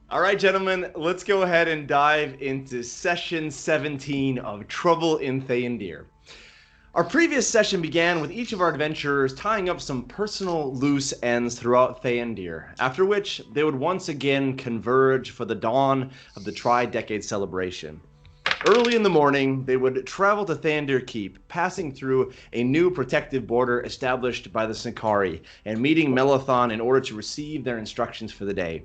All right, gentlemen, let's go ahead and dive into session 17 of Trouble in Theondir. Our previous session began with each of our adventurers tying up some personal loose ends throughout Theondir, after which they would once again converge for the dawn of the TriDecade Celebration. Early in the morning, they would travel to Theondir Keep, passing through a new protective border established by the Synchari, and meeting Maalethon in order to receive their instructions for the day.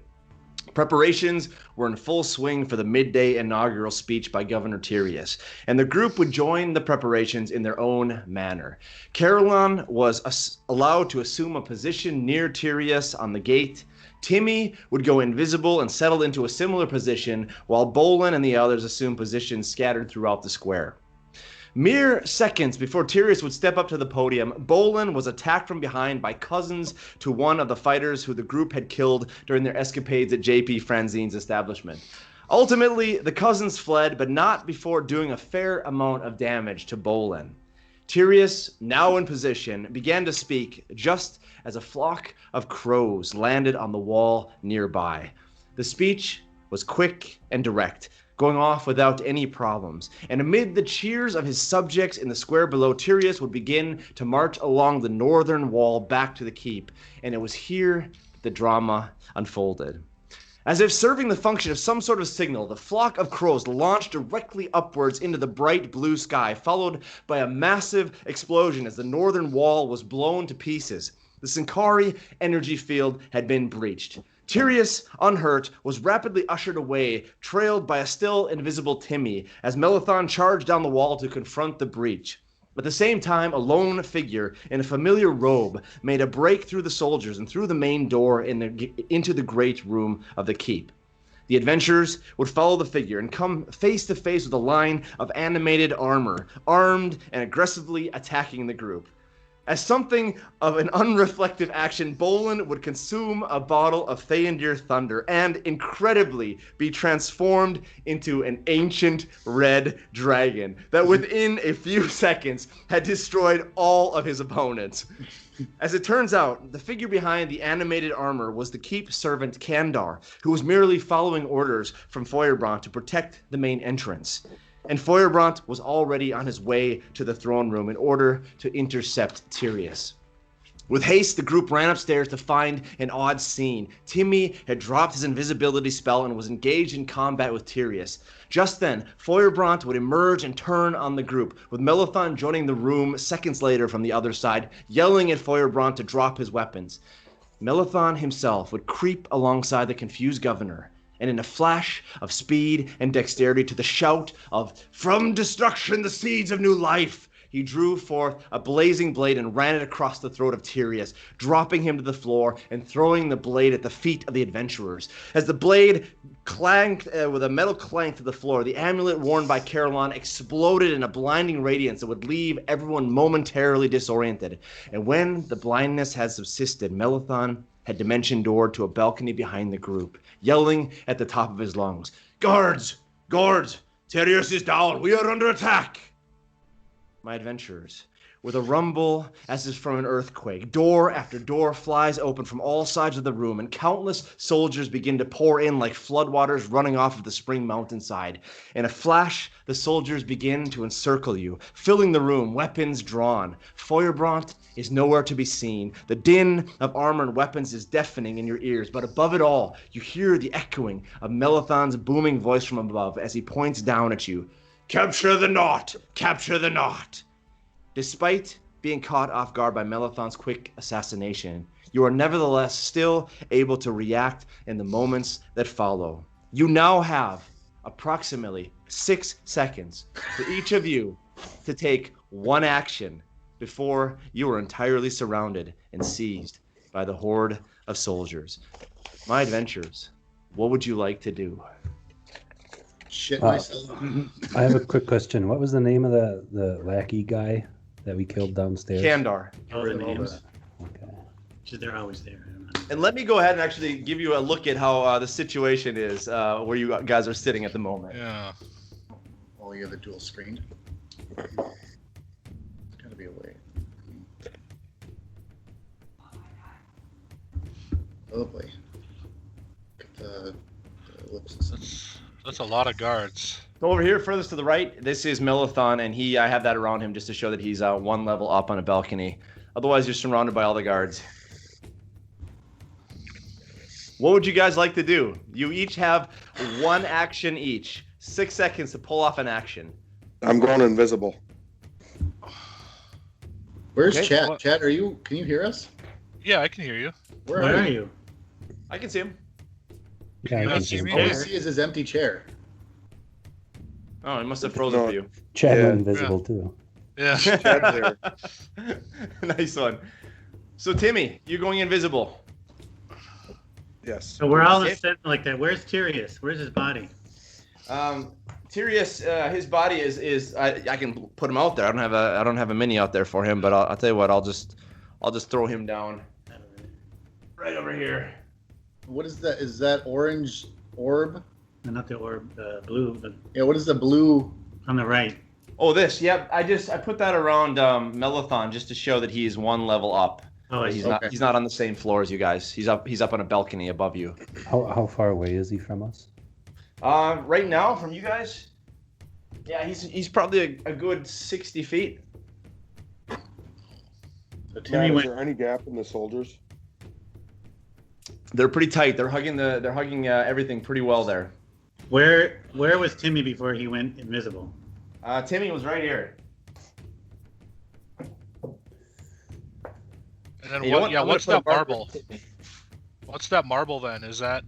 Preparations were in full swing for the midday inaugural speech by Governor Tyrius, and the group would join the preparations in their own manner. Caroline was allowed to assume a position near Tyrius on the gate. Timmy would go invisible and settle into a similar position, while Bolin and the others assumed positions scattered throughout the square. Mere seconds before Tyrius would step up to the podium, Bolin was attacked from behind by cousins to one of the fighters who the group had killed during their escapades at J.P. Franzine's establishment. Ultimately, the cousins fled, but not before doing a fair amount of damage to Bolin. Tyrius, now in position, began to speak just as a flock of crows landed on the wall nearby. The speech was quick and direct, going off without any problems, and amid the cheers of his subjects in the square below, Tyrius would begin to march along the northern wall back to the keep, and it was here that the drama unfolded. As if serving the function of some sort of signal, the flock of crows launched directly upwards into the bright blue sky, followed by a massive explosion as the northern wall was blown to pieces. The Synchari energy field had been breached. Tyrius, unhurt, was rapidly ushered away, trailed by a still invisible Timmy, as Maalethon charged down the wall to confront the breach. At the same time, a lone figure in a familiar robe made a break through the soldiers and through the main door into the great room of the keep. The adventurers would follow the figure and come face to face with a line of animated armor, armed and aggressively attacking the group. As something of an unreflective action, Bolin would consume a bottle of Theondir Thunder and, incredibly, be transformed into an ancient red dragon that within a few seconds had destroyed all of his opponents. As it turns out, the figure behind the animated armor was the keep servant Kandar, who was merely following orders from Feuerbrandt to protect the main entrance. And Feuerbrandt was already on his way to the throne room in order to intercept Tyrius. With haste, the group ran upstairs to find an odd scene. Timmy had dropped his invisibility spell and was engaged in combat with Tyrius. Just then, Feuerbrandt would emerge and turn on the group, with Maalethon joining the room seconds later from the other side, yelling at Feuerbrandt to drop his weapons. Maalethon himself would creep alongside the confused governor, and in a flash of speed and dexterity to the shout of "From destruction the seeds of new life," he drew forth a blazing blade and ran it across the throat of Tyrius, dropping him to the floor and throwing the blade at the feet of the adventurers. As the blade clanked with a metal clank to the floor, the amulet worn by Caroline exploded in a blinding radiance that would leave everyone momentarily disoriented. And when the blindness had subsisted, Maalethon had dimension doored to a balcony behind the group, yelling at the top of his lungs, "Guards! Guards! Tyrius is down! We are under attack!" My adventurers, with a rumble as if from an earthquake, door after door flies open from all sides of the room, and countless soldiers begin to pour in like floodwaters running off of the spring mountainside. In a flash, the soldiers begin to encircle you, filling the room, weapons drawn. Feuerbrandt is nowhere to be seen. The din of armor and weapons is deafening in your ears, but above it all, you hear the echoing of Maalethon's booming voice from above as he points down at you. "Capture the knot! Capture the knot!" Despite being caught off guard by Maalethon's quick assassination, you are nevertheless still able to react in the moments that follow. You now have approximately 6 seconds for each of you to take one action before you are entirely surrounded and seized by the horde of soldiers. My adventurers, what would you like to do? Shit myself. I have a quick question. What was the name of the lackey guy that we killed downstairs? Kandar. All the names. Okay. They're always there. And let me go ahead and actually give you a look at how the situation is where you guys are sitting at the moment. Yeah. Oh, you have the dual screen. There's gotta be a way. Oh boy. The ellipses. That's a lot of guards. So over here, furthest to the right, this is Maalethon, and I have that around him just to show that he's one level up on a balcony. Otherwise, you're surrounded by all the guards. What would you guys like to do? You each have one action each. 6 seconds to pull off an action. I'm going invisible. Where's Okay. Chat? Chat, can you hear us? Yeah, I can hear you. Where Where are are you? you? I can see him. Yeah, I You can see see me? All we Yeah. see is his empty chair. Oh, he must have frozen No. for you. Chad Yeah. went invisible too. Yeah. Chad's here. Nice one. So, Timmy, you're going invisible. Yes. So we're all Okay. sitting like that. Where's Tyrius? Where's his body? Tyrius, his body is I can put him out there. I don't have a mini out there for him, but I'll tell you what, I'll just throw him down right over here. What is that? Is that orange orb? No, not the orb, blue, but Yeah, what is the blue? on the right. Oh, this. Yep. I put that around Maalethon just to show that he's one level up. Oh, I He's see. not Okay. he's not on the same floor as you guys. He's up on a balcony above you. How far away is he from us? Right now from you guys, yeah, he's probably a good 60 feet. So Chad, Timmy is went. there any gap in the soldiers? They're pretty tight. They're hugging everything pretty well there. Where was Timmy before he went invisible? Timmy was right here. And then You know what? what? Yeah, I'm what's gonna that put a marker marble? with Timmy. What's that marble then? Is that?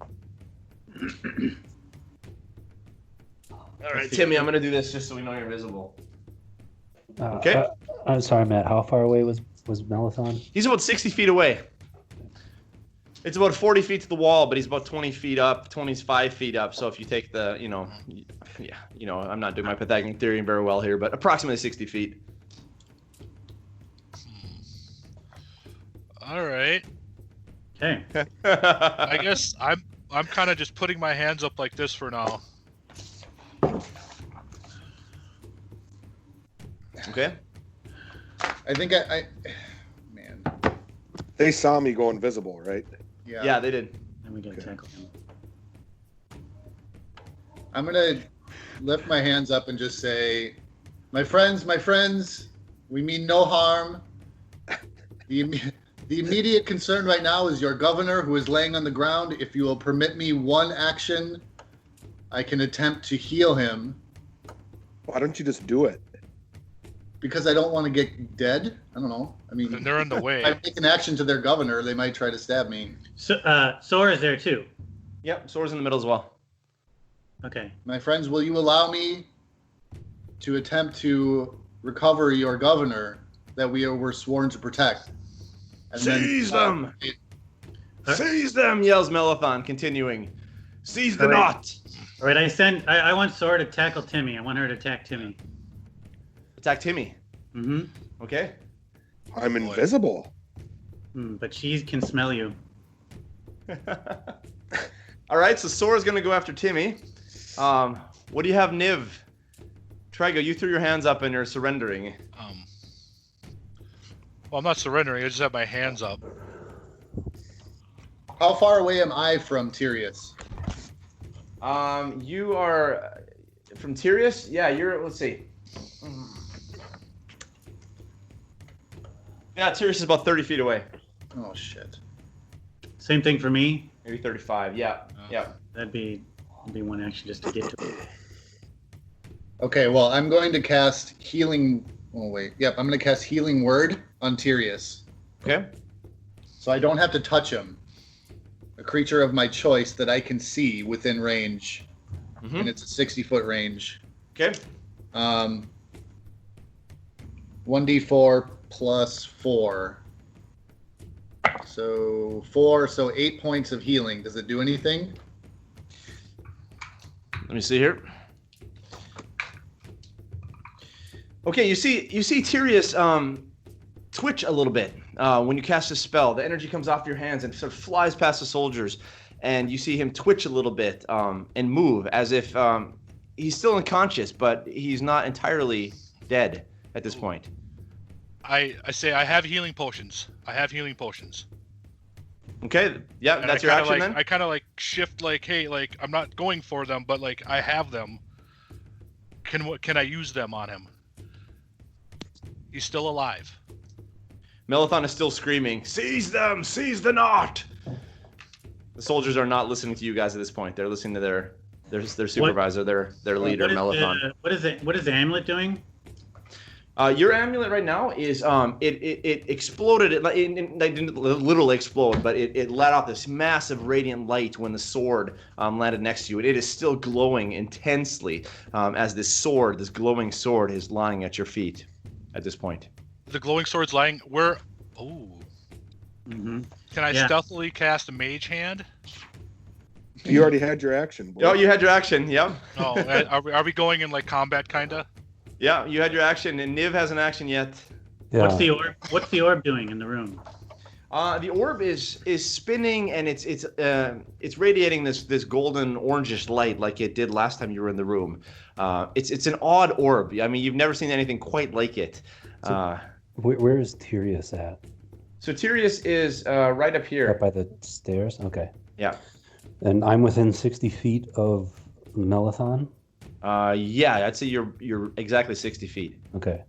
All right, Timmy, I'm gonna do this just so we know you're visible. Okay. I'm sorry, Matt. How far away was Maalethon? He's about 60 feet away. It's about 40 feet to the wall, but he's about 20 feet up, 25 feet up. So if you take I'm not doing my Pythagorean theory very well here, but approximately 60 feet. All right. Okay. I guess I'm kind of just putting my hands up like this for now. Okay. I think man. They saw me go invisible, right? Yeah, they did. And we gotta tackle him. I'm gonna lift my hands up and just say, my friends, we mean no harm. The immediate concern right now is your governor, who is laying on the ground. If you will permit me one action, I can attempt to heal him. Why don't you just do it? Because I don't want to get dead. I don't know. I mean, And they're in the if I way. take an action to their governor, they might try to stab me. So, Sora's there too. Yep, Sora's in the middle as well. Okay. My friends, will you allow me to attempt to recover your governor that we were sworn to protect? And Seize them! Seize them! Yells Maalethon, continuing. Seize the All right. knot! All right. I want Sora to tackle Timmy. I want her to attack Timmy. Attack Timmy. Mm-hmm. Okay. I'm invisible. But she can smell you. All right, so Sora's gonna go after Timmy. What do you have, Niv? Trigo, you threw your hands up and you're surrendering. Well, I'm not surrendering. I just have my hands up. How far away am I from Tyrius? You are from Tyrius? Yeah, let's see. Yeah, Tyrius is about 30 feet away. Oh, shit. Same thing for me. Maybe 35. Yeah. Yeah. That'd be one action just to get to it. Okay, well, I'm going to cast Healing... Oh, wait. Yep, I'm going to cast Healing Word on Tyrius. Okay. So I don't have to touch him. A creature of my choice that I can see within range. Mm-hmm. And it's a 60-foot range. Okay. 1d4 plus 4. So 4, so 8 points of healing. Does it do anything? Let me see here. Okay, you see Tyrius twitch a little bit when you cast a spell. The energy comes off your hands and sort of flies past the soldiers, and you see him twitch a little bit and move as if he's still unconscious, but he's not entirely dead at this point. I say I have healing potions. Okay. Yeah, And that's your action like, then. I kind of like shift like, hey, like I'm not going for them, but like I have them. Can I use them on him? He's still alive. Maalethon is still screaming, "Seize them! Seize the knot!" The soldiers are not listening to you guys at this point. They're listening to their supervisor, their leader, Maalethon. What is the amulet doing? Your amulet right now is it exploded. It didn't literally explode, but it let off this massive radiant light when the sword landed next to you. It is still glowing intensely as this glowing sword, is lying at your feet at this point. The glowing sword's lying where? Oh. Mm-hmm. Can I stealthily cast a mage hand? You already had your action. Boy. Oh, you had your action. Yeah. Oh, are we going in like combat kinda? Yeah, you had your action, and Niv hasn't action yet. Yeah. What's the orb doing in the room? The orb is spinning, and it's radiating this golden orangish light like it did last time you were in the room. It's an odd orb. I mean, you've never seen anything quite like it. Where is Tyrius at? So Tyrius is right up here. Up by the stairs? Okay. Yeah. And I'm within 60 feet of Maalethon? Yeah, I'd say you're exactly 60 feet. Okay.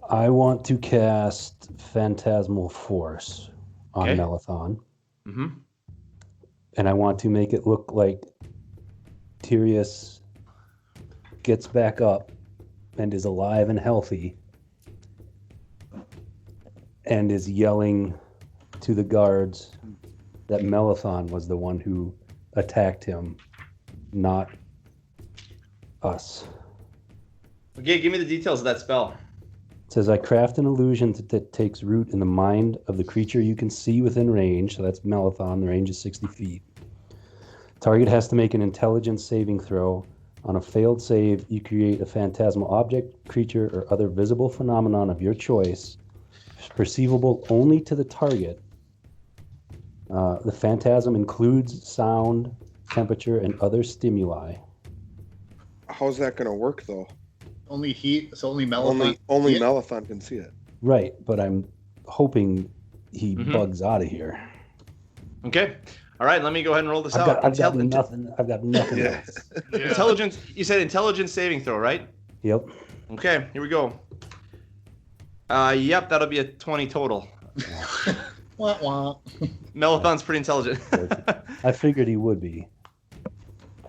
I want to cast Phantasmal Force on Maalethon. Mm-hmm. And I want to make it look like Tyrius gets back up and is alive and healthy and is yelling to the guards that Maalethon was the one who attacked him, not us. Okay, give me the details of that spell. It says, I craft an illusion that takes root in the mind of the creature you can see within range. So that's Maalethon. The range is 60 feet. Target has to make an intelligence saving throw. On a failed save, you create a phantasmal object, creature, or other visible phenomenon of your choice, perceivable only to the target. The phantasm includes sound, temperature, and other stimuli. How's that going to work, though? Only heat, so only Maalethon. Only Yeah. Maalethon can see it. Right, but I'm hoping he bugs out of here. Okay. All right, let me go ahead and roll this I've out. got nothing. I've got nothing Yeah. else. Yeah. Intelligence. You said intelligence saving throw, right? Yep. Okay, here we go. Yep, that'll be a 20 total. Wah, wah. Maalethon's pretty intelligent. I figured he would be.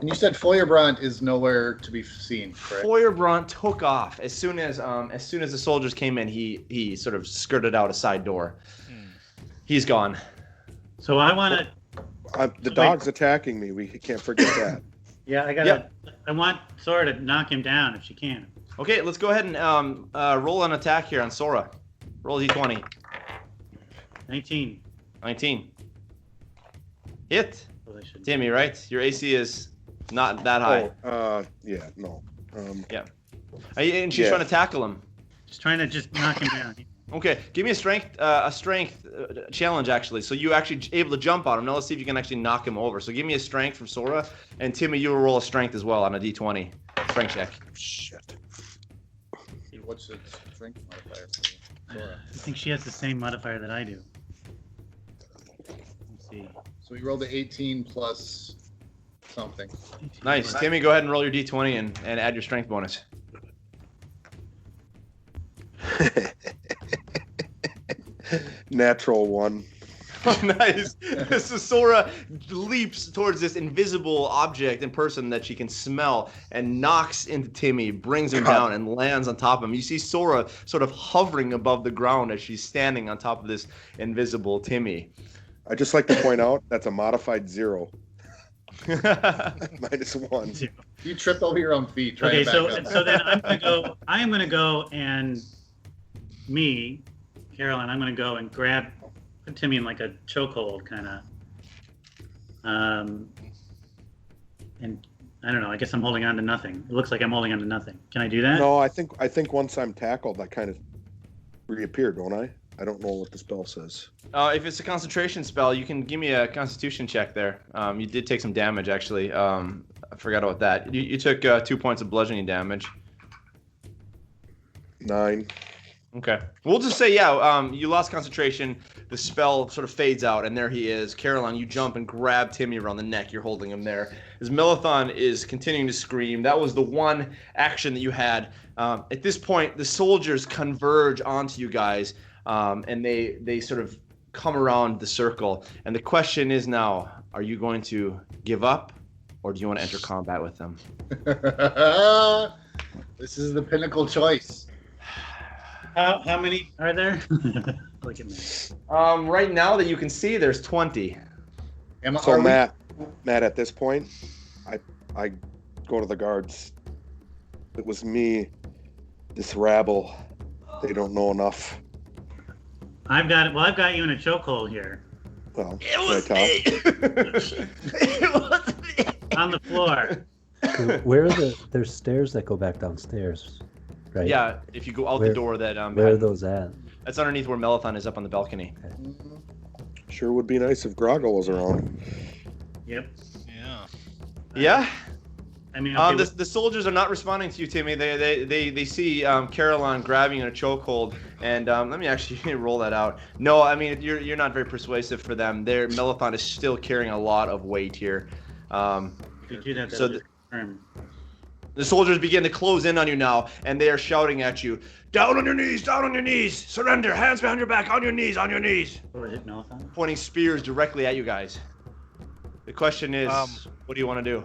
And you said Feuerbrandt is nowhere to be seen, correct? Feuerbrandt took off as soon as the soldiers came in. He sort of skirted out a side door. He's gone. So I want to. The dog's attacking me. We can't forget that. Yeah, I gotta. Yep. I want Sora to knock him down if she can. Okay, let's go ahead and roll an attack here on Sora. Roll a d20. 19. 19. Hit. Well, I should. Timmy, right? Your AC is not that high. Yeah, no. And she's yeah. trying to tackle him. Just trying to just knock him down. Okay, give me a strength challenge actually. So you actually able to jump on him. Now let's see if you can actually knock him over. So give me a strength from Sora, and Timmy, you will roll a strength as well on a d20 strength check. Shit. See, what's the strength modifier for Sora? I think she has the same modifier that I do. Let's see. So we rolled the 18 plus something. Nice, Timmy. Go ahead and roll your d20 and add your strength bonus. Natural one. Oh, nice. So Sora leaps towards this invisible object in person that she can smell and knocks into Timmy, brings him down, and lands on top of him. You see Sora sort of hovering above the ground as she's standing on top of this invisible Timmy. I just like to point out that's a modified 0. -1. You tripped over your own feet. Okay, Back so up. so then I am gonna go and me, Caroline, I'm gonna go and put Timmy in like a chokehold kind of. And I don't know. I guess I'm holding on to nothing. It looks like I'm holding on to nothing. Can I do that? No, I think once I'm tackled, I kind of reappear, don't I? I don't know what the spell says. If it's a concentration spell, you can give me a Constitution check there. You did take some damage, actually. I forgot about that. You took 2 points of bludgeoning damage. 9. Okay. We'll just say, yeah, you lost concentration. The spell sort of fades out, and there he is. Caroline, you jump and grab Timmy around the neck. You're holding him there. As Maalethon is continuing to scream, that was the one action that you had. At this point, the soldiers converge onto you guys, and they sort of come around the circle. And the question is now, are you going to give up, or do you want to enter combat with them? This is the pinnacle choice. How many are there? Look at me. Right now that you can see, there's 20. So Matt, at this point, I go to the guards. It was me, this rabble. They don't know enough. I've got you in a chokehold here. Well, It was me. It was me. On the floor. Where are there's stairs that go back downstairs, right? Yeah, if you go out the door that where are those at? that's underneath where Maalethon is up on the balcony. Sure would be nice if Grago was around. Yep. Yeah. Yeah. I mean, okay, The soldiers are not responding to you, Timmy. They see Caroline grabbing you in a chokehold, and let me actually roll that out. No, I mean you're not very persuasive for them. Maalethon is still carrying a lot of weight here. you did have that so term. The soldiers begin to close in on you now, and they are shouting at you, down on your knees, surrender, hands behind your back, on your knees. What was it, Maalethon? Pointing spears directly at you guys. The question is, what do you want to do?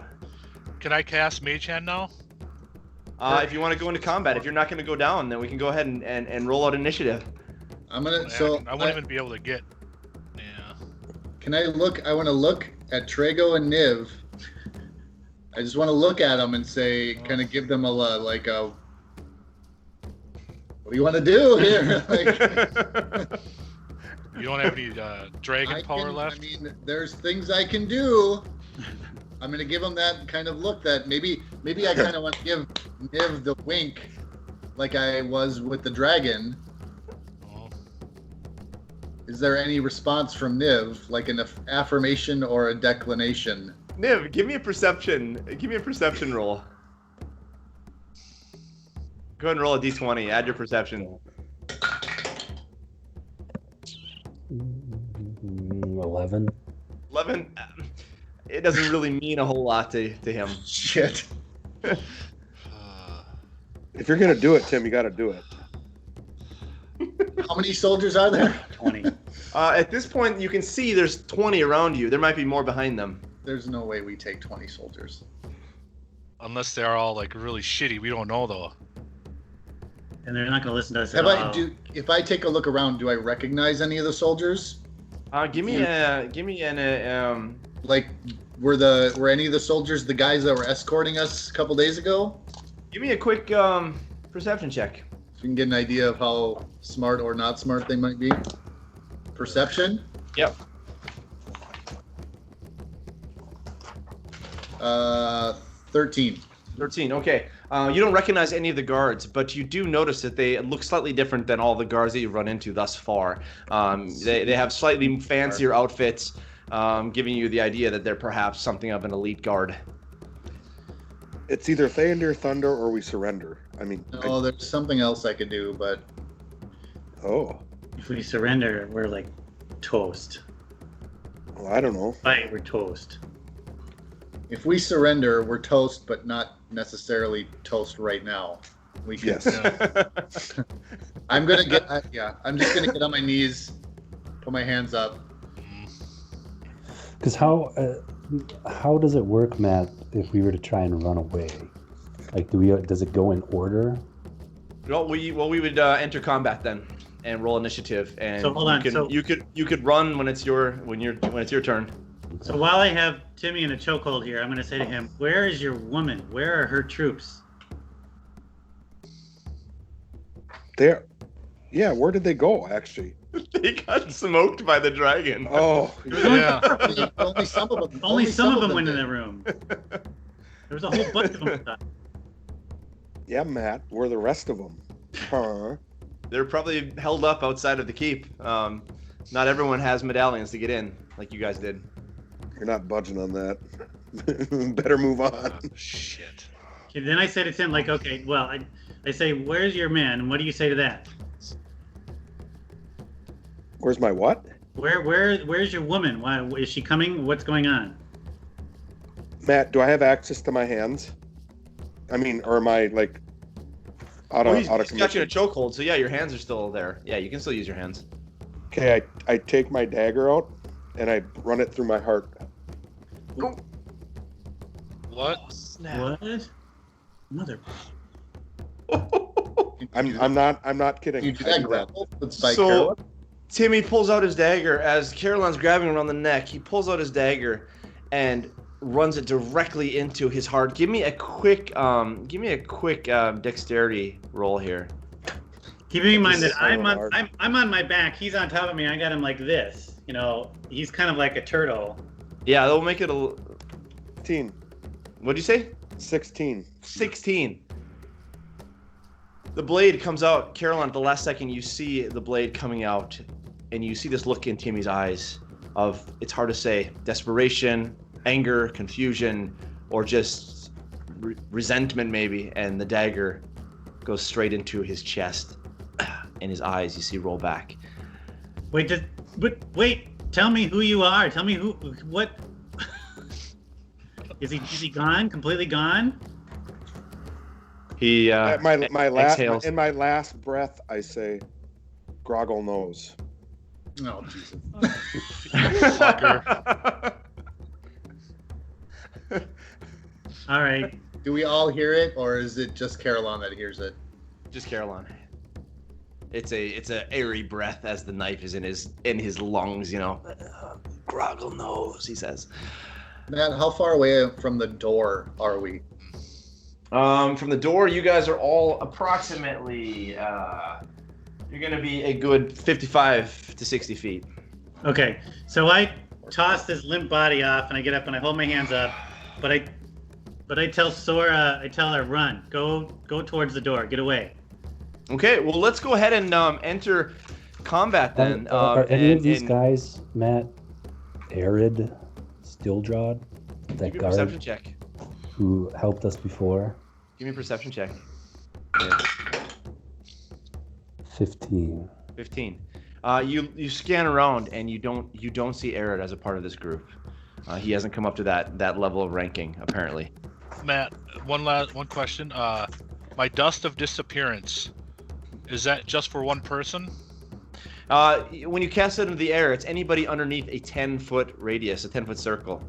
Can I cast Mage Hand now? If you want to go into combat, if you're not going to go down, then we can go ahead and roll out initiative. I'm gonna. I wouldn't even be able to get. Yeah. Can I look? I want to look at Trago and Niv. I just want to look at them and say, kind of give them what do you want to do here? Like, You don't have any dragon power left? I mean, there's things I can do. I'm going to give them that kind of look that maybe I kind of want to give Niv the wink like I was with the dragon. Oh. Is there any response from Niv, like an affirmation or a declination? Niv, give me a perception roll. Go ahead and roll a d20. Add your perception. 11. 11. It doesn't really mean a whole lot to him. Shit. If you're gonna do it, Tim, you got to do it. How many soldiers are there? 20. At this point, you can see there's 20 around you. There might be more behind them. There's no way we take 20 soldiers. Unless they're all like really shitty, we don't know though. And they're not going to listen to us at all. If I take a look around, do I recognize any of the soldiers? Give me an Like, were any of the soldiers the guys that were escorting us a couple days ago? give me a quick perception check. So we can get an idea of how smart or not smart they might be. Perception? Yep. 13. 13. Okay. You don't recognize any of the guards, but you do notice that they look slightly different than all the guards that you've run into thus far. They have slightly fancier outfits, giving you the idea that they're perhaps something of an elite guard. It's either Theondir Thunder or we surrender. I mean, No, there's something else I could do, but If we surrender, we're like toast. well, I don't know. Fight, we're toast. if we surrender, we're toast, but not necessarily toast right now. We can. Yes. I'm gonna get. I'm just gonna get on my knees, put my hands up. Because how does it work, Matt, if we were to try and run away? Like, does it go in order? Well, we would enter combat then and roll initiative, and So hold on, you could run when it's your turn. So while I have Timmy in a chokehold here, I'm going to say to him, where is your woman? Where are her troops? There. Yeah, where did they go, actually? They got smoked by the dragon. Oh, Yeah. Only some of them. Only some of them went in did. the room. There was a whole bunch of them. yeah, Matt. Where are the rest of them? Huh? They're probably held up outside of the keep. Not everyone has medallions to get in, like you guys did. You're not budging on that. Better move on. Shit. Okay, then I say to Tim, like, okay, well, I say, where's your man? And what do you say to that? Where's my what? Where's your woman? Why is she coming? What's going on? Matt, do I have access to my hands? I mean, or am I like out Well, of he's got you in a commission? chokehold, so yeah, your hands are still there. Yeah, you can still use your hands. Okay, I take my dagger out and I run it through my heart. What? Snap. What? Mother. I'm not kidding. You do I that do grapple with Spike So Caroline? Timmy pulls out his dagger as Caroline's grabbing him around the neck. He pulls out his dagger and runs it directly into his heart. Give me a quick dexterity roll here. Keeping in mind This that is so hard. I'm on my back. He's on top of me. I got him like this. You know, he's kind of like a turtle. Yeah, that'll make it a. 16. What'd you say? 16. 16. The blade comes out. Caroline, at the last second, you see the blade coming out, and you see this look in Timmy's eyes of, it's hard to say, desperation, anger, confusion, or just resentment maybe, and the dagger goes straight into his chest, and his eyes you see roll back. Wait, tell me who you are. Tell me what. Is he gone? Completely gone? He my last exhales. in my last breath, I say, "Groggle knows." Oh, Jesus. Fucker. All right. Do we all hear it, or is it just Caroline that hears it? Just Caroline. It's a airy breath as the knife is in his lungs, you know. Groggle knows, he says. Matt, how far away from the door are we? From the door, you guys are all approximately. You're gonna be a good 55 to 60 feet. Okay. So I toss this limp body off, and I get up and I hold my hands up, but I tell Sora, I tell her, run, go towards the door, get away. Okay, well let's go ahead and enter combat then. Are any of these and guys, Matt, arid, still-jawed? That give me a guard perception check. who helped us before? Give me a perception check. 15. 15. You scan around and you don't see Arid as a part of this group. He hasn't come up to that level of ranking apparently. Matt, one question. My dust of disappearance, is that just for one person? When you cast it into the air, it's anybody underneath a 10-foot radius, a 10-foot circle.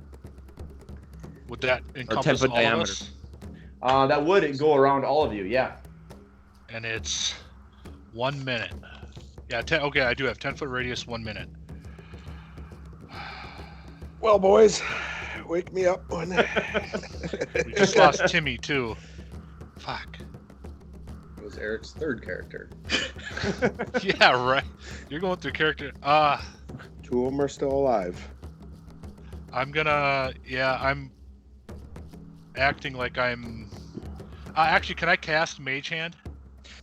Would that Or encompass 10-foot all diameter. of us? That would go around all of you, yeah. And it's 1 minute. Yeah, okay, I do have 10-foot radius, 1 minute. Well, boys, wake me up when. We just lost Timmy too. Fuck. It was Eric's third character. Yeah, right. You're going through character. Two of them are still alive. I'm acting like I'm. Actually, can I cast Mage Hand?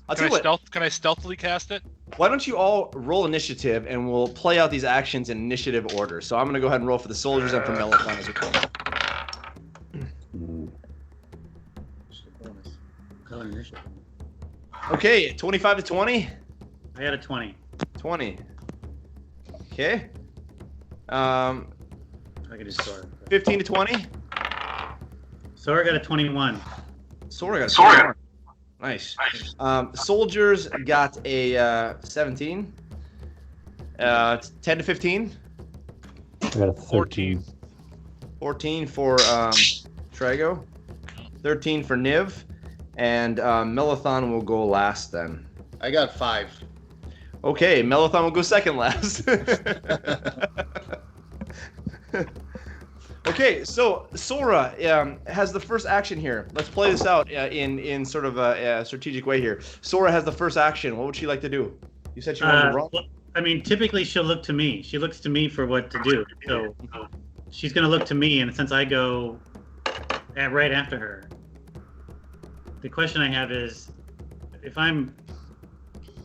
I'll tell you what. Can I stealthily cast it? Why don't you all roll initiative and we'll play out these actions in initiative order. So I'm going to go ahead and roll for the soldiers and for Maalethon as well. Bonus. Okay, 25 to 20. I got a 20. 20. Okay. I can do Sora. 15 to 20. Sora got a 21. Sora got a 21. Nice. Soldiers got a 17. 10 to 15. I got a 13. 14 for Trago. 13 for Niv. And Maalethon will go last then. I got 5. Okay, Maalethon will go second last. Okay, so Sora has the first action here. Let's play this out in sort of a strategic way here. Sora has the first action. What would she like to do? You said she wanted to run. Well, I mean, typically she'll look to me. She looks to me for what to do. So she's going to look to me, and since I go right after her, the question I have is,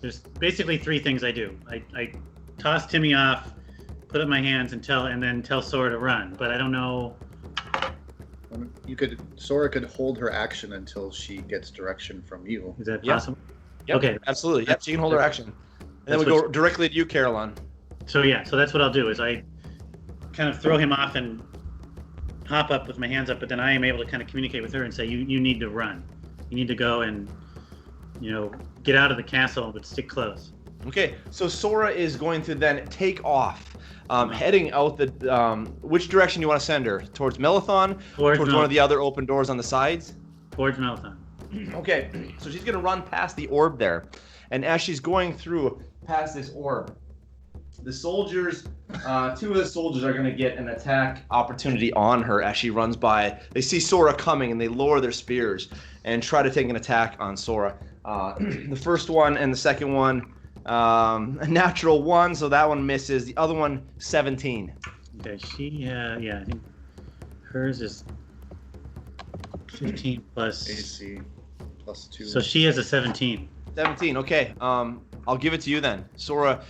there's basically 3 things I do. I toss Timmy off, put up my hands and then tell Sora to run, but I don't know. Sora could hold her action until she gets direction from you. Is that Yeah. possible? Yep, Okay. absolutely. Yep, she can hold her action. And then we go directly to you, Caroline. So that's what I'll do is I kind of throw him off and hop up with my hands up, but then I am able to kind of communicate with her and say, you need to run. You need to go and, get out of the castle, but stick close. Okay, so Sora is going to then take off, heading out the. Which direction do you want to send her? Towards Maalethon? Towards one of the other open doors on the sides? Towards Maalethon. Okay, so she's going to run past the orb there. And as she's going through past this orb, the soldiers, two of the soldiers are going to get an attack opportunity on her as she runs by. They see Sora coming and they lower their spears and try to take an attack on Sora. The first one and the second one, a natural 1, so that one misses. The other one, 17. Okay, I think hers is 15 plus AC plus 2. So she has a 17. 17, okay. I'll give it to you then. Sora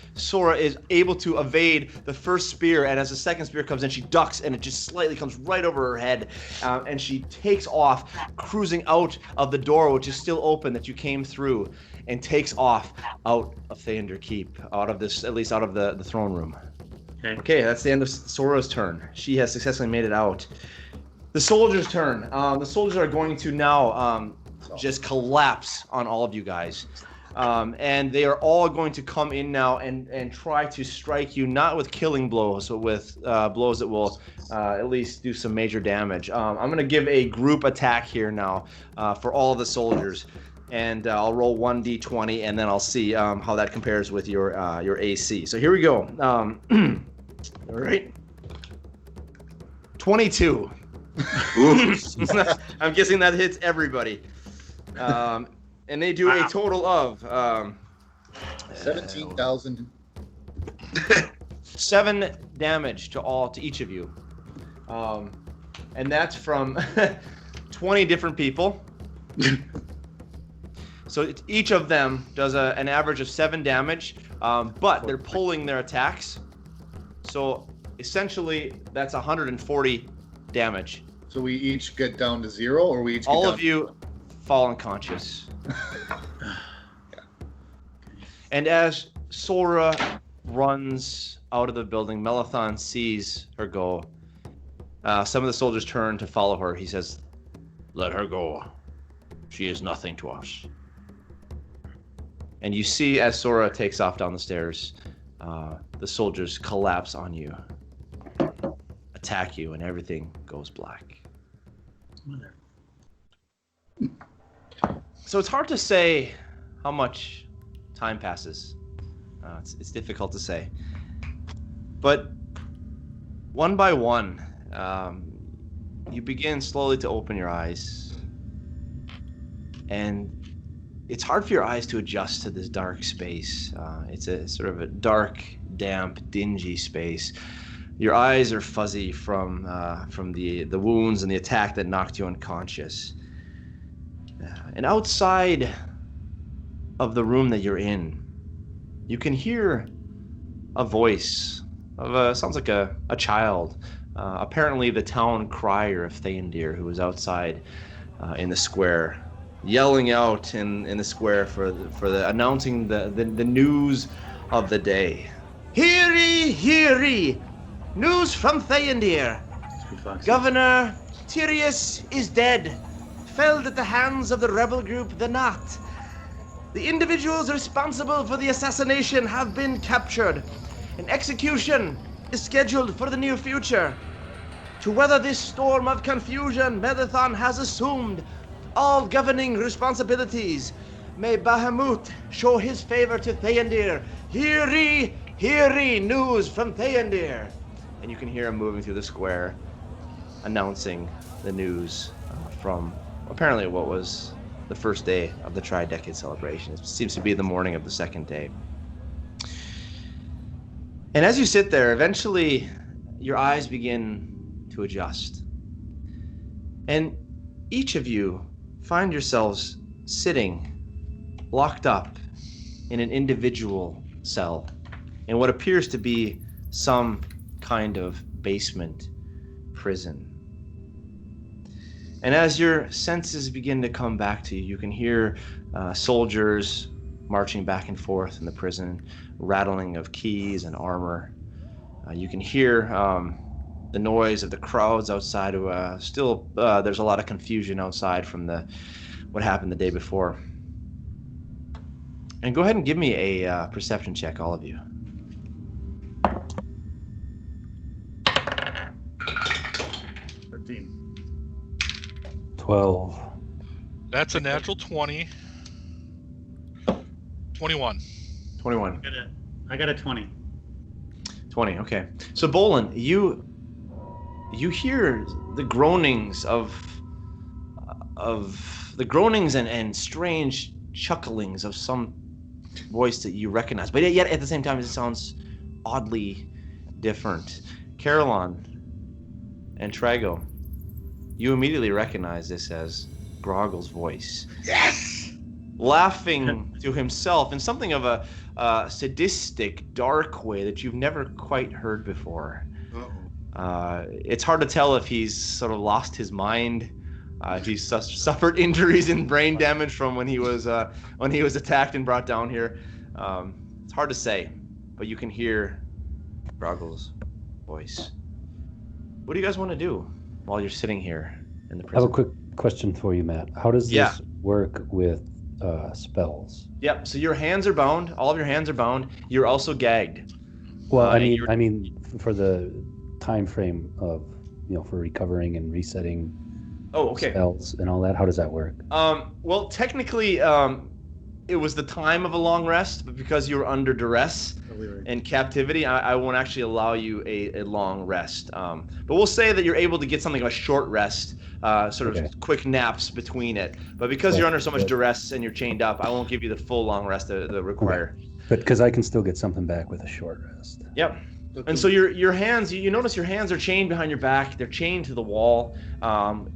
is able to evade the first spear, and as the second spear comes in, she ducks, and it just slightly comes right over her head, and she takes off, cruising out of the door, which is still open, that you came through, and takes off out of Theondir Keep, out of this, at least out of the throne room. Okay, that's the end of Sora's turn. She has successfully made it out. The soldiers' turn. The soldiers are going to now just collapse on all of you guys. And they are all going to come in now and try to strike you, not with killing blows, but with blows that will at least do some major damage. I'm going to give a group attack here now for all of the soldiers. And I'll roll 1d20, and then I'll see how that compares with your AC. So here we go. All right. 22. I'm guessing that hits everybody. And they do a total of 17,000. 7 damage to each of you, and that's from 20 different people. So each of them does an average of 7 damage, but they're pulling their attacks. So essentially, that's 140 damage. So we each get down to 0, or we each get all down of you fall unconscious. And as Sora runs out of the building, Maalethon sees her go. Some of the soldiers turn to follow her. He says, "Let her go. She is nothing to us." And you see as Sora takes off down the stairs, the soldiers collapse on you, attack you, and everything goes black. So it's hard to say how much time passes. It's difficult to say. But one by one, you begin slowly to open your eyes. And it's hard for your eyes to adjust to this dark space. It's a sort of a dark, damp, dingy space. Your eyes are fuzzy from the wounds and the attack that knocked you unconscious. And outside of the room that you're in, you can hear a voice of sounds like a child, apparently the town crier of Theondir, who was outside in the square, yelling out in the square for the announcing the news of the day. Hear ye, hear ye! News from Theondir. Governor Tyrius is dead, felled at the hands of the rebel group the Knot. The individuals responsible for the assassination have been captured. An execution is scheduled for the near future. To weather this storm of confusion, Maalethon has assumed all governing responsibilities. May Bahamut show his favor to Theondir. Hear ye, news from Theondir. And you can hear him moving through the square, announcing the news from apparently what was the first day of the TriDecade Celebration. It seems to be the morning of the second day. And as you sit there, eventually your eyes begin to adjust. And each of you find yourselves sitting, locked up in an individual cell, in what appears to be some kind of basement prison. And as your senses begin to come back to you, you can hear soldiers marching back and forth in the prison, rattling of keys and armor. You can hear the noise of the crowds outside. Still, there's a lot of confusion outside from what happened the day before. And go ahead and give me a perception check, all of you. 12. That's a natural 20. 21. 21. I got a 20. 20, okay. So, Bolin, you hear the groanings and strange chucklings of some voice that you recognize, but yet at the same time it sounds oddly different. Caroline and Trago, you immediately recognize this as Groggle's voice. Yes! Laughing to himself in something of a sadistic, dark way that you've never quite heard before. It's hard to tell if he's sort of lost his mind, if he's suffered injuries and brain damage from when he was attacked and brought down here. It's hard to say, but you can hear Groggle's voice. What do you guys want to do while you're sitting here in the prison? I have a quick question for you, Matt. How does this work with spells? Yep. So your hands are bound. All of your hands are bound. You're also gagged. Well, I mean, for the time frame of, for recovering and resetting spells and all that. How does that work? Well, technically, it was the time of a long rest, but because you were under duress and captivity, I won't actually allow you a long rest. But we'll say that you're able to get something of a short rest, sort of quick naps between it. But because you're under so much duress and you're chained up, I won't give you the full long rest that require. Okay. But because I can still get something back with a short rest. Yep. And so your hands, you notice your hands are chained behind your back. They're chained to the wall.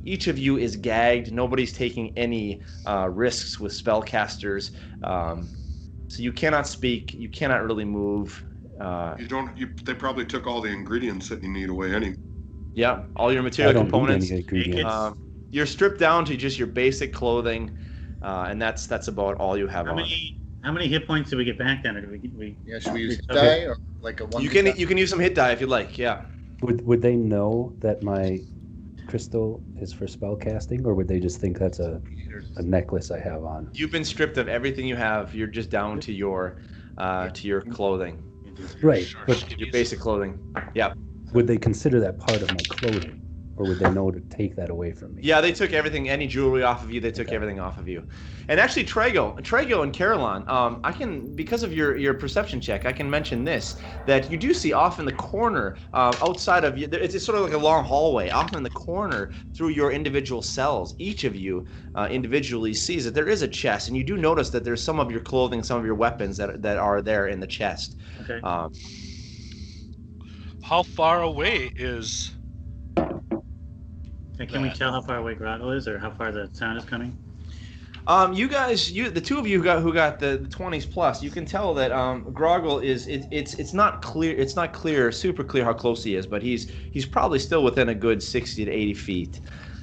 Each of you is gagged. Nobody's taking any risks with spellcasters. So you cannot speak. You cannot really move. They probably took all the ingredients that you need away anyway. Yeah, all your material components. Need any ingredients. You're stripped down to just your basic clothing, and that's about all you have on. How many hit points do we get back then? Or do we should we use die or like a one? You can use some hit die if you'd like. Yeah. Would they know that my crystal is for spell casting, or would they just think that's a necklace I have on? You've been stripped of everything you have. You're just down to your clothing. Right. But your basic clothing. Yeah. Would they consider that part of my clothing? Or would they know to take that away from me? Yeah, they took everything, any jewelry off of you. They took everything off of you. And actually, Trago and Caroline, I can, because of your perception check, I can mention this, that you do see off in the corner, outside of you, it's sort of like a long hallway, off in the corner through your individual cells. Each of you individually sees that there is a chest, and you do notice that there's some of your clothing, some of your weapons that are there in the chest. Okay. How far away is... Can we tell how far away Grotto is, or how far the sound is coming? You guys, the two of you who got the 20s plus, you can tell that Groggle is it's not clear. It's not super clear how close he is, but he's probably still within a good 60 to 80 feet.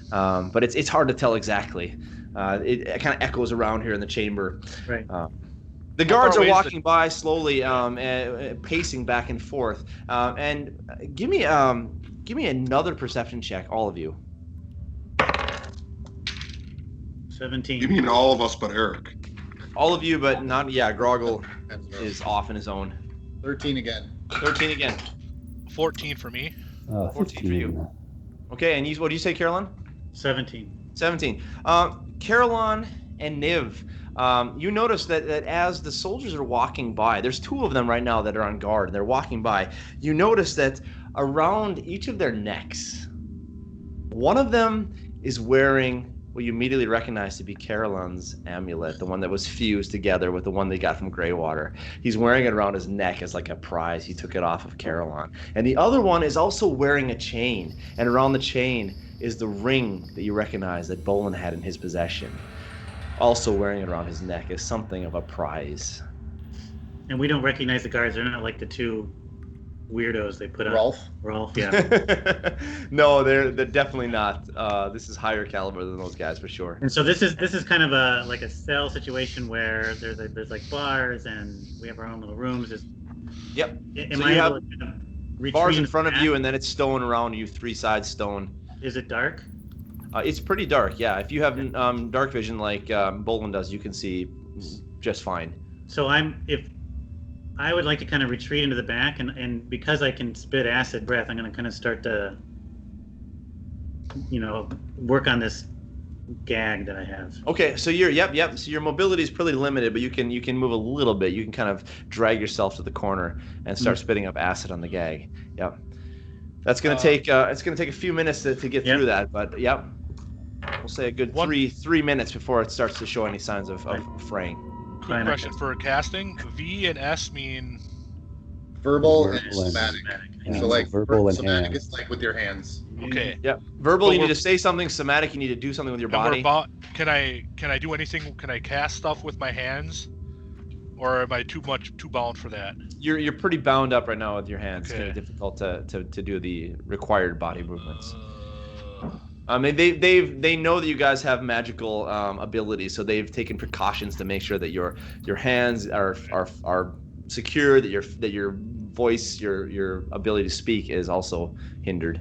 But it's hard to tell exactly. It kind of echoes around here in the chamber. Right. The guards are walking by slowly, pacing back and forth. And give me another perception check, all of you. 17. You mean all of us but Eric? All of you, but not. Yeah, Groggle is off in his own. 13 again. 13 again. 14 for me. 14 for you. Okay, and what do you say, Caroline? 17. 17. Caroline and Niv, you notice that as the soldiers are walking by, there's two of them right now that are on guard. They're walking by. You notice that around each of their necks, one of them is wearing what you immediately recognize to be Caroline's amulet, the one that was fused together with the one they got from Greywater. He's wearing it around his neck as like a prize. He took it off of Caroline. And the other one is also wearing a chain, and around the chain is the ring that you recognize that Bolin had in his possession. Also wearing it around his neck is something of a prize. And we don't recognize the guards. They're not like the two weirdos they put Rolf. on. Rolf, yeah. No, they're definitely not. This is higher caliber than those guys for sure. And so this is kind of a cell situation where there's like bars and we have our own little rooms. Yep. Am So I you able have to kind of retreat bars in the front of back? you, and then it's stone around you, three sides stone. Is it dark? It's pretty dark, yeah. If you have dark vision like Bolin does, you can see just fine. So if I would like to kind of retreat into the back, and because I can spit acid breath, I'm going to kind of start to, work on this gag that I have. Okay, so yep. So your mobility is pretty limited, but you can move a little bit. You can kind of drag yourself to the corner and start spitting up acid on the gag. Yep. That's gonna take it's gonna take a few minutes to get through that, but yep. We'll say a good three minutes before it starts to show any signs of fraying. Quick question for casting. V and S mean Verbal and Verbal and- somatic. Yeah, So like verbal and somatic hands. is like with your hands. okay. Yep. Verbal, But you need we're- to say something. Somatic, you need to do something with your And body. can I do anything? Can I cast stuff with my hands, or am I too bound for that? You're pretty bound up right now with your hands. It's Okay. gonna be difficult to do the required body movements. Uh, I mean, they know that you guys have magical abilities, so they've taken precautions to make sure that your hands are secure, that your voice, your ability to speak is also hindered.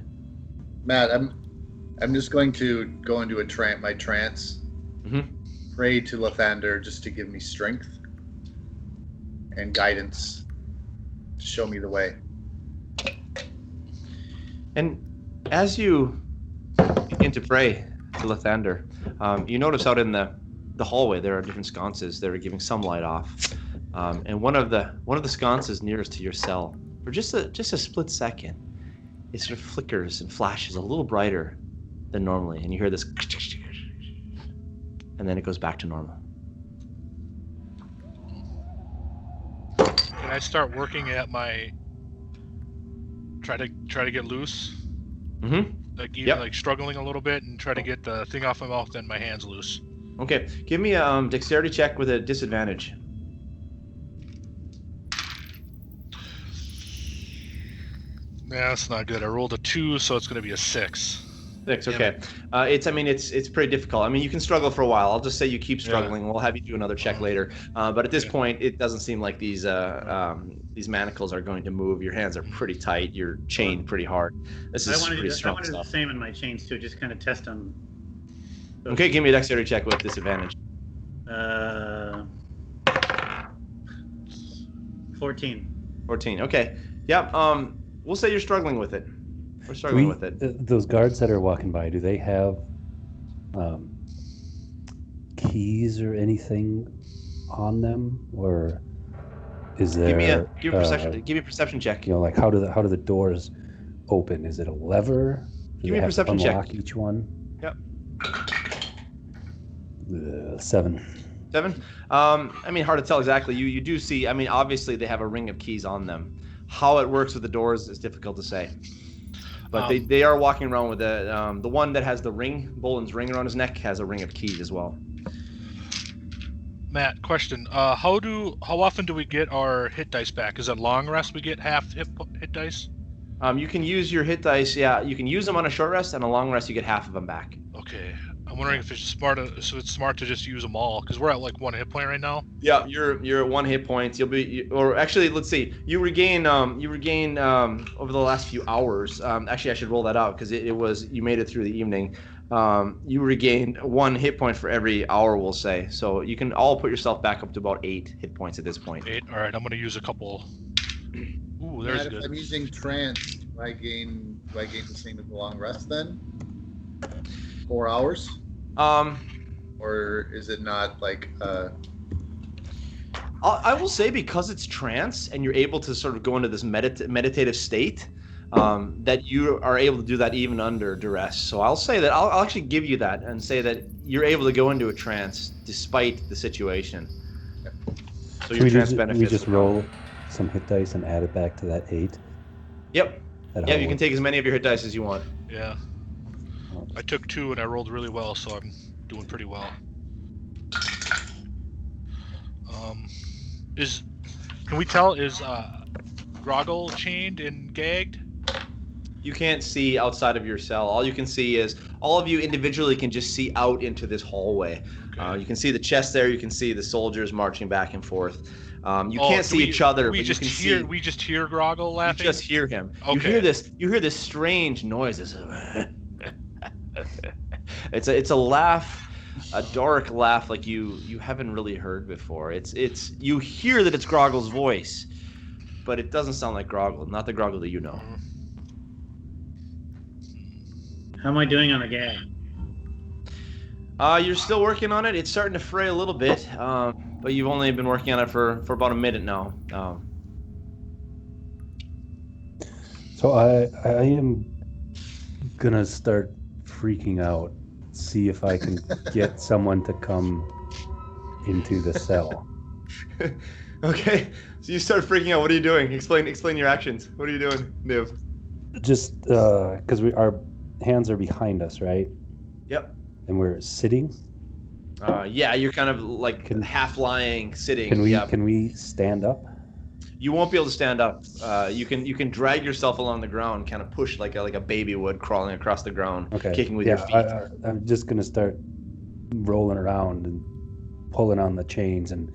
Matt, I'm just going to go into my trance. Mhm. Pray to Lathander just to give me strength and guidance to show me the way. And as you begin to pray to Lathander, you notice out in the hallway there are different sconces that are giving some light off. And one of the sconces nearest to your cell, for just a split second, it sort of flickers and flashes a little brighter than normally, and you hear this, and then it goes back to normal. Can I start working at my try to get loose? Mm-hmm. Like even Yep. like struggling a little bit and try to get the thing off my mouth and my hands loose. Okay, give me a dexterity check with a disadvantage. Yeah, that's not good. I rolled a 2, so it's going to be a 6. 6, okay. It's pretty difficult. I mean, you can struggle for a while. I'll just say you keep struggling. We'll have you do another check later. But at this point, it doesn't seem like these manacles are going to move. Your hands are pretty tight. You're chained pretty hard. This is pretty I strong wanted to do the stuff. same in my chains too, just kind of test them. Okay, give me a dexterity check with disadvantage. 14. 14. Okay. Yep. We'll say you're struggling with it. We're struggling with it. Those guards that are walking by, do they have keys or anything on them, or is there? Give me a perception check. Like how do the doors open? Is it a lever? Do Give they me a have to perception check. unlock each one? Yep. 7. 7? I mean, hard to tell exactly. You do see. I mean, obviously they have a ring of keys on them. How it works with the doors is difficult to say. But they are walking around with the one that has the ring, Bolin's ring around his neck, has a ring of keys as well. Matt, question. How often do we get our hit dice back? Is it long rest we get half hit dice? You can use your hit dice. Yeah, you can use them on a short rest, and a long rest you get half of them back. Okay. I'm wondering if it's smart. So it's smart to just use them all because we're at like 1 hit point right now. Yeah, you're at 1 hit point. You'll be, or actually, let's see. You regain over the last few hours. Actually, I should roll that out because it was you made it through the evening. You regained 1 hit point for every hour, we'll say. So you can all put yourself back up to about 8 hit points at this point. 8. All right. I'm gonna use a couple. Ooh, there's Matt, good. if I'm using trance, do I gain the same as the long rest then? 4 hours? Or is it not like I will say because it's trance and you're able to sort of go into this meditative state, that you are able to do that even under duress. So I'll say that I'll actually give you that and say that you're able to go into a trance despite the situation. So your trance benefits. We just roll some hit dice and add it back to that 8. Yep. That Yeah, how you it can take as many of your hit dice as you want. Yeah. I took 2 and I rolled really well, so I'm doing pretty well. Can we tell is Groggle chained and gagged? You can't see outside of your cell. All you can see is all of you individually can just see out into this hallway. Okay. You can see the chest there. You can see the soldiers marching back and forth. You Oh, can't do see each other, We but just you can hear. see. We just hear Groggle You laughing. just hear him. Okay. You hear this strange noises. It's a laugh, a dark laugh like you haven't really heard before. It's you hear that it's Groggle's voice, but it doesn't sound like Groggle. Not the Groggle that you know. How am I doing on the gag? You're still working on it. It's starting to fray a little bit, but you've only been working on it for about a minute now. So I am gonna start freaking out, see if I can get someone to come into the cell. Okay, so you start freaking out. What are you doing? Explain your actions. What are you doing, Niv? Just because our hands are behind us, right? Yep. And we're sitting. Yeah, you're kind of like half lying, sitting. Can we stand up? You won't be able to stand up. You can drag yourself along the ground, kind of push like a baby would, crawling across the ground, kicking with your feet. I'm just gonna start rolling around and pulling on the chains and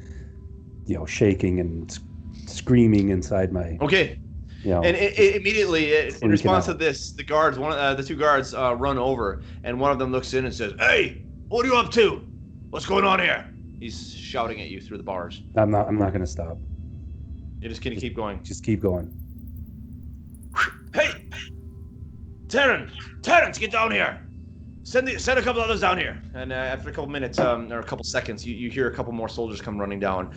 shaking and screaming inside my. Okay. And immediately, in response to this, the guards, the two guards, run over, and one of them looks in and says, "Hey, what are you up to? What's going on here?" He's shouting at you through the bars. I'm not gonna stop. You're just gonna keep going. Just keep going. Hey, Terrence, get down here. Send a couple others down here. And after a couple minutes, or a couple seconds, you hear a couple more soldiers come running down.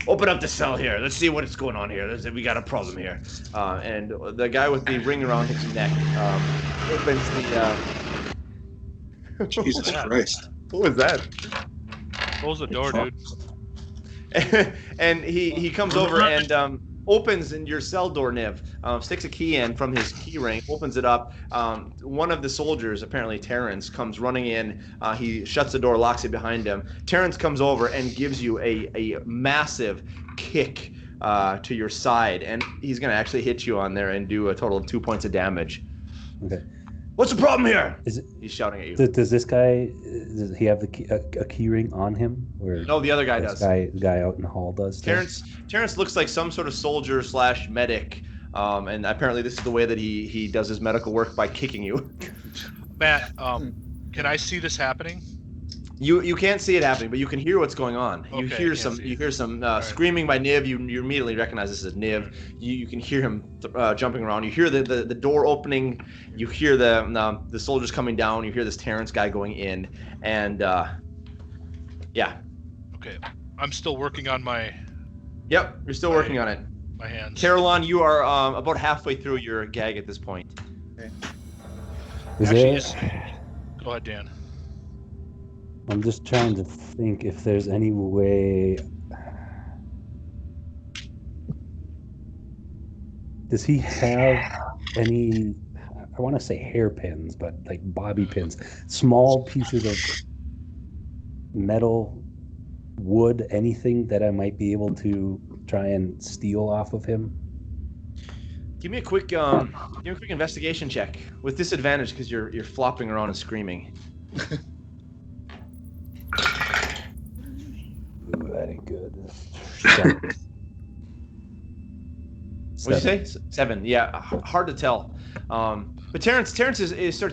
Open up the cell here. Let's see what's going on here. We got a problem here. And the guy with the ring around his neck opens the. Jesus Christ! What was that? Close the door, dude. And he comes over and opens in your cell door, Niv. Sticks a key in from his key ring, opens it up. One of the soldiers, apparently Terrence, comes running in. He shuts the door, locks it behind him. Terrence comes over and gives you a massive kick to your side, and he's going to actually hit you on there and do a total of 2 points of damage. Okay. What's the problem here? He's shouting at you. Does this guy? Does he have a key ring on him? Or no, the other guy does. The guy out in the hall does. Terrence looks like some sort of soldier / medic, and apparently this is the way that he does his medical work, by kicking you. Matt, can I see this happening? You can't see it happening, but you can hear what's going on. You hear some screaming by Niv. You immediately recognize this as Niv. You can hear him jumping around. You hear the door opening. You hear the soldiers coming down. You hear this Terrence guy going in, and yeah. Okay, I'm still working on my. Yep, you're still working on it. My hands. Caroline, you are about halfway through your gag at this point. Okay. Go ahead, Dan. I'm just trying to think if there's any way. Does he have any? I want to say hairpins, but like bobby pins, small pieces of metal, wood, anything that I might be able to try and steal off of him? Give me a quick investigation check with disadvantage because you're flopping around and screaming. Ooh, that ain't good. What'd you say? 7. Yeah, hard to tell. But Terrence starts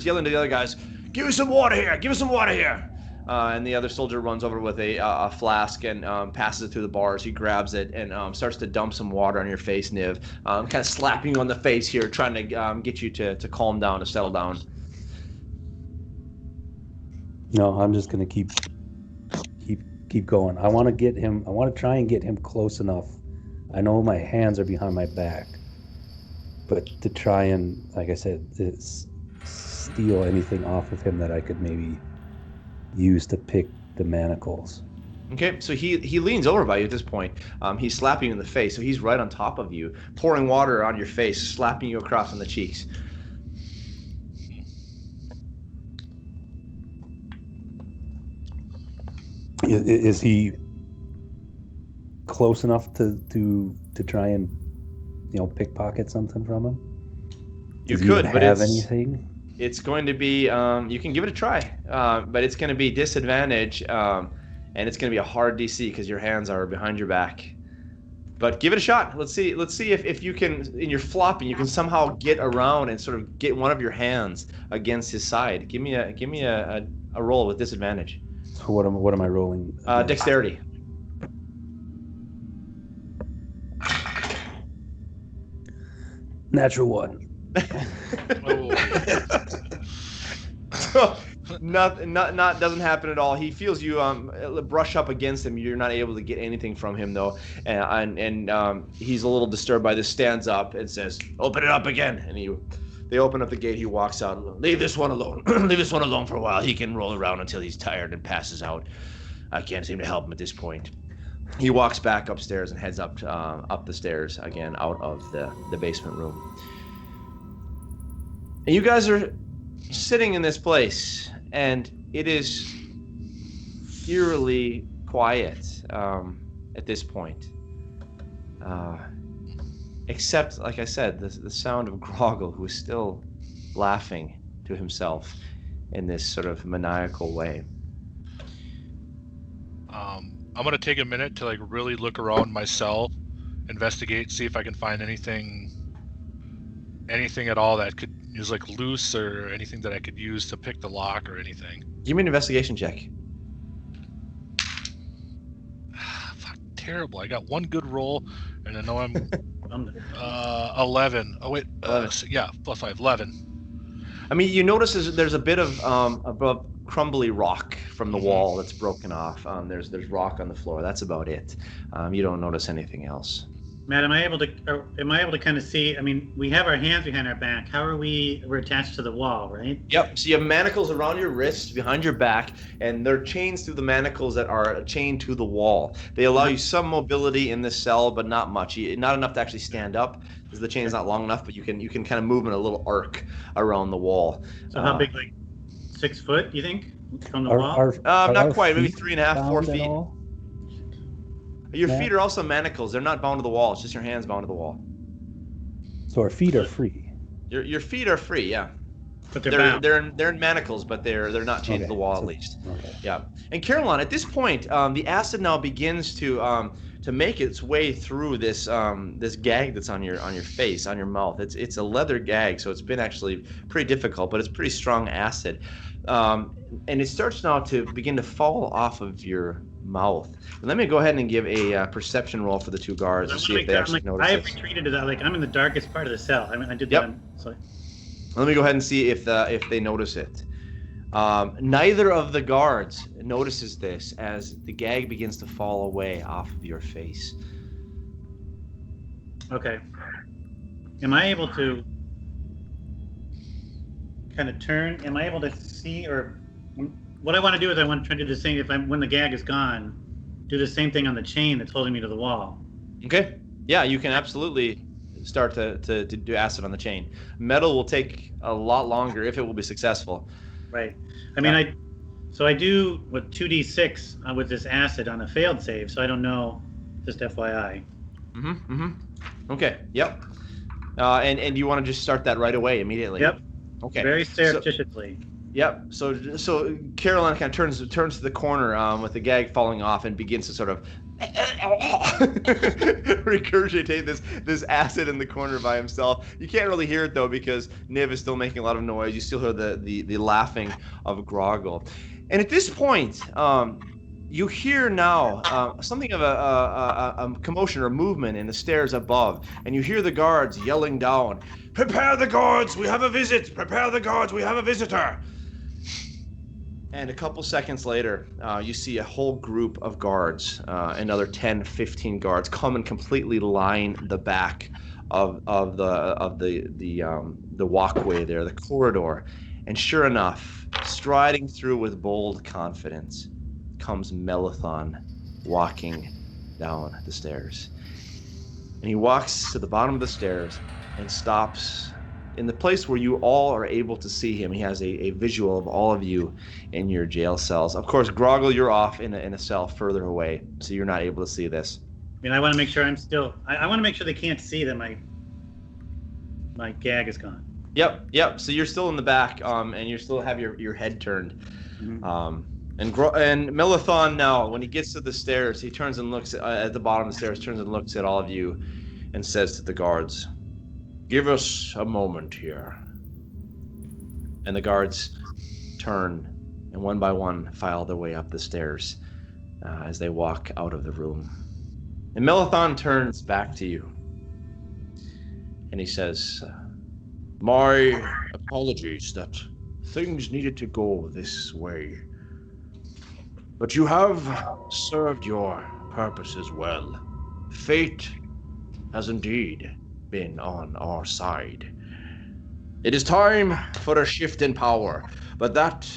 yelling to the other guys, "Give us some water here! Give us some water here!" And the other soldier runs over with a flask and passes it through the bars. He grabs it and starts to dump some water on your face, Niv. Kind of slapping you on the face here, trying to get you to calm down, to settle down. No, I'm just gonna keep going. I want to try and get him close enough. I know my hands are behind my back, but to try and, like I said, steal anything off of him that I could maybe use to pick the manacles. Okay, so he leans over by you at this point. He's slapping you in the face, so he's right on top of you, pouring water on your face, slapping you across on the cheeks. Is he close enough to try and pickpocket something from him? You Does he could, even but have it's anything? it's going to be you can give it a try, but it's going to be disadvantage, and it's going to be a hard DC because your hands are behind your back. But give it a shot. Let's see if you can, in your flopping, you can somehow get around and sort of get one of your hands against his side. Give me a roll with disadvantage. So what am I rolling? against? Dexterity. Natural 1. Oh. Not doesn't happen at all. He feels you brush up against him. You're not able to get anything from him though, and he's a little disturbed by this. Stands up and says, "Open it up again." And they open up the gate. He walks out. Leave this one alone. Leave this one alone for a while. He can roll around until he's tired and passes out. I can't seem to help him at this point. He walks back upstairs and heads up the stairs again, out of the basement room. And you guys are sitting in this place, and it is eerily quiet at this point. Except, like I said, the sound of Groggle, who is still laughing to himself in this sort of maniacal way. I'm gonna take a minute to really look around my cell, investigate, see if I can find anything at all that could use loose or anything that I could use to pick the lock or anything. Give me an investigation check. Fuck, terrible. I got one good roll, and I know I'm 11. Oh wait, 11. Yeah, plus 5, 11. I mean, you notice there's a bit of above crumbly rock from the wall that's broken off. There's rock on the floor. That's about it. You don't notice anything else. Matt, am I able to kind of see? I mean, we have our hands behind our back. How are we're attached to the wall, right? Yep. So you have manacles around your wrists, behind your back, and they're chains through the manacles that are chained to the wall. They allow you some mobility in this cell, but not much. Not enough to actually stand up, because the chain's not long enough. But you can kind of move in a little arc around the wall. So how big? 6 foot? You think from the wall? Not quite. Maybe 3.5, 4 feet. All? Your feet are also manacles. They're not bound to the wall. It's just your hands bound to the wall. So our feet are free. Your feet are free, yeah. But they're bound. They're in manacles, but they're not chained to the wall at least. Okay. Yeah. And Caroline, at this point, the acid now begins to make its way through this gag that's on your face, on your mouth. It's a leather gag, so it's been actually pretty difficult, but it's pretty strong acid. And it starts now to begin to fall off of your mouth. And let me go ahead and give a perception roll for the two guards and see if they actually notice I have this. retreated to that. I'm in the darkest part of the cell. I mean, I did Yep. that. So. Let me go ahead and see if they notice it. Neither of the guards notices this as the gag begins to fall away off of your face. Okay. Am I able to kind of turn? Am I able to see, or what I want to do is I want to try to do the same. When the gag is gone, do the same thing on the chain that's holding me to the wall. Okay. Yeah, you can absolutely start to do acid on the chain. Metal will take a lot longer if it will be successful. Right. I mean, I do with 2d6 with this acid on a failed save, so I don't know. Just FYI. Okay. Yep. And you want to just start that right away, immediately. Yep. Okay. Very surreptitiously. Yep. So Caroline kind of turns to the corner with the gag falling off and begins to sort of regurgitate this acid in the corner by himself. You can't really hear it though because Niv is still making a lot of noise. You still hear the laughing of Groggle. And at this point, you hear now something of a commotion or movement in the stairs above, and you hear the guards yelling down, "Prepare the guards! We have a visit! Prepare the guards! We have a visitor!" And a couple seconds later, you see a whole group of guards, another 10, 15 guards, come and completely line the back of the walkway there, the corridor. And sure enough, striding through with bold confidence, comes Maalethon walking down the stairs. And he walks to the bottom of the stairs and stops in the place where you all are able to see him. He has a visual of all of you in your jail cells. Of course, Groggle, you're off in a cell further away, so you're not able to see this. I mean, I want to make sure I'm still. I want to make sure they can't see that my my gag is gone. Yep. So you're still in the back, and you still have your head turned. Mhm. And Maalethon now, when he gets to the stairs, he turns and looks at the bottom of the stairs, turns and looks at all of you, and says to the guards, "Give us a moment here." And the guards turn, and one by one file their way up the stairs as they walk out of the room. And Maalethon turns back to you, and he says, "My apologies that things needed to go this way. But you have served your purposes well. Fate has indeed been on our side. It is time for a shift in power, but that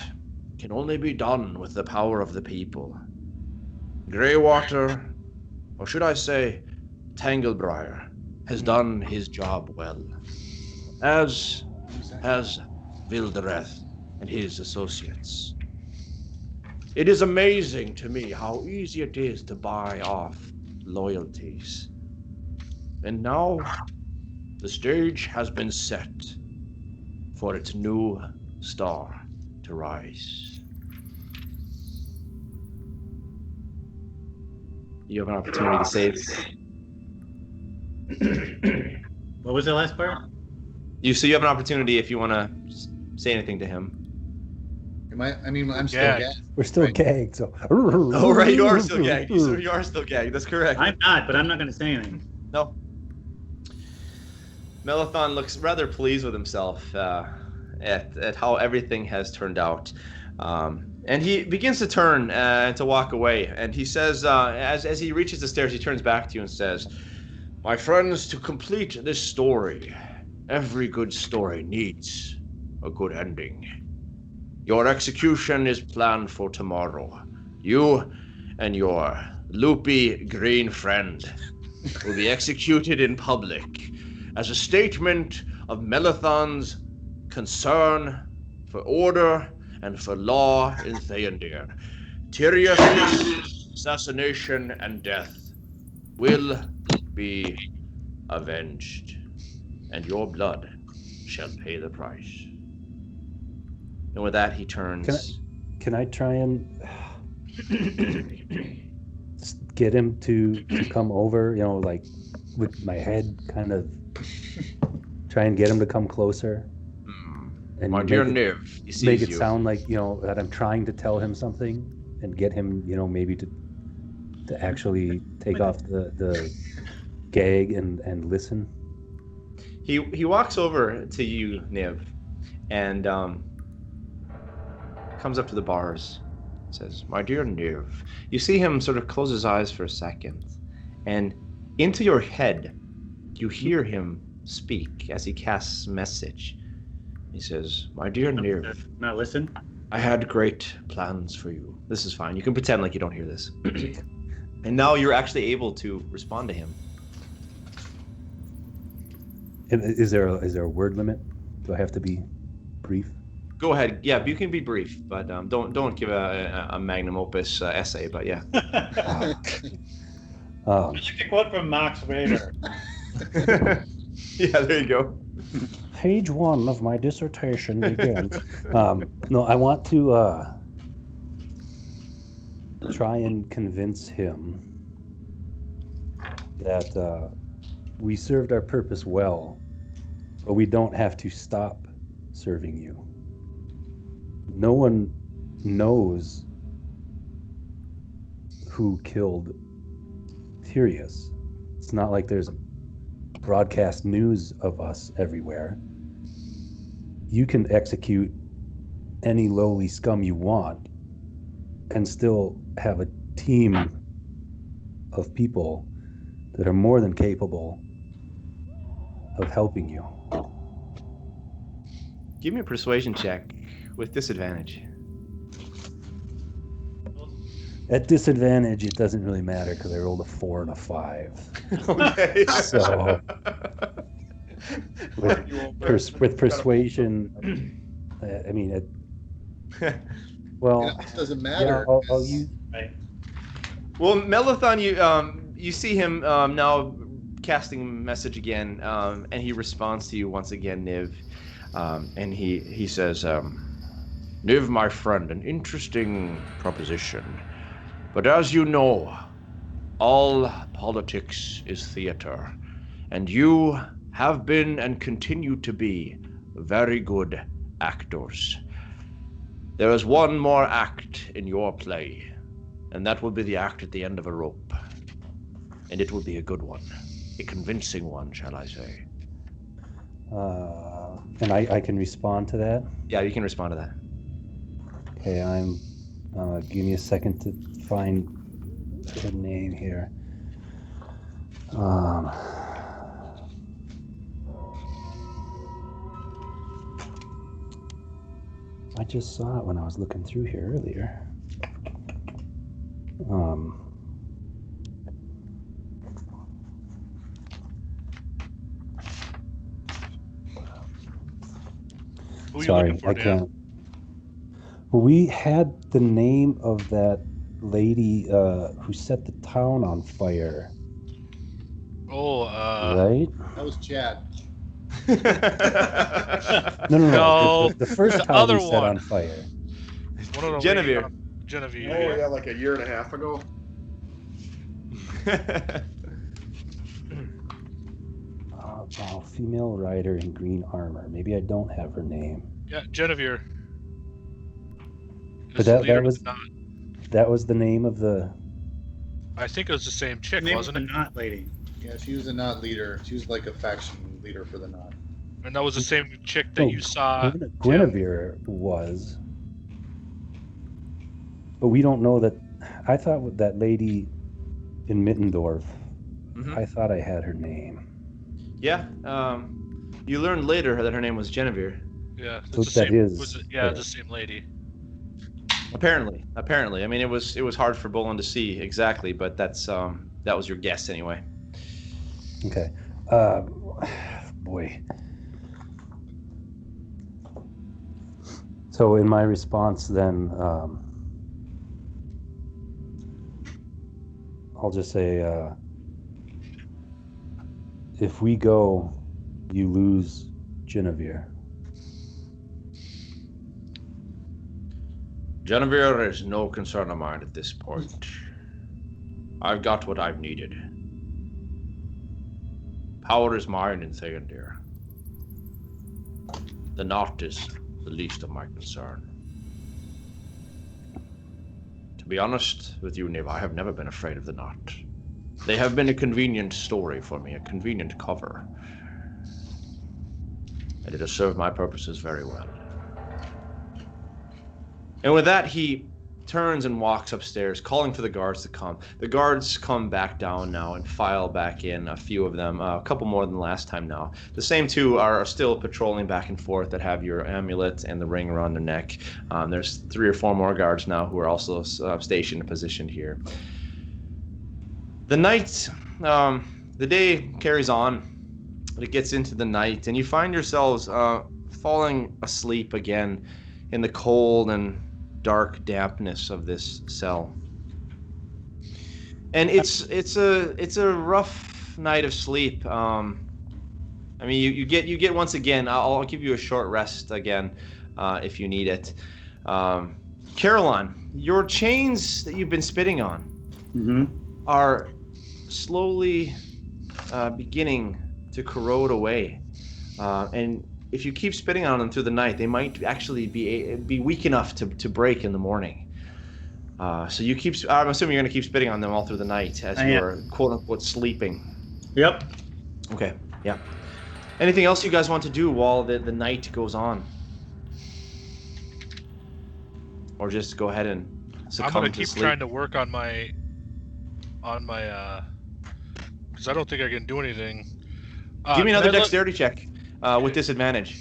can only be done with the power of the people. Greywater, or should I say Tanglebriar, has done his job well, as has Vildereth and his associates. It is amazing to me how easy it is to buy off loyalties. And now the stage has been set for its new star to rise." You have an opportunity to save. What was the last part? So you have an opportunity if you want to say anything to him. I'm still Yeah. gagged. We're still Right. gagged, so. Oh, right, you are still gagged. You are still gagged. That's correct. I'm not, but I'm not going to say anything. No. Maalethon looks rather pleased with himself at how everything has turned out. And he begins to turn to walk away. And he says, as he reaches the stairs, he turns back to you and says, "My friends, to complete this story, every good story needs a good ending. Your execution is planned for tomorrow. You and your loopy green friend will be executed in public as a statement of Maalethon's concern for order and for law in Theondir. Tyrius' assassination and death will be avenged, and your blood shall pay the price." And with that, he turns. Can I try and get him to come over? Like with my head, kind of try and get him to come closer. And My dear Niv, he sees make it you. sound like that I'm trying to tell him something, and get him, maybe to actually take off the gag and listen. He walks over to you, Niv, and comes up to the bars, says, "My dear Niv." You see him sort of close his eyes for a second, and into your head, you hear him speak as he casts message. He says, "My dear Niv, Not listen. I had great plans for you." This is fine. You can pretend like you don't hear this. And now you're actually able to respond to him. And is there a word limit? Do I have to be brief? Go ahead. Yeah, you can be brief, but don't give a magnum opus essay. But yeah. I like to quote from Max Raider. Yeah, there you go. Page 1 of my dissertation begins. No, I want to try and convince him that we served our purpose well, but we don't have to stop serving you. No one knows who killed Tyrius. It's not like there's broadcast news of us everywhere. You can execute any lowly scum you want and still have a team of people that are more than capable of helping you. Give me a persuasion check with disadvantage. At disadvantage, it doesn't really matter because I rolled a 4 and a 5. Okay. So with persuasion, I mean, well, It doesn't yeah, matter. I'll use. Right. Well, Maalethon, you see him now casting message again, and he responds to you once again, Niv. And he says, Niv, my friend, an interesting proposition. But as you know, all politics is theater. And you have been and continue to be very good actors. There is one more act in your play, and that will be the act at the end of a rope. And it will be a good one. A convincing one, shall I say. And I can respond to that? Yeah, you can respond to that. Okay, give me a second to find the name here. I just saw it when I was looking through here earlier. Sorry, I can't. Well, we had the name of that lady who set the town on fire. Oh, right? That was Chad. No. The first the town other we set one. on fire. Genevieve. Genevieve. Oh yeah, like a year and a half ago. Female rider in green armor. Maybe I don't have her name. Yeah, Genevieve. But that was the name of the. I think it was the same chick, wasn't it? Knot lady. Yeah, she was a knot leader. She was like a faction leader for the knot. And that was the same chick that you saw. Guinevere was. But we don't know that. I thought with that lady in Mittendorf, I thought I had her name. Yeah, you learned later that her name was Genevieve. Yeah, So it's the that same, is the same lady. Apparently. I mean, it was hard for Bolin to see exactly, but that was your guess anyway. Okay. Boy. So in my response, then, I'll just say, if we go, you lose Genevieve. Genevieve is no concern of mine at this point. I've got what I've needed. Power is mine in Theondir. The knot is the least of my concern. To be honest with you, Niv, I have never been afraid of the knot. They have been a convenient story for me, a convenient cover. And it has served my purposes very well. And with that, he turns and walks upstairs, calling for the guards to come. The guards come back down now and file back in, a few of them, a couple more than last time now. The same two are still patrolling back and forth that have your amulet and the ring around their neck. There's 3 or 4 more guards now who are also stationed and positioned here. The night, the day carries on. It gets into the night, and you find yourselves falling asleep again in the cold and dark dampness of this cell. And it's a rough night of sleep. I mean, you get once again. I'll give you a short rest again if you need it. Caroline, your chains that you've been spitting on are slowly beginning to corrode away, and if you keep spitting on them through the night, they might actually be weak enough to break in the morning. So you keep. I'm assuming you're going to keep spitting on them all through the night as you're quote unquote sleeping. Yep. Okay. Yeah. Anything else you guys want to do while the night goes on, or just go ahead and succumb I'm going to to keep sleep? trying to work on my because I don't think I can do anything. Give me another dexterity check with disadvantage.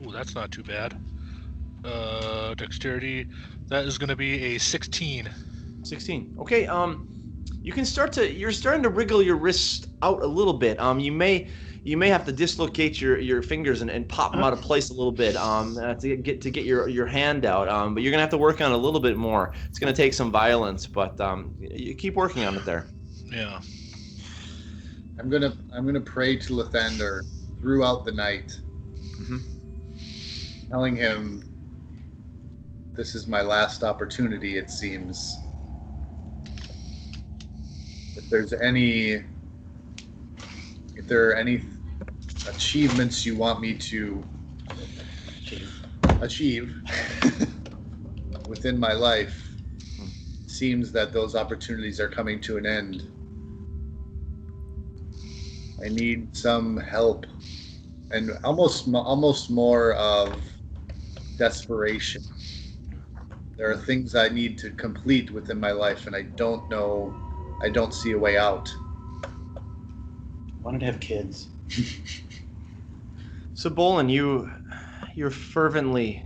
Ooh, that's not too bad. Dexterity, that is going to be a 16. 16. Okay. You're starting to wriggle your wrist out a little bit. you may have to dislocate your fingers and pop them out of place a little bit to get your hand out. But you're gonna have to work on it a little bit more. It's gonna take some violence, but you keep working on it there. Yeah. I'm gonna pray to Lathander throughout the night, telling him this is my last opportunity. It seems. If there are any achievements you want me to achieve within my life, it seems that those opportunities are coming to an end. I need some help, and almost more of desperation. There are things I need to complete within my life, and I don't see a way out. Wanted to have kids. So Bolin, you're fervently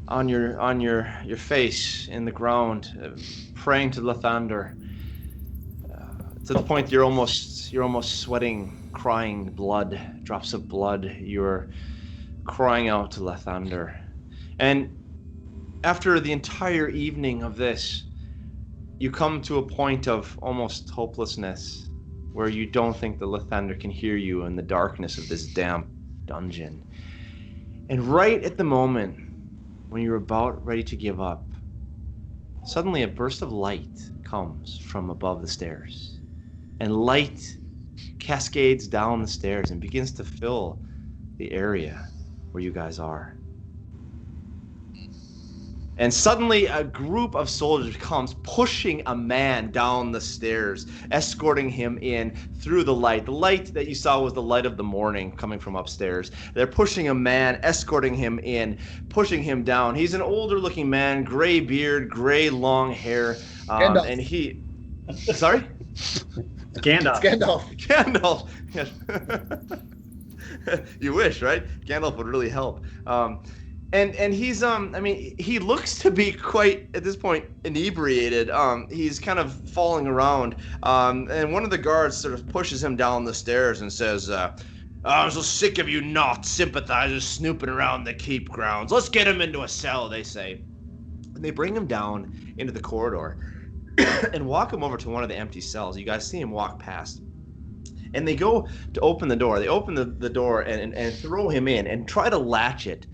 on your face in the ground, praying to Lathander, to the point you're almost sweating, crying blood, drops of blood. You're crying out to Lathander, and after the entire evening of this, you come to a point of almost hopelessness, where you don't think the Lathander can hear you in the darkness of this damp dungeon. And right at the moment when you're about ready to give up, suddenly a burst of light comes from above the stairs. And light cascades down the stairs and begins to fill the area where you guys are. And suddenly a group of soldiers comes pushing a man down the stairs, escorting him in through the light. The light that you saw was the light of the morning coming from upstairs. They're pushing a man, escorting him in, pushing him down. He's an older looking man, gray beard, gray long hair. And he... Sorry? Gandalf. Gandalf. Yes. You wish, right? Gandalf would really help. And he's he looks to be quite, at this point, inebriated. He's kind of falling around. And one of the guards sort of pushes him down the stairs and says, I'm so sick of you not sympathizers snooping around the keep grounds. Let's get him into a cell, they say. And they bring him down into the corridor and walk him over to one of the empty cells. You guys see him walk past. And they go to open the door. They open the door and throw him in and try to latch it.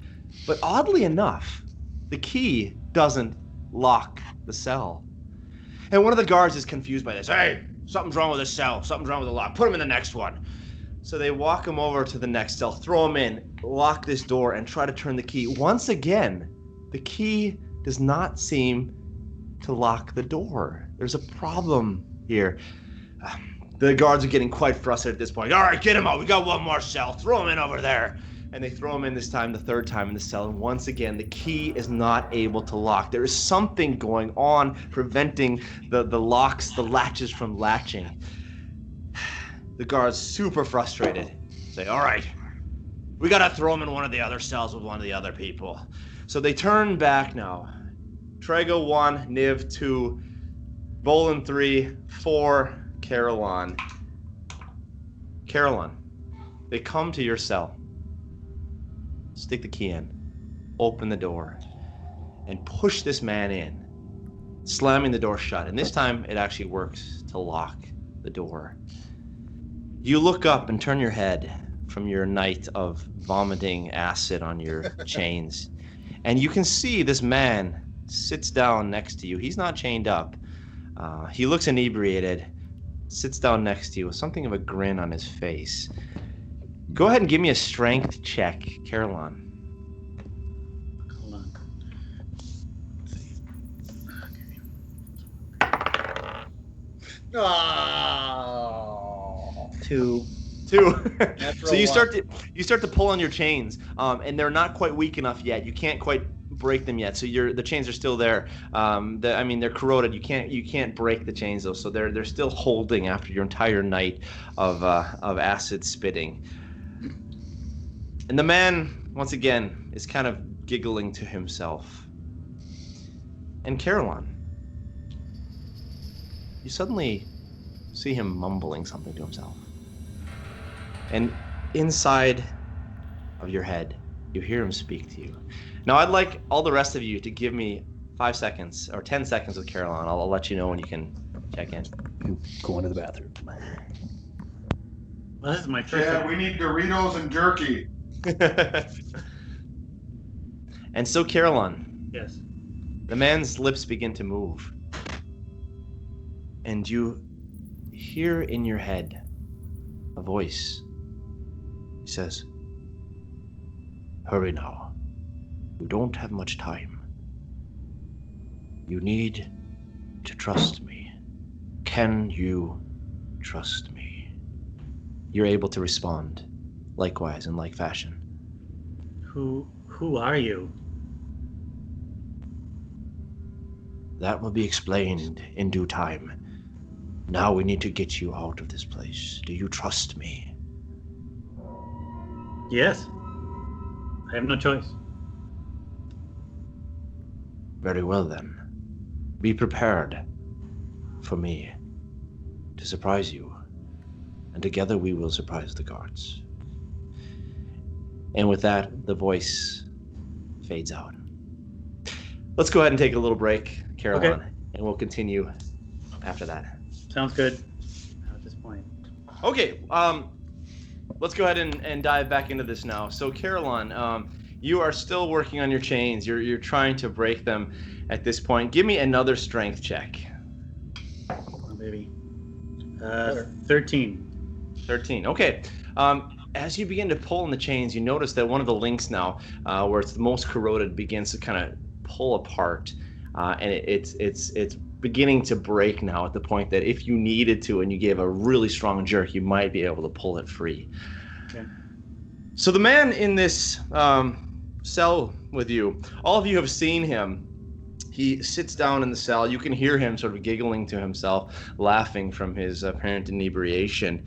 But oddly enough, the key doesn't lock the cell. And one of the guards is confused by this. Hey, something's wrong with this cell. Something's wrong with the lock. Put him in the next one. So they walk him over to the next cell, throw him in, lock this door, and try to turn the key. Once again, the key does not seem to lock the door. There's a problem here. The guards are getting quite frustrated at this point. All right, get him out. We got one more cell. Throw him in over there. And they throw him in this time, the third time in the cell. And once again, the key is not able to lock. There is something going on preventing the locks, the latches from latching. The guards, super frustrated, say, all right, we got to throw him in one of the other cells with one of the other people. So they turn back now. Trego 1, Niv 2, Bolin 3, 4, Caroline. Caroline, they come to your cell. Stick the key in, open the door, and push this man in, slamming the door shut. And this time it actually works to lock the door. You look up and turn your head from your night of vomiting acid on your chains, and you can see this man sits down next to you. He's not chained up. He looks inebriated, sits down next to you with something of a grin on his face. Go ahead and give me a strength check, Caroline. Hold on. Oh. 2. So you start to pull on your chains, and they're not quite weak enough yet. You can't quite break them yet. So the chains are still there. They're corroded. You can't break the chains though. So they're still holding after your entire night of acid spitting. And the man, once again, is kind of giggling to himself. And Caroline, you suddenly see him mumbling something to himself. And inside of your head, you hear him speak to you. Now, I'd like all the rest of you to give me 5 seconds or 10 seconds with Caroline. I'll let you know when you can check in. Go into the bathroom. Well, this is my first. Yeah, we need Doritos and jerky. And so, Caroline, Yes. the man's lips begin to move. And you hear in your head a voice. He says, "Hurry now. You don't have much time. You need to trust me. Can you trust me?" You're able to respond likewise in like fashion. Who are you? That will be explained in due time. Now we need to get you out of this place. Do you trust me? Yes. I have no choice. Very well then. Be prepared for me to surprise you. And together we will surprise the guards. And with that, the voice fades out. Let's go ahead and take a little break, Caroline, Okay. and we'll continue after that. Sounds good at this point. Okay, let's go ahead and dive back into this now. So, Caroline, you are still working on your chains. You're trying to break them at this point. Give me another strength check. Oh, baby. 13. 13. Okay. As you begin to pull on the chains, you notice that one of the links now, where it's the most corroded, begins to kind of pull apart, and it's beginning to break now at the point that if you needed to and you gave a really strong jerk, you might be able to pull it free. Okay. So the man in this cell with you, all of you have seen him. He sits down in the cell. You can hear him sort of giggling to himself, laughing from his apparent inebriation.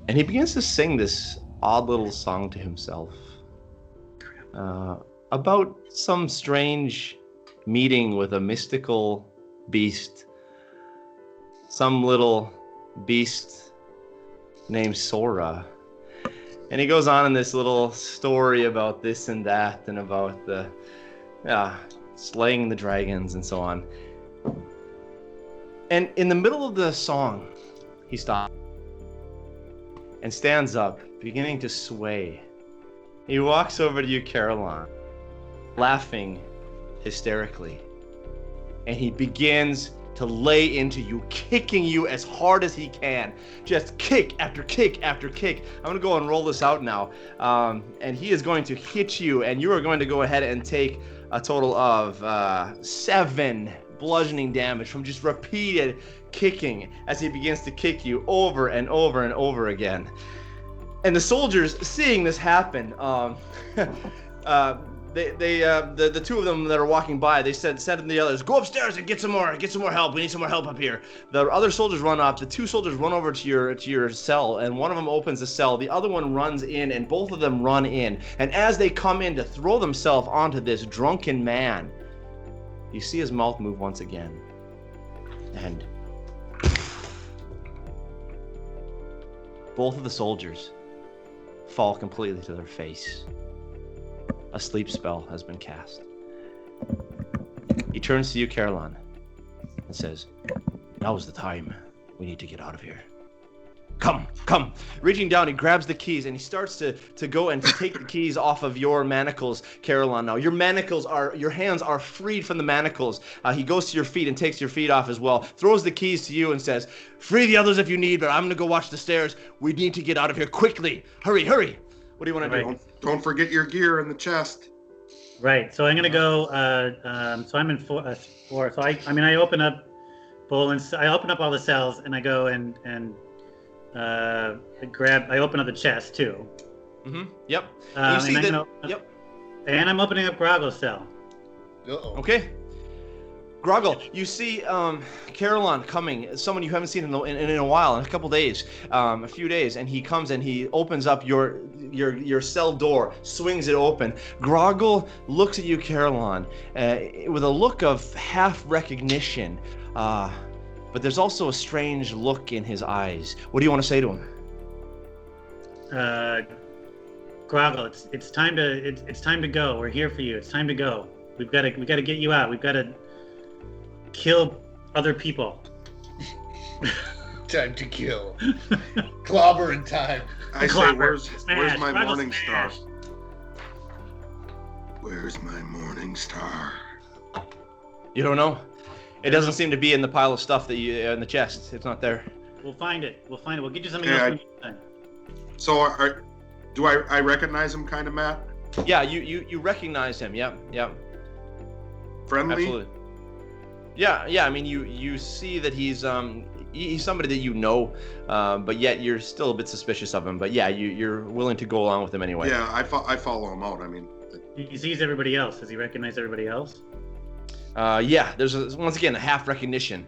And he begins to sing this odd little song to himself about some strange meeting with a mystical beast, some little beast named Sora. And he goes on in this little story about this and that and about the slaying the dragons and so on. And in the middle of the song, he stops and stands up, beginning to sway. He walks over to you, Caroline, laughing hysterically. And he begins to lay into you, kicking you as hard as he can. Just kick after kick after kick. I'm going to go and roll this out now. And he is going to hit you, and you are going to go ahead and take a total of 7 bludgeoning damage from just repeated kicking as he begins to kick you over and over and over again. And the soldiers, seeing this happen, the two of them that are walking by, they said to the others, "Go upstairs and get some more help. We need some more help up here." The other soldiers run up. The 2 soldiers run over to your cell, and one of them opens the cell. The other one runs in, and both of them run in. And as they come in to throw themselves onto this drunken man, you see his mouth move once again, and both of the soldiers fall completely to their face. A sleep spell has been cast. He turns to you, Caroline, and says, "Now is the time. We need to get out of here. Come." Reaching down, he grabs the keys and he starts to go and to take the keys off of your manacles, Caroline. Now, your hands are freed from the manacles. He goes to your feet and takes your feet off as well, throws the keys to you and says, "Free the others if you need, but I'm going to go watch the stairs. We need to get out of here quickly. Hurry. What do you want to do?" Don't forget your gear in the chest. Right. So I'm gonna go. So I'm in 4. So I open up I open up all the cells and I go and I open up the chest too. Mm-hmm. Yep. And I'm opening up Groggle's cell. Uh-oh. Okay. Groggle, you see Caroline coming, someone you haven't seen in a while, in a couple days, a few days, and he comes and he opens up your cell door, swings it open. Groggle looks at you, Caroline, with a look of half recognition, but but there's also a strange look in his eyes. What do you want to say to him? Groggle, it's time to go. We're here for you. It's time to go. We got to get you out. We've got to kill other people. Time to kill. Clobber in time. I say, Clobber, where's smash, my Groggle, morning smash. star? Where's my morning star? You don't know? It doesn't seem to be in the pile of stuff that you in the chest. It's not there. We'll find it. We'll get you something Yeah, else. When you're done. So, do I recognize him, kind of, Matt? Yeah, you recognize him. Yep. Friendly? Absolutely. Yeah. I mean, you see that he's somebody that you know, but yet you're still a bit suspicious of him. But yeah, you're willing to go along with him anyway. Yeah, I follow him out. I mean, He sees everybody else. Does he recognize everybody else? Yeah. There's once again a half recognition.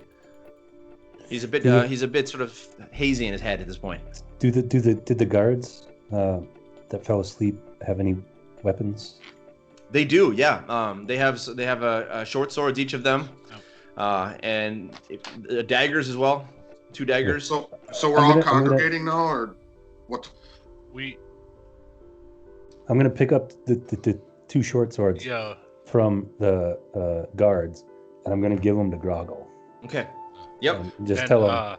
He's a bit sort of hazy in his head at this point. Did the guards that fell asleep have any weapons? They do, yeah. They have short swords, each of them, and daggers as well. 2 daggers. so we're all congregating now, or what? I'm gonna pick up the 2 short swords from the guards, and I'm gonna give them to Groggle. Okay. Yep. And just tell him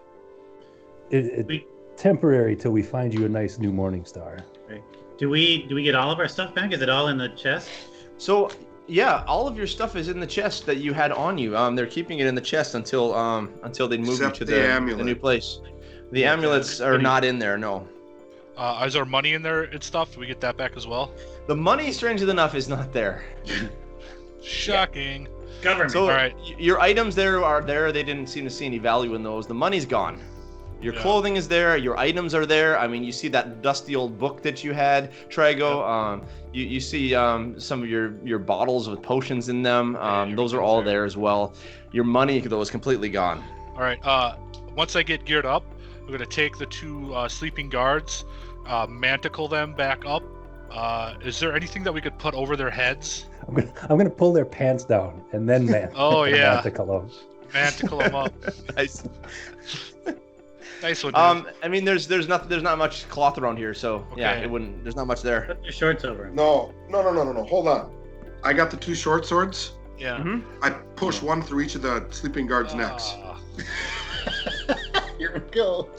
it's temporary till we find you a nice new morning star. Right. Do we get all of our stuff back? Is it all in the chest? So yeah, all of your stuff is in the chest that you had on you. They're keeping it in the chest until they move you to the new place. The amulets are not in there. No. Is our money in there and stuff? Do we get that back as well? The money, strangely enough, is not there. Shocking. Government. So all right. Your items there are there. They didn't seem to see any value in those. The money's gone. Your clothing is there. Your items are there. I mean, you see that dusty old book that you had, Trigo. You see some of your bottles with potions in them. Those are all there as well. Your money, though, is completely gone. All right. Once I get geared up, I'm going to take the 2 sleeping guards, manticle them back up. Is there anything that we could put over their heads? I'm gonna pull their pants down and then manticle them. Manticle them up. Nice. Nice one. I mean, there's not much cloth around here, so yeah, Okay. it wouldn't. There's not much there. Put your shorts over him. No. Hold on. I got the 2 short swords. Yeah. Mhm. I push one through each of the sleeping guards' necks. Here we go.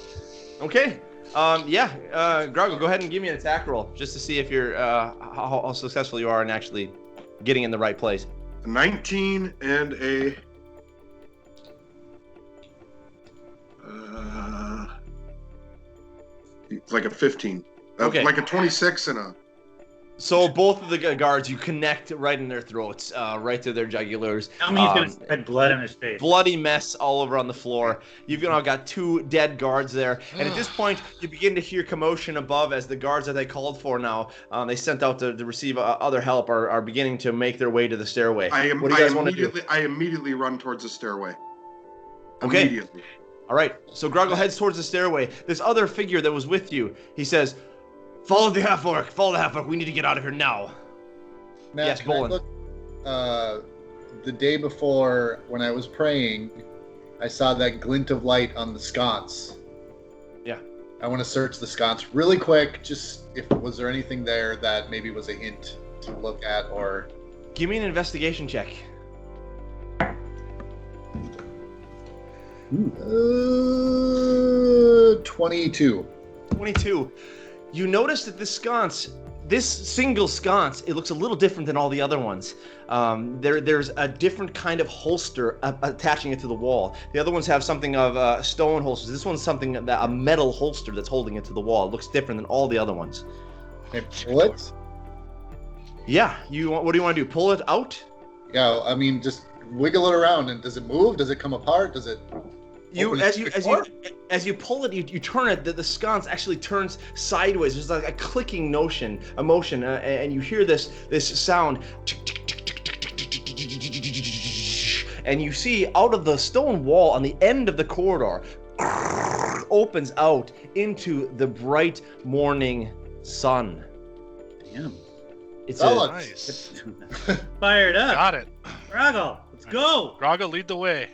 Okay. Groggle, go ahead and give me an attack roll just to see if you're how successful you are in actually getting in the right place. 19 and a like a 15. Okay. Like a 26 and a. So both of the guards, you connect right in their throats, right through their jugulars. Tell me he's gonna spread blood on his face. Bloody mess all over on the floor. You've now got 2 dead guards there, and at this point, you begin to hear commotion above as the guards that they called for now, they sent out to receive other help, are beginning to make their way to the stairway. What do you guys want to do? I immediately run towards the stairway. Okay. Immediately. All right. So Groggle heads towards the stairway. This other figure that was with you, he says, "Follow the half-orc. Follow the half-orc. We need to get out of here now." Matt, Yes, can I Bolin. look, the day before when I was praying, I saw that glint of light on the sconce. Yeah. I want to search the sconce really quick. Just was there anything there that maybe was a hint to look at, or Give me an investigation check. 22. 22. You notice that this single sconce, it looks a little different than all the other ones. There's a different kind of holster attaching it to the wall. The other ones have something of stone holsters. This one's something a metal holster that's holding it to the wall. It looks different than all the other ones. Okay, pull it. Yeah. What do you want to do? Pull it out? Yeah, I mean, just wiggle it around, and does it move? Does it come apart? Does it? As you pull it, you turn it. The sconce actually turns sideways. There's like a clicking motion, and you hear this sound, and you see out of the stone wall on the end of the corridor opens out into the bright morning sun. Damn. It's Nice. Fired up. Got it. Groggle, let's go. Groggle, lead the way.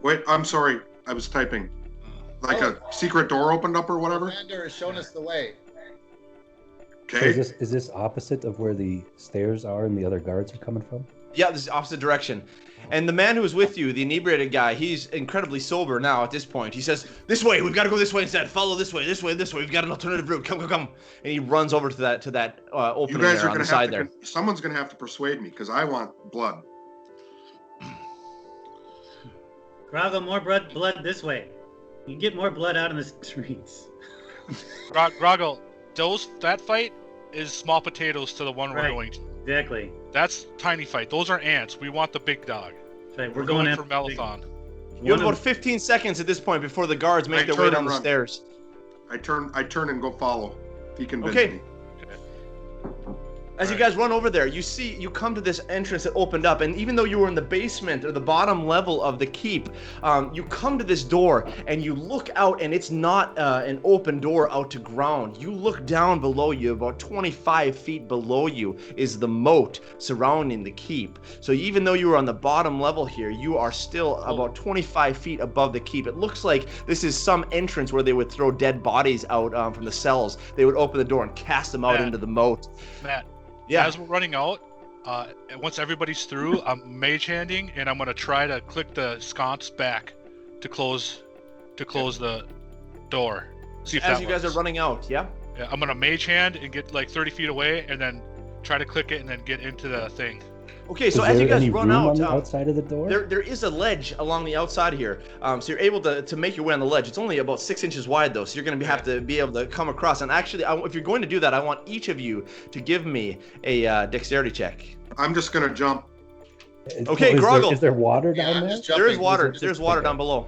Wait, I'm sorry. I was typing. Like a secret door opened up or whatever. Commander has shown us the way. So Okay. is this opposite of where the stairs are and the other guards are coming from? Yeah, this is opposite direction. And the man who was with you, the inebriated guy, he's incredibly sober now at this point. He says, "This way, we've got to go this way instead. Follow this way, this way, this way. We've got an alternative route. Come, come, come." And he runs over to that You opening guys there are on gonna the side have there. to. Someone's gonna have to persuade me because I want blood. Groggle, more blood this way. You can get more blood out in the streets. Groggle, that fight is small potatoes to the one we're Right. going to. Exactly. That's tiny fight. Those are ants. We want the big dog. Right, We're going for after Maalethon. You have about 15 seconds at this point before the guards make their way turn down and the run. stairs. I turn and go follow. He convinced Okay. me. As you guys run over there, you come to this entrance that opened up, and even though you were in the basement or the bottom level of the keep, you come to this door and you look out, and it's not an open door out to ground. You look down below you, about 25 feet below you is the moat surrounding the keep. So even though you were on the bottom level here, you are still about 25 feet above the keep. It looks like this is some entrance where they would throw dead bodies out from the cells. They would open the door and cast them out Matt. into the moat. Matt, Yeah. as we're running out, once everybody's through, I'm mage handing, and I'm gonna try to click the sconce back to close the door. See if As that you guys works. are running out, yeah? Yeah, I'm gonna mage hand and get like 30 feet away, and then try to click it and then get into the thing. Okay, so is as there you guys any run room out, on the outside of the door? there is a ledge along the outside here, so you're able to make your way on the ledge. It's only about 6 inches wide though, so you're going to have to be able to come across. And actually, if you're going to do that, I want each of you to give me a dexterity check. I'm just gonna jump. Okay, is Groggle. Is there water Yeah, down I'm there? just jumping. There is water. Just- There's water down below.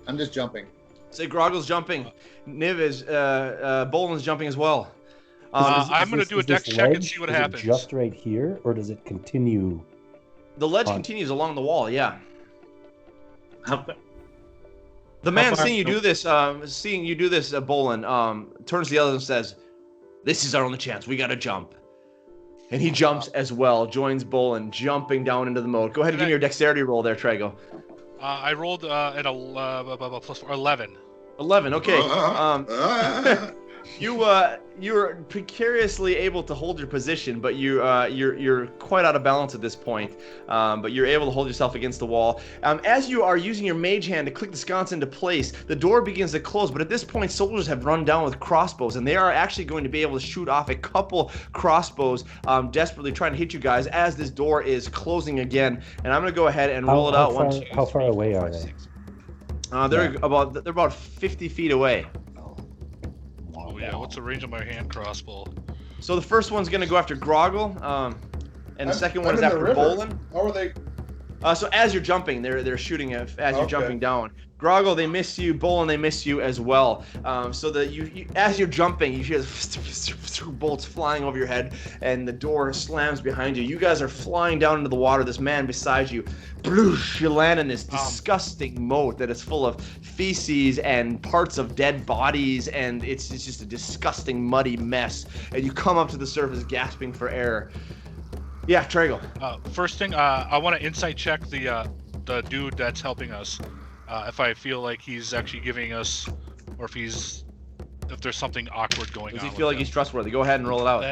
I'm just jumping. Say Groggle's jumping. Niv is Bolin's jumping as well. I'm gonna do a is this dex check and ledge, see what is it happens. just right here, or does it continue? The ledge on- continues along the wall. Yeah. How, The man far- seeing you do this, Bolin, turns to the others and says, "This is our only chance. We gotta jump." And he jumps as well, joins Bolin, jumping down into the moat. Go ahead and give me your dexterity roll there, Trago. I rolled at a plus 11. 11. Okay. Ah. You're precariously able to hold your position, but you're quite out of balance at this point. But you're able to hold yourself against the wall. As you are using your mage hand to click the sconce into place, the door begins to close. But at this point, soldiers have run down with crossbows, and they are actually going to be able to shoot off a couple crossbows, desperately trying to hit you guys as this door is closing again. And I'm gonna go ahead and roll it out. How far away are they? They're about 50 feet away. Oh yeah, what's the range of my hand crossbow? So the first one's gonna go after Groggle, and the second one is I'm in after the river. Bolin. How are they? So as you're jumping, they're shooting as you're Okay. jumping down. Groggle, they miss you. Bolin, they miss you as well. So that you as you're jumping, you hear bolts flying over your head, and the door slams behind you. You guys are flying down into the water. This man beside you, bloosh, you land in this disgusting moat that is full of feces and parts of dead bodies, and it's just a disgusting, muddy mess. And you come up to the surface, gasping for air. Yeah, Trago. First thing, I want to insight check the dude that's helping us. If I feel like he's actually giving us, or if there's something awkward going Does on. he feel like he's trustworthy? Go ahead and roll it out.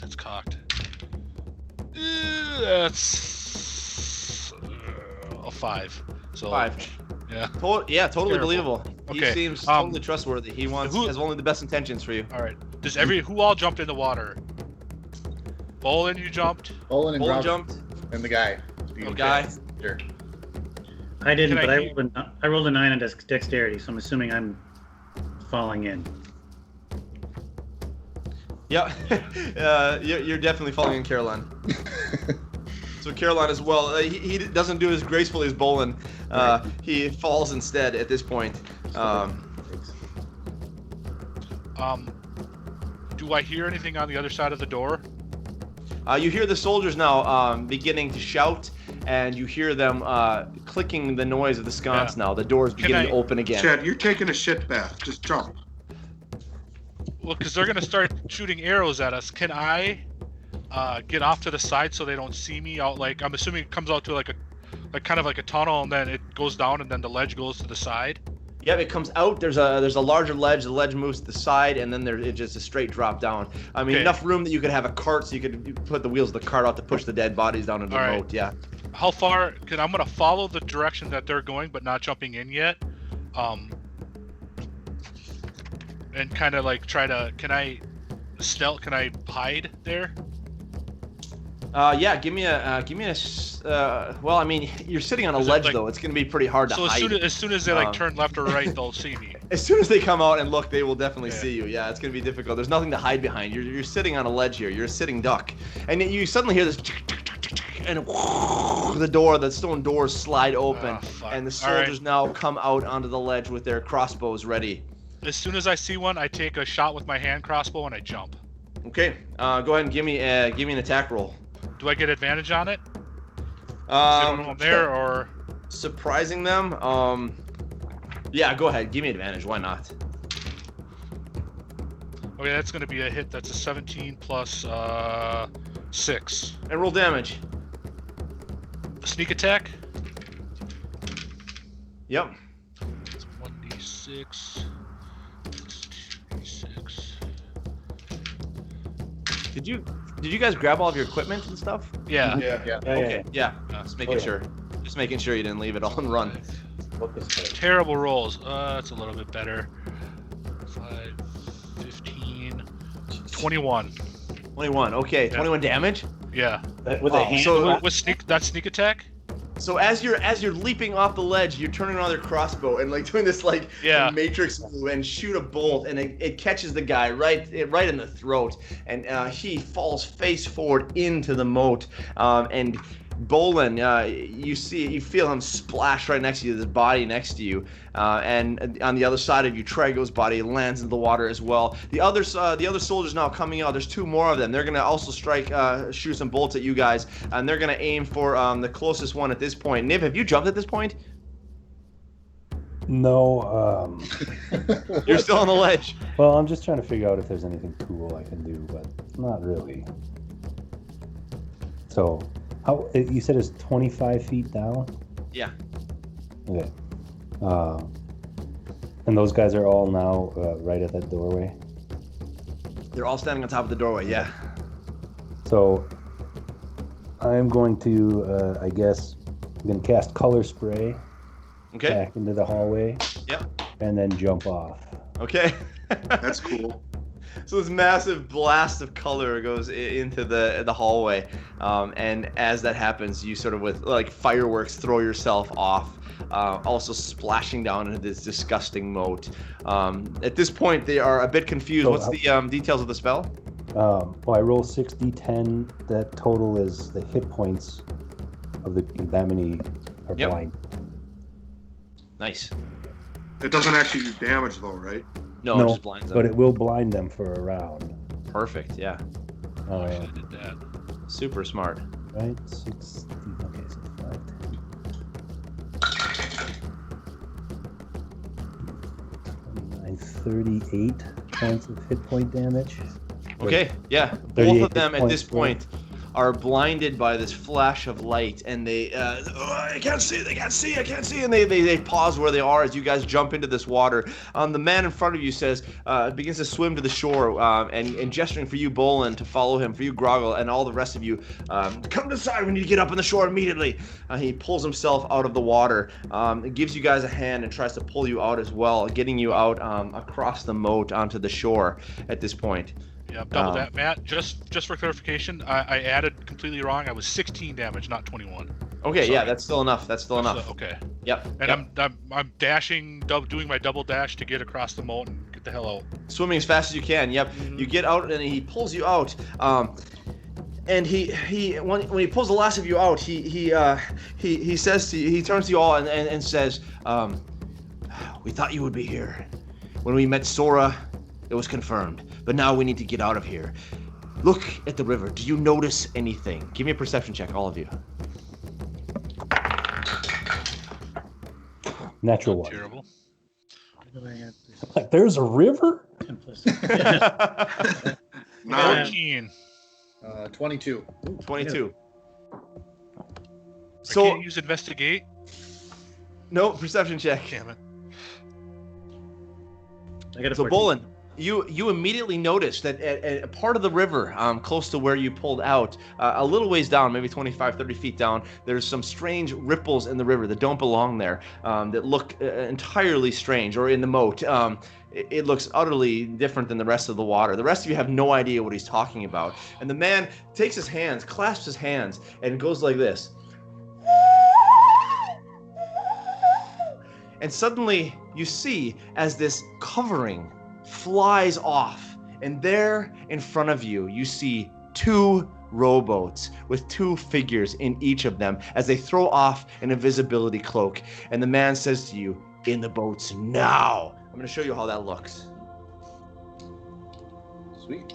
That's cocked. That's a 5. So 5. yeah. Totally Terrible. believable. He Okay, seems totally trustworthy. He has only the best intentions for you. All right. Who all jumped in the water? Bolin, you jumped. Bolin and Bolin Groggle jumped. and the guy. The guy. Sure. I didn't, Can but I rolled a 9 on dexterity, so I'm assuming I'm falling in. Yeah, you're definitely falling in Caroline. So Caroline as well. He doesn't do as gracefully as Bolin. He falls instead at this point. Do I hear anything on the other side of the door? You hear the soldiers now beginning to shout, and you hear them clicking the noise of the sconce now. The door's beginning to open again. Chad, you're taking a shit bath. Just jump. Well, because they're gonna start shooting arrows at us. Can I get off to the side so they don't see me out? Like, I'm assuming it comes out to like like kind of like a tunnel, and then it goes down, and then the ledge goes to the side? Yep, it comes out. There's a larger ledge. The ledge moves to the side, and then it's just a straight drop down. I mean, Okay. enough room that you could have a cart, so you could put the wheels of the cart out to push the dead bodies down into the All right. moat. Yeah. How far? I'm gonna follow the direction that they're going, but not jumping in yet. And kind of like try to. Can I hide there? Yeah. Give me a. Well, I mean, you're sitting on a Is it ledge like- though. It's gonna be pretty hard to So hide. as soon as they Um, turn left or right, they'll see me. As soon as they come out and look, they will definitely Yeah. see you. Yeah, it's gonna be difficult. There's nothing to hide behind. You're sitting on a ledge here. You're a sitting duck, and you suddenly hear this, and the stone doors slide open, Ah, fuck. and the All right. soldiers now come out onto the ledge with their crossbows ready. As soon as I see one, I take a shot with my hand crossbow and I jump. Okay, go ahead and give me an attack roll. Do I get advantage on it? They don't know I'm there, or surprising them. Yeah, go ahead. Give me advantage. Why not? okay, that's gonna be a hit. That's a 17 plus 6. And roll damage. Sneak attack. Yep. It's 1d6. It's 2d6. Did you guys grab all of your equipment and stuff? Yeah. Yeah. Okay. Yeah. Just making Oh, yeah. sure. Just making sure you didn't leave it all and run. Terrible rolls. It's a little bit better. 5, 15, 21. 21. Okay. Yeah. 21 damage. Yeah. With a hand. so- With sneak attack? So as you're leaping off the ledge, you're turning on their crossbow and like doing this like Yeah. matrix move and shoot a bolt, and it catches the guy right in the throat, and he falls face forward into the moat. And Bolin, you feel him splash right next to you, this body next to you, and on the other side of you, Trago's body lands into the water as well. The other soldiers now coming out. There's 2 more of them. They're gonna also shoot some bolts at you guys, and they're gonna aim for the closest one at this point. Niv, have you jumped at this point? No. You're still on the ledge. Well, I'm just trying to figure out if there's anything cool I can do, but not really. So, how you said it's 25 feet down? Yeah. Okay. And those guys are all now right at that doorway. They're all standing on top of the doorway. Yeah. So, I'm going to, I guess, I'm going to cast color spray Okay. back into the hallway. Yep. And then jump off. Okay. That's cool. So this massive blast of color goes into the hallway, and as that happens, you sort of with like fireworks throw yourself off, also splashing down into this disgusting moat. At this point, they are a bit confused. So What's the details of the spell? Well, I roll 6d10. That total is the hit points of that many are Yep. blind. Nice. It doesn't actually do damage though, right? No, it just blinds them. But it will blind them for a round. Perfect. Yeah. Oh, I should have did that. Super smart. Right? 60. Okay, so 5, 38 points of hit point damage. Okay, yeah. Both 38 of them hit at this points, point are blinded by this flash of light, and they, I can't see, I can't see, and they pause where they are as you guys jump into this water. The man in front of you says, begins to swim to the shore, and gesturing for you, Bolin, to follow him, for you, Groggle, and all the rest of you, come to the side, we need to get up on the shore immediately. He pulls himself out of the water, gives you guys a hand, and tries to pull you out as well, getting you out across the moat onto the shore at this point. Yeah, double that, Matt. Just for clarification, I added completely wrong. I was 16 damage, not 21. Okay, Sorry. yeah, that's still enough. That's still enough. Okay. Yep. And yep. I'm dashing, doing my double dash to get across the moat and get the hell out. Swimming as fast as you can. Yep. Mm-hmm. You get out and he pulls you out. And when he pulls the last of you out, he says to you, he turns to you all and says, "We thought you would be here. When we met Sora, it was confirmed. But now we need to get out of here. Look at the river. Do you notice anything? Give me a perception check, all of you." Natural one. Terrible. What do I have? Like, there's a river? 10 plus. 9. 14. 22. 22. So I can't use investigate. no perception check. Damn it. I got a So 14. Bolin, you immediately notice that at a part of the river, close to where you pulled out, a little ways down, maybe 25, 30 feet down, there's some strange ripples in the river that don't belong there, that look entirely strange, or in the moat. It looks utterly different than the rest of the water. The rest of you have no idea what he's talking about. And the man takes his hands, clasps his hands, and goes like this. And suddenly you see as this covering flies off, and there in front of you, you see 2 rowboats with 2 figures in each of them as they throw off an invisibility cloak. And the man says to you, "In the boats now." I'm going to show you how that looks. Sweet.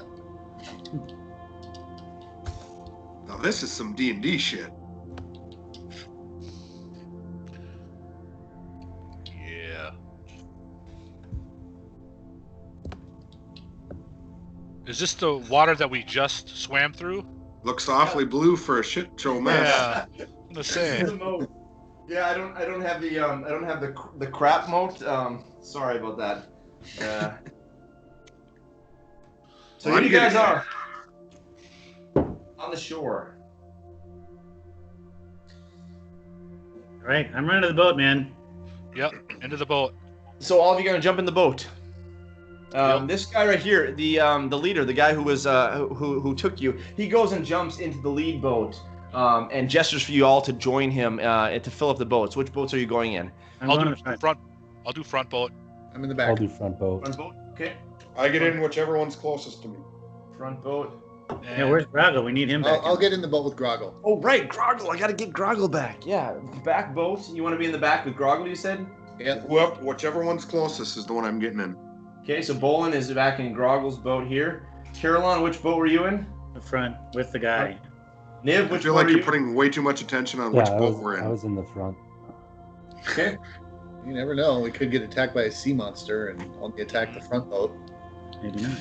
Now this is some D&D shit. Yeah. Is this the water that we just swam through? Looks awfully blue for a shit show mess. Yeah. I'm gonna say. Yeah, I don't have the crap moat. Sorry about that. So Well, here you I'm guys getting are on the shore. All right, I'm running to the boat, man. Yep. Into the boat. So all of you gonna jump in the boat. Yep. This guy right here, the leader, the guy who was who took you, he goes and jumps into the lead boat and gestures for you all to join him and to fill up the boats. Which boats are you going in? I'll do front. I'll do front boat. I'm in the I'll back. do front boat. Front boat. Okay. I get in whichever one's closest to me. Front boat. Yeah, where's Brago? We need him back. I'll get in the boat with Groggle. Oh right, Groggle. I gotta get Groggle back. Yeah, back boat. You want to be in the back with Groggle? You said. Yeah. Whichever one's closest is the one I'm getting in. Okay, so Bolin is back in Groggle's boat here. Caroline, which boat were you in? The front with the guy. Niv, I which feel boat like are you're you? putting way too much attention on Yeah, which I boat was, we're I in. was in the front. Okay. You never know. We could get attacked by a sea monster and only attack the front boat. Maybe not.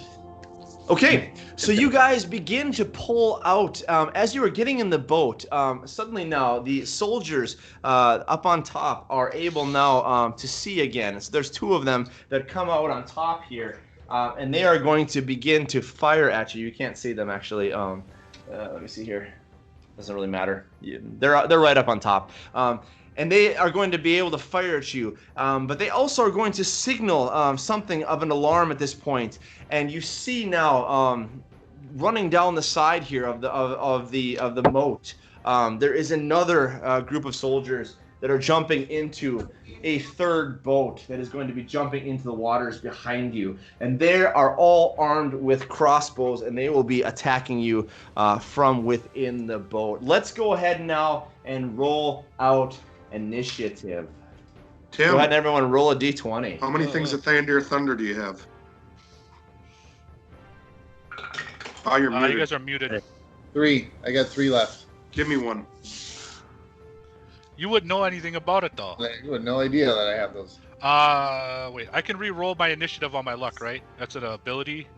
Okay, so you guys begin to pull out. As you are getting in the boat, suddenly now the soldiers up on top are able now to see again. So there's 2 of them that come out on top here, and they are going to begin to fire at you. You can't see them actually. Let me see here. Doesn't really matter. They're right up on top. And they are going to be able to fire at you, but they also are going to signal something of an alarm at this point. And you see now, running down the side here of the moat, there is another group of soldiers that are jumping into a 3rd boat that is going to be jumping into the waters behind you. And they are all armed with crossbows, and they will be attacking you from within the boat. Let's go ahead now and roll out initiative. Tim, Go ahead and everyone roll a d20. how many things of Theondir Thunder do you have? Oh, you're You muted. guys are muted. 3. I got 3 left. Give me one. You wouldn't know anything about it though. You have no idea that I have those. Wait. I can re-roll my initiative on my luck, right? That's an ability.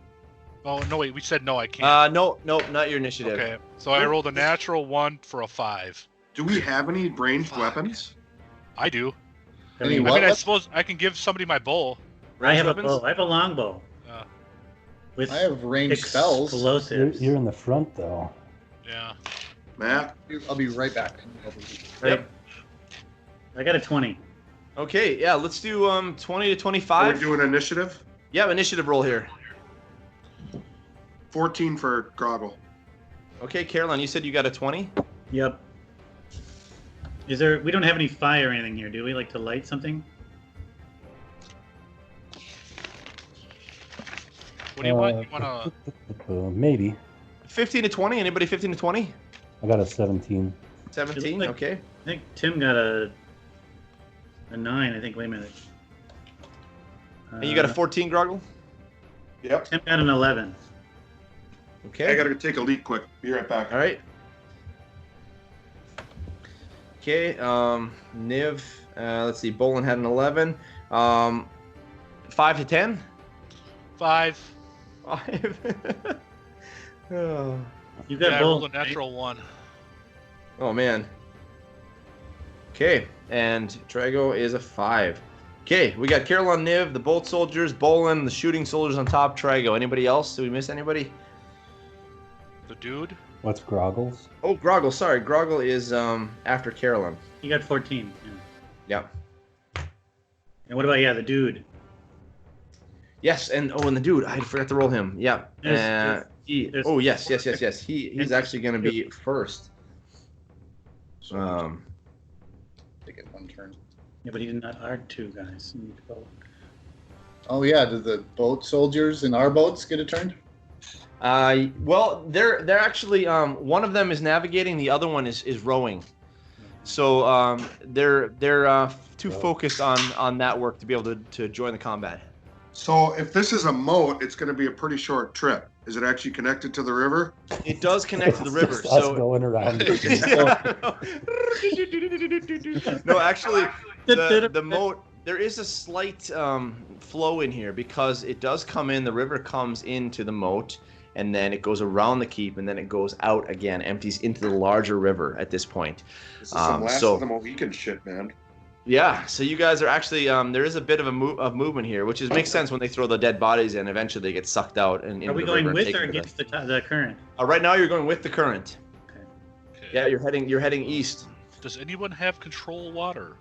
Oh no, wait. We said no. I can't. No, not your initiative. Okay. So I rolled a natural 1 for a 5. Do we have any ranged weapons? I do. Any I what? mean, I suppose I can give somebody my bow. I have a weapons? bow. I have a longbow. With I have ranged spells. explosives. You're in the front though. Yeah. Matt? I'll be right back. Right. I got a 20. Okay, yeah, let's do 20 to Are 25. we doing initiative? Yeah, initiative roll here. 14 for Groggle. Okay, Caroline, you said you got a 20? Yep. Is there? We don't have any fire or anything here, do we? Like to light something? What do you want? You want to? Maybe. 15 to 20? Anybody 15 to 20? I got a 17. 17? Like- Okay. I think Tim got a 9. I think. Wait a minute. And you got a 14, Groggle? Yep. Tim got an 11. Okay. I gotta take a leak quick. Be right back. All right. Okay, Niv, let's see, Bolin had an 11. 5 to 10? 5. 5. Oh. You got Yeah, I rolled both. a natural 1. Oh, man. Okay, and Trago is a 5. Okay, we got Caroline, Niv, the bolt soldiers, Bolin, the shooting soldiers on top, Trago. Anybody else? Did we miss anybody? The dude? What's Groggles? Oh, Groggle, sorry. Groggle is after Caroline. You got 14. Yeah. And what about the dude? Yes, and the dude, I forgot to roll him. Yeah. Yes. He's actually going to be first. They get one turn. Yeah, but he did not R2, guys. You need to go. Oh yeah, do the boat soldiers in our boats get a turn? Well, they're actually one of them is navigating, the other one is rowing. So they're too focused on that work to be able to join the combat. So if this is a moat, it's going to be a pretty short trip. Is it actually connected to the river? It does connect to the river. Just us going around. No, actually, the moat, there is a slight flow in here because it does come in. The river comes into the moat, and then it goes around the keep, and then it goes out again, empties into the larger river at this point. This is some last of the Mohican shit, man. Yeah, so you guys are actually there is a bit of movement here, which makes sense when they throw the dead bodies in. Eventually, they get sucked out and into Are we the river going with or and against the current? Right now, you're going with the current. Okay. Yeah, you're heading east. Does anyone have control water?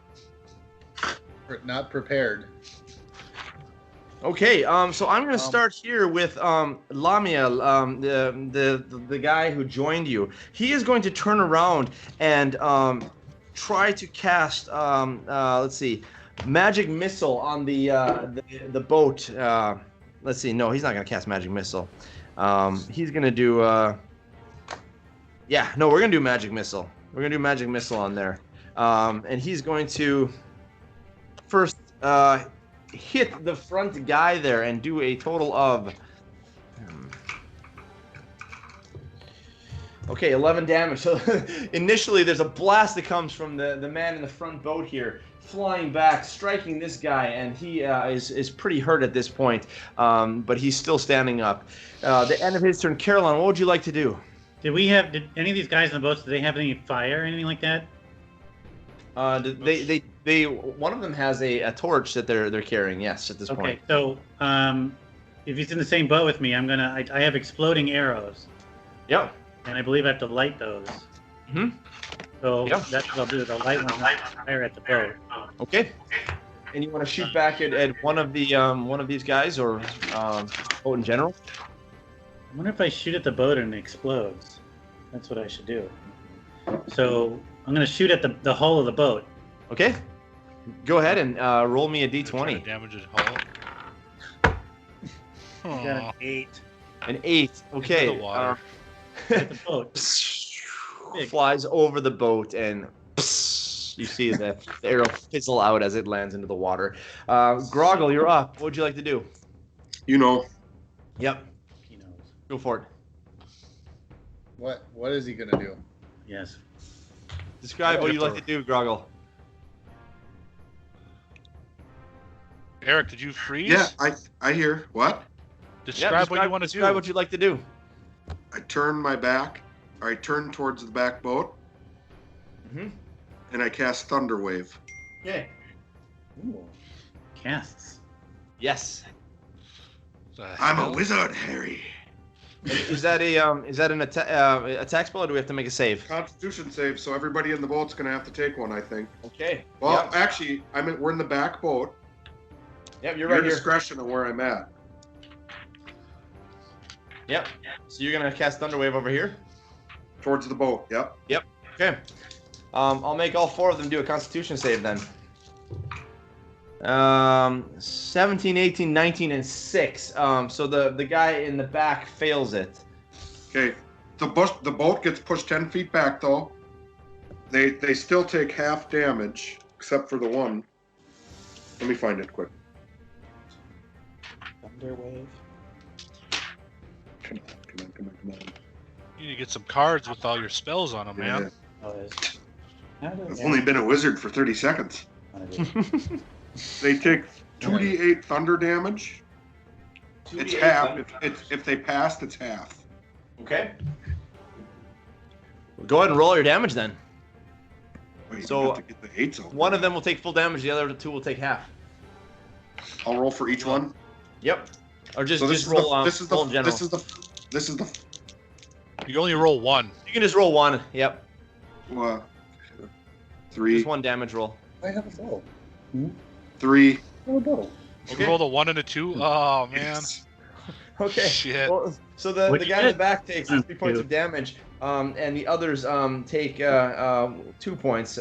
Not prepared. Okay, so I'm going to start here with Lamia, the guy who joined you. He is going to turn around and try to cast, let's see, magic missile on the boat. Let's see, no, he's not going to cast magic missile. He's going to do, we're going to do magic missile. We're going to do magic missile on there. And he's going to first hit the front guy there and do a total of 11 damage. So initially there's a blast that comes from the man in the front boat here, flying back, striking this guy, and he is pretty hurt at this point, but he's still standing up. The end of his turn. Caroline, what would you like to do? Did any of these guys on the boats, did they have any fire or anything like that? They one of them has a torch that they're carrying. Yes, at this point. Okay, so if he's in the same boat with me, I have exploding arrows. Yep. And I believe I have to light those. Mm-hmm. So that's what I'll do. I'll light one fire at the boat. Okay. And you want to shoot back at one of these guys or boat in general? I wonder if I shoot at the boat and it explodes. That's what I should do. So I'm going to shoot at the hull of the boat. Okay. Go ahead and roll me a d20. Damage his hull. I got an 8. An 8. Okay. Into the water. At the boat. Flies over the boat and you see the arrow fizzle out as it lands into the water. Groggle, you're up. What would you like to do? You know. Yep. He knows. Go for it. What is he gonna do? Yes. Describe what you like to do, Groggle. Eric, did you freeze? Yeah, I hear. What? Describe what you want to do. Describe what you'd like to do. I turn my back. Or I turn towards the back boat. Mm-hmm. And I cast Thunder Wave. Okay. Ooh. Casts. Yes. I'm a wizard, Harry. Is that an attack spell, or do we have to make a save? Constitution save, so everybody in the boat's gonna have to take one, I think. Okay. Well, actually, we're in the back boat. Yep, you're right here. Discretion of where I'm at. Yep. So you're gonna cast Thunderwave over here? Towards the boat, yep. Yep. Okay. I'll make all 4 of them do a Constitution save then. 17, 18, 19, and 6. So the guy in the back fails it. Okay. The boat gets pushed 10 feet back though. They still take half damage, except for the one. Let me find it quick. Thunderwave. Come on. You need to get some cards with all your spells on them, man. I've only been a wizard for 30 seconds. They take 2d8 thunder damage. It's half. If they passed, it's half. Okay. Go ahead and roll your damage then. Wait, So, you have to get the 8s out. One of them will take full damage, the other two will take half. I'll roll for each one. Yep. Or just So just roll. this is roll in general. this is the You only roll one. You can just roll one. Yep. 3. Just one damage roll. I have a bow. 3. I have a bow. You rolled a 1 and a 2? Oh, man. Yes. Okay. Shit. Well, so the Which guy in the hit? back takes 3 points of damage, and the others take 2 points.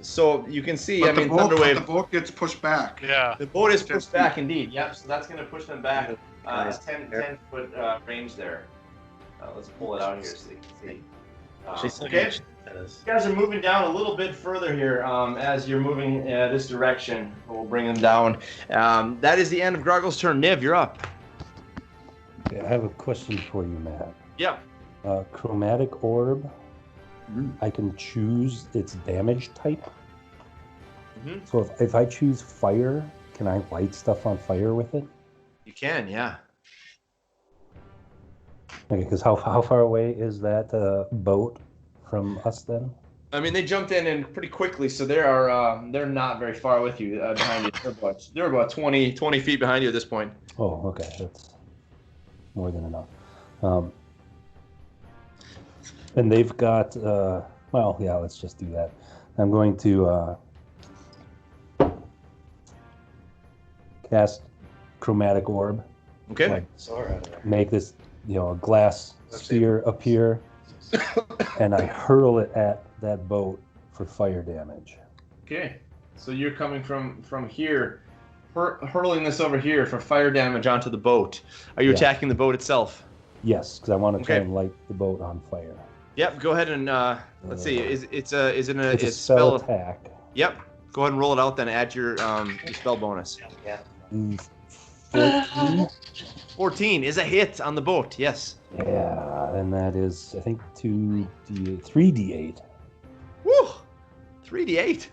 So you can see, But I mean, Thunderwave. the boat gets pushed back. Yeah. The boat is pushed back, indeed. Yep. So that's going to push them back 10 foot range there. Let's pull it out here so you can see. Okay. You guys are moving down a little bit further here as you're moving this direction. We'll bring them down. That is the end of Gargle's turn. Niv, you're up. Okay, I have a question for you, Matt. Yep. Chromatic Orb, I can choose its damage type. Mhm. So if I choose fire, can I light stuff on fire with it? You can, yeah. Okay, because how far away is that boat from us then? I mean, they jumped in pretty quickly, so they're not very far with you behind you. They're about 20 feet behind you at this point. Oh, okay, that's more than enough. And they've got, well, yeah, let's just do that. I'm going to cast Chromatic Orb. Okay. Like, make this, a glass sphere appear, and I hurl it at that boat for fire damage. Okay. So you're coming from here, hurling this over here for fire damage onto the boat. Are you attacking the boat itself? Yes, because I want to try Okay. and light the boat on fire. Yep. Go ahead and let's see. Is it a It's a spell attack. Yep. Go ahead and roll it out. Then add your spell bonus. 14. 14 is a hit on the boat. Yes. Yeah, and that is, I think, 3d8. Woo! 3d8.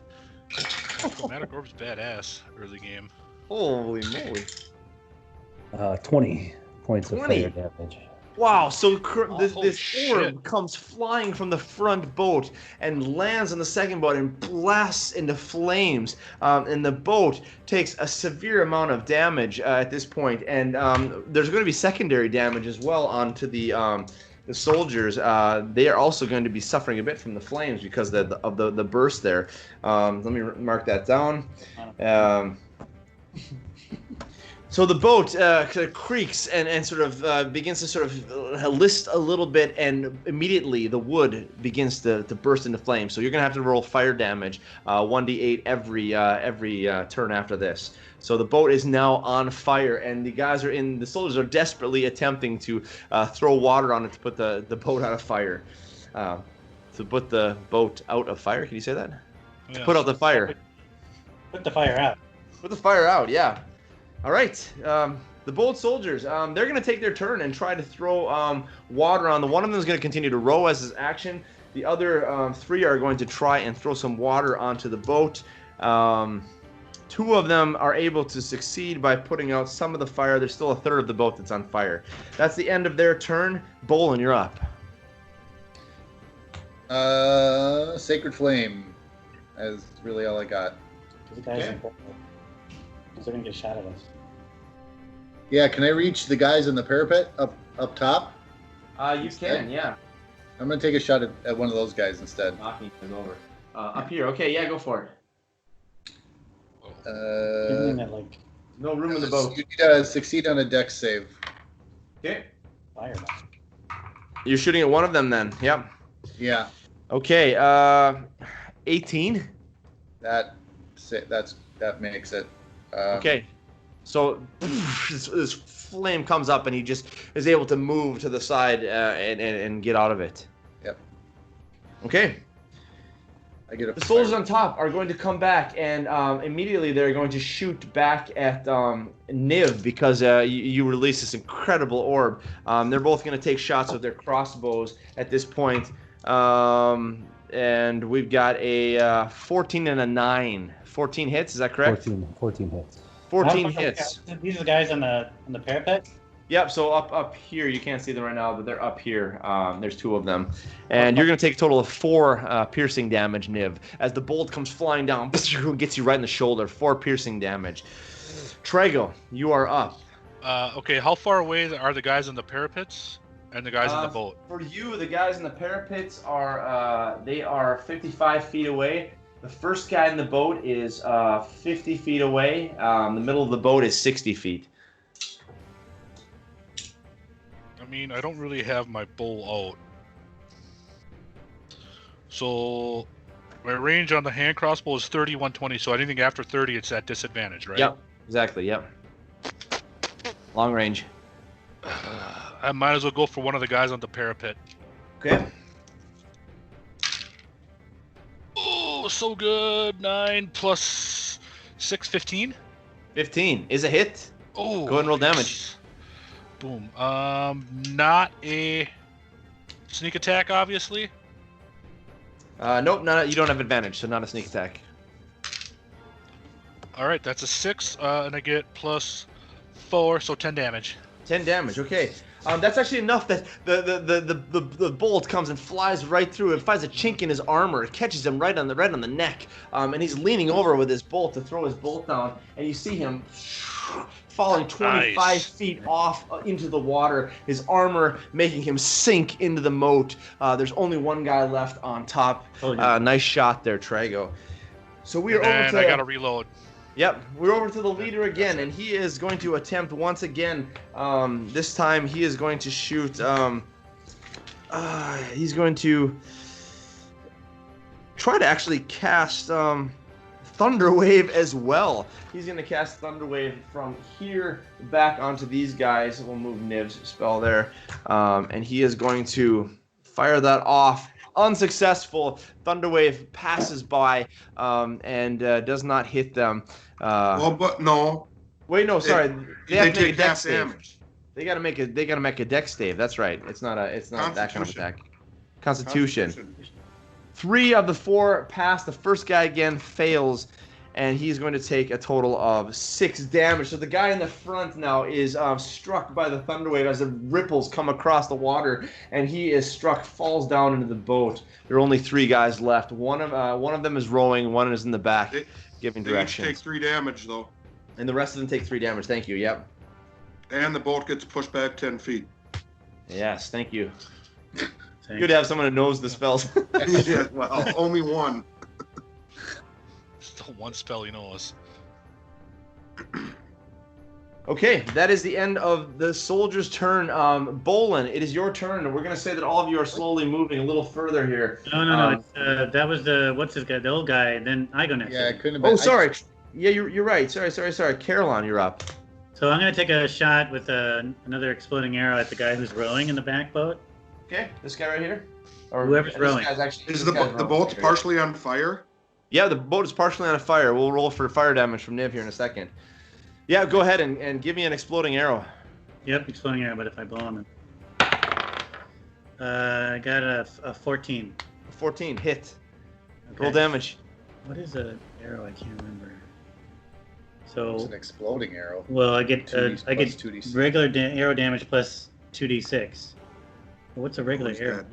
Chromatic Orb's badass early game. Holy moly! 20 points of 20. fire damage. Wow, so this shit. orb comes flying from the front boat and lands on the second boat and blasts into flames. And the boat takes a severe amount of damage at this point. And there's going to be secondary damage as well onto the soldiers. They are also going to be suffering a bit from the flames because of the burst there. Let me mark that down. So the boat creaks and sort of begins to sort of list a little bit, and immediately the wood begins to burst into flames. So you're gonna have to roll fire damage, 1d8 every turn after this. So the boat is now on fire, and the soldiers are desperately attempting to throw water on it to put the boat out of fire. To put the boat out of fire, can you say that? Yeah. To put out the fire. Put the fire out. Put the fire out, yeah. All right, the bold soldiers, they're going to take their turn and try to throw water on. One of them is going to continue to row as his action. The other 3 are going to try and throw some water onto the boat. 2 of them are able to succeed by putting out some of the fire. There's still a third of the boat that's on fire. That's the end of their turn. Bolin, you're up. Sacred Flame is really all I got. The guys in purple. Because they're going to get shot at us. Yeah, can I reach the guys in the parapet up top? You can, yeah. I'm gonna take a shot at one of those guys instead. Knocking is over. Up here, okay, yeah, go for it. Giving that, like, No room in the boat. You need to succeed on a dex save. Okay. fire. You're shooting at one of them then, yep. Yeah, Okay, 18. that makes it. Okay, so this flame comes up and he just is able to move to the side and get out of it. Yep. Okay. I get a The soldiers on top are going to come back and immediately they're going to shoot back at Niv because you release this incredible orb. They're both going to take shots with their crossbows at this point. And we've got a 14 and a 9. 14 hits, is that correct? 14 hits. 14 hits. These are the guys on the parapet? Yep, so up here, you can't see them right now, but they're up here. There's 2 of them. And you're going to take a total of 4 piercing damage, Niv. As the bolt comes flying down, gets you right in the shoulder. 4 piercing damage. Trago, you are up. Okay, how far away are the guys in the parapets and the guys in the boat? For you, the guys in the parapets are 55 feet away. The first guy in the boat is 50 feet away. The middle of the boat is 60 feet. I mean, I don't really have my bow out. So my range on the hand crossbow is 30, 120. So anything after 30, it's at disadvantage, right? Yep, exactly, yep. Long range. I might as well go for one of the guys on the parapet. Okay. Oh, so good. 9 plus 6, 15. 15 is a hit. Oh, go ahead and roll damage. Boom. Not a sneak attack, obviously. Nope, you don't have advantage, so not a sneak attack. All right, that's a 6, and I get plus 4, so 10 damage. 10 damage. Okay. That's actually enough that the bolt comes and flies right through. It finds a chink in his armor. It catches him right on the neck, and he's leaning over with his bolt to throw his bolt down. And you see him falling 25 feet off into the water. His armor making him sink into the moat. There's only one guy left on top. Nice shot there, Trago. So we are over to. I gotta reload. Yep, we're over to the leader again, and he is going to attempt once again. This time he is going to shoot. He's going to try to actually cast Thunder Wave as well. He's going to cast Thunder Wave from here back onto these guys. We'll move Niv's spell there, and he is going to fire that off. Unsuccessful. Thunder Wave passes by and does not hit them. But no. Wait, no, sorry. They have to make a dex save. Damage. They gotta make a dex save. That's right. It's not that kind of attack. Constitution. 3 of the 4 pass. The first guy again fails, and he's going to take a total of 6 damage. So the guy in the front now is struck by the thunder wave as the ripples come across the water, and he is struck, falls down into the boat. There are only 3 guys left. One of them is rowing, one is in the back, giving directions. They each take 3 damage though. And the rest of them take 3 damage. Thank you. Yep. And the boat gets pushed back 10 feet. Yes, thank you. Good to have someone who knows the spells. Yeah, well, only one. Still one spell he knows. Okay, that is the end of the soldier's turn. Bolin, it is your turn. We're going to say that all of you are slowly moving a little further here. No. That was what's his guy? The old guy. Then I go next. Yeah, it couldn't have been. Oh, sorry. Yeah, you're right. Sorry. Caroline, you're up. So I'm going to take a shot with another exploding arrow at the guy who's rowing in the back boat. Okay, this guy right here? Or whoever's rowing. Is the boat's partially on fire? Yeah, the boat is partially on fire. We'll roll for fire damage from Niv here in a second. Yeah, go ahead and give me an exploding arrow. Yep, exploding arrow, but if I blow him... I got a 14. 14, hit. Okay. Roll damage. What is an arrow? I can't remember. So It's an exploding arrow. Well, I get 2d6. regular arrow damage plus 2d6. Well, what's a regular arrow?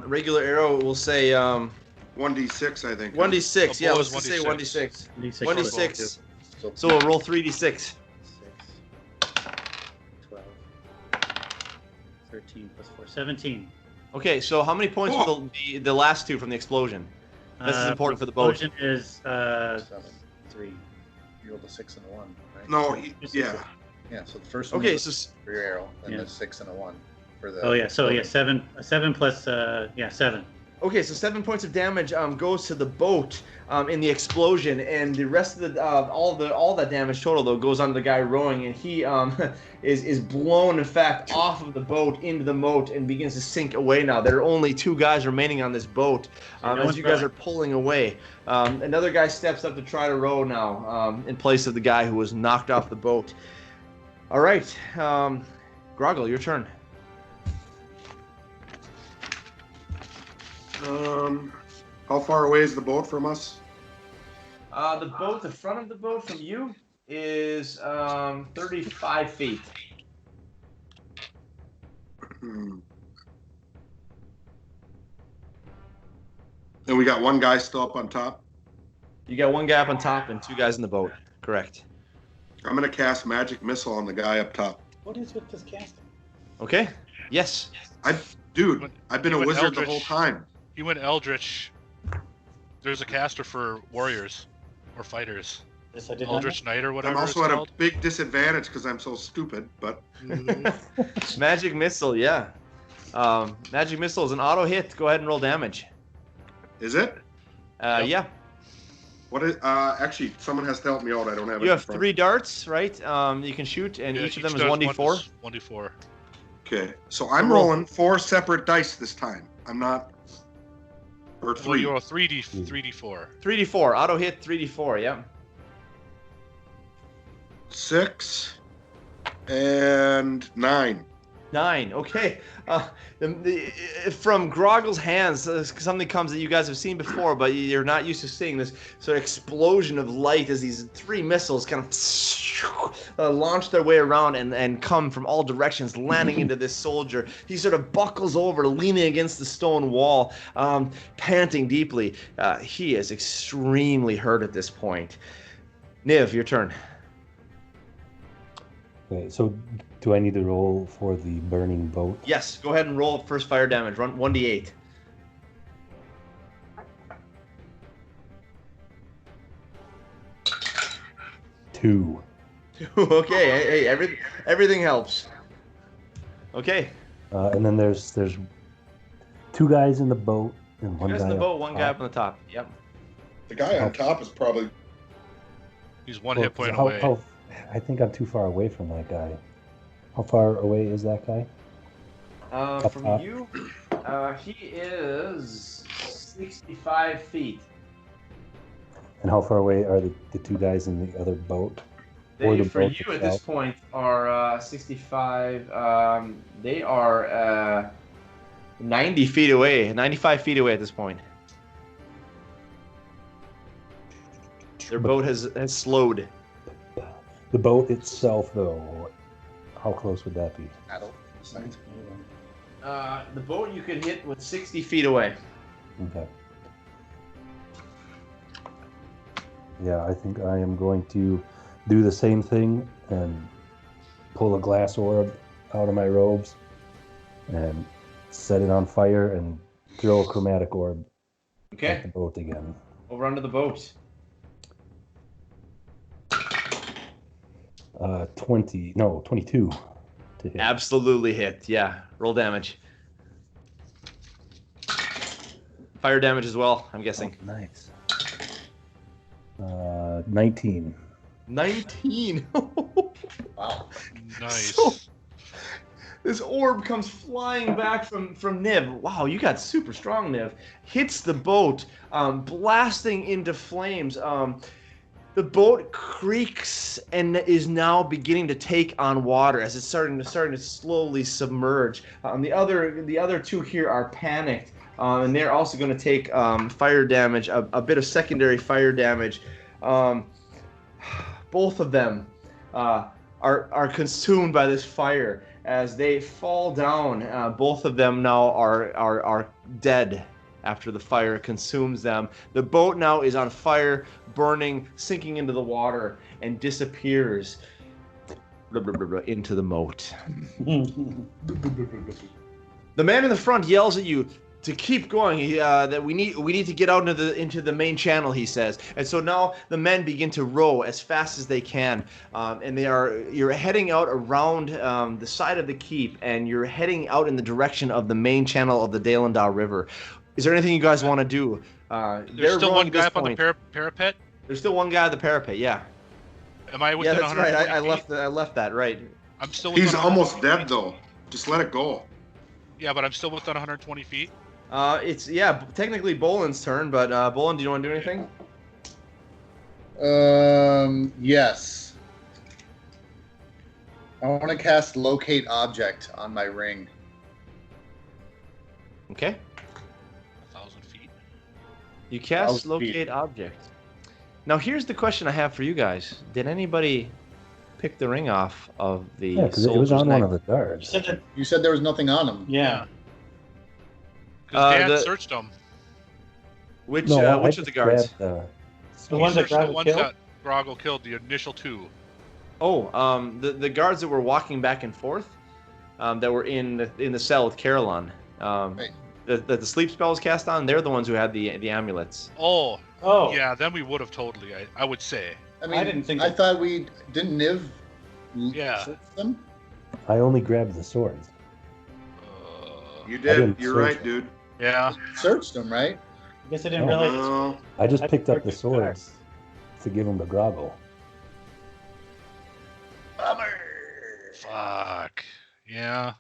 Regular arrow, we'll say 1d6, I think. 1d6. Yeah, let's 1d6. say 1d6. 1d6. 1d6. So we'll roll 3d6. 12, 13 plus 4, 17. Okay, so how many points for the last 2 from the explosion? This is important for the boat. Explosion is 3. You rolled a 6 and a 1, right? No, yeah. Yeah, so the first one Okay, was so for your arrow, and the 6 and a 1 for the. Oh yeah, so yeah, 7 plus 7. Okay, so 7 points of damage goes to the boat in the explosion, and the rest of the all that damage total though goes on to the guy rowing, and he is blown in fact off of the boat into the moat and begins to sink away. Now there are only 2 guys remaining on this boat as you guys are pulling away. Another guy steps up to try to row now in place of the guy who was knocked off the boat. All right, Groggle, your turn. How far away is the boat from us? The front of the boat from you is 35 feet. And we got one guy still up on top. You got one guy up on top and two guys in the boat. Correct. I'm gonna cast magic missile on the guy up top. What is with this casting? Okay. Yes. I've been a went wizard the Eldritch. whole time. He went Eldritch. There's a caster for warriors or fighters. This I did Eldritch Knight or whatever I'm it's also at a called. big disadvantage because I'm so stupid. But Magic missile. Yeah. Magic missile is an auto hit. Go ahead and roll damage. is it? Yep. Yeah. What is? Actually, someone has to help me out. I don't have it. You in have front. 3 darts, right? You can shoot, and Yeah, each of them is does 1d4. 1d4. Okay, so I'm Roll. rolling 4 separate dice this time. I'm not. Or Well, 3. you roll 3d4. 3d4. Auto hit 3d4. Yeah. 6 and 9. 9. Okay. From Groggle's hands, something comes that you guys have seen before, but you're not used to seeing this sort of explosion of light as these 3 missiles kind of launch their way around and come from all directions, landing into this soldier. He sort of buckles over, leaning against the stone wall, panting deeply. He is extremely hurt at this point. Niv, your turn. Okay, so do I need to roll for the burning boat? Yes, go ahead and roll first fire damage. Run 1d8. Two. Okay, hey, everything helps. Okay, And then there's 2 guys in the boat and one guys guy in the up boat, one guy top. up on the top. Yep. The guy on top is probably. He's one Well, hit point how- away. how- I think I'm too far away from that guy. How far away is that guy? From top. you, he is 65 feet. And how far away are the 2 guys in the other boat? Or They, the for boat you at this itself. point, are 65. They are 90 feet away, 95 feet away at this point. Their boat has slowed. The boat itself, though, how close would that be? The boat you could hit with 60 feet away. Okay. Yeah, I think I am going to do the same thing and pull a glass orb out of my robes and set it on fire and throw a chromatic orb at Okay, the boat again. over onto the boat. 22 to hit. Absolutely hit. Yeah, roll damage. Fire damage as well, I'm guessing. Oh, nice. 19. 19. Wow. Nice. So- This orb comes flying back from Niv. Wow, you got super strong, Niv. Hits the boat, blasting into flames. The boat creaks and is now beginning to take on water as it's starting to slowly submerge. The other 2 here are panicked, and they're also going to take fire damage, a bit of secondary fire damage. Both of them are consumed by this fire. As they fall down, both of them now are dead after the fire consumes them. The boat now is on fire, burning, sinking into the water, and disappears into the moat. The man in the front yells at you to keep going. That we need to get out into the main channel, he says. And so now the men begin to row as fast as they can, and you're heading out around the side of the keep, and you're heading out in the direction of the main channel of the Daelendaw River. Is there anything you guys want to do? There's still one guy up on the parapet. There's still one guy at the parapet. Yeah. Am I within Yeah, that's 120 right. feet? I left that right. I'm still within He's 120 almost feet. dead though. Just let it go. Yeah, but I'm still within 120 feet. It's technically Boland's turn, but Boland, do you want to do anything? Yes. I want to cast Locate Object on my ring. Okay. 1,000 feet. You cast 1,000 feet. Locate Object. Now here's the question I have for you guys. Did anybody pick the ring off of the Yeah, because it was soldier's on neck? one of the guards. You said there was nothing on him. Yeah. Because Dan the- searched them. Which No, I which of the just guards? grabbed The ones that Searched the Groggle ones killed? that Groggle killed, the initial 2. Oh, the guards that were walking back and forth, that were in the cell with Caroline. Right. The sleep spell was cast on. They're the ones who had the amulets. Oh, Oh. yeah, then we would have totally, I would say. I mean, I didn't think I that- thought we didn't Niv. Yeah. search them. I only grabbed the swords. You I did. didn't You're search right, it. dude. Yeah. Searched them, right? I guess I didn't Oh. realize. No. I just I picked up picked the the swords to give them to Groggle. Fuck. Yeah.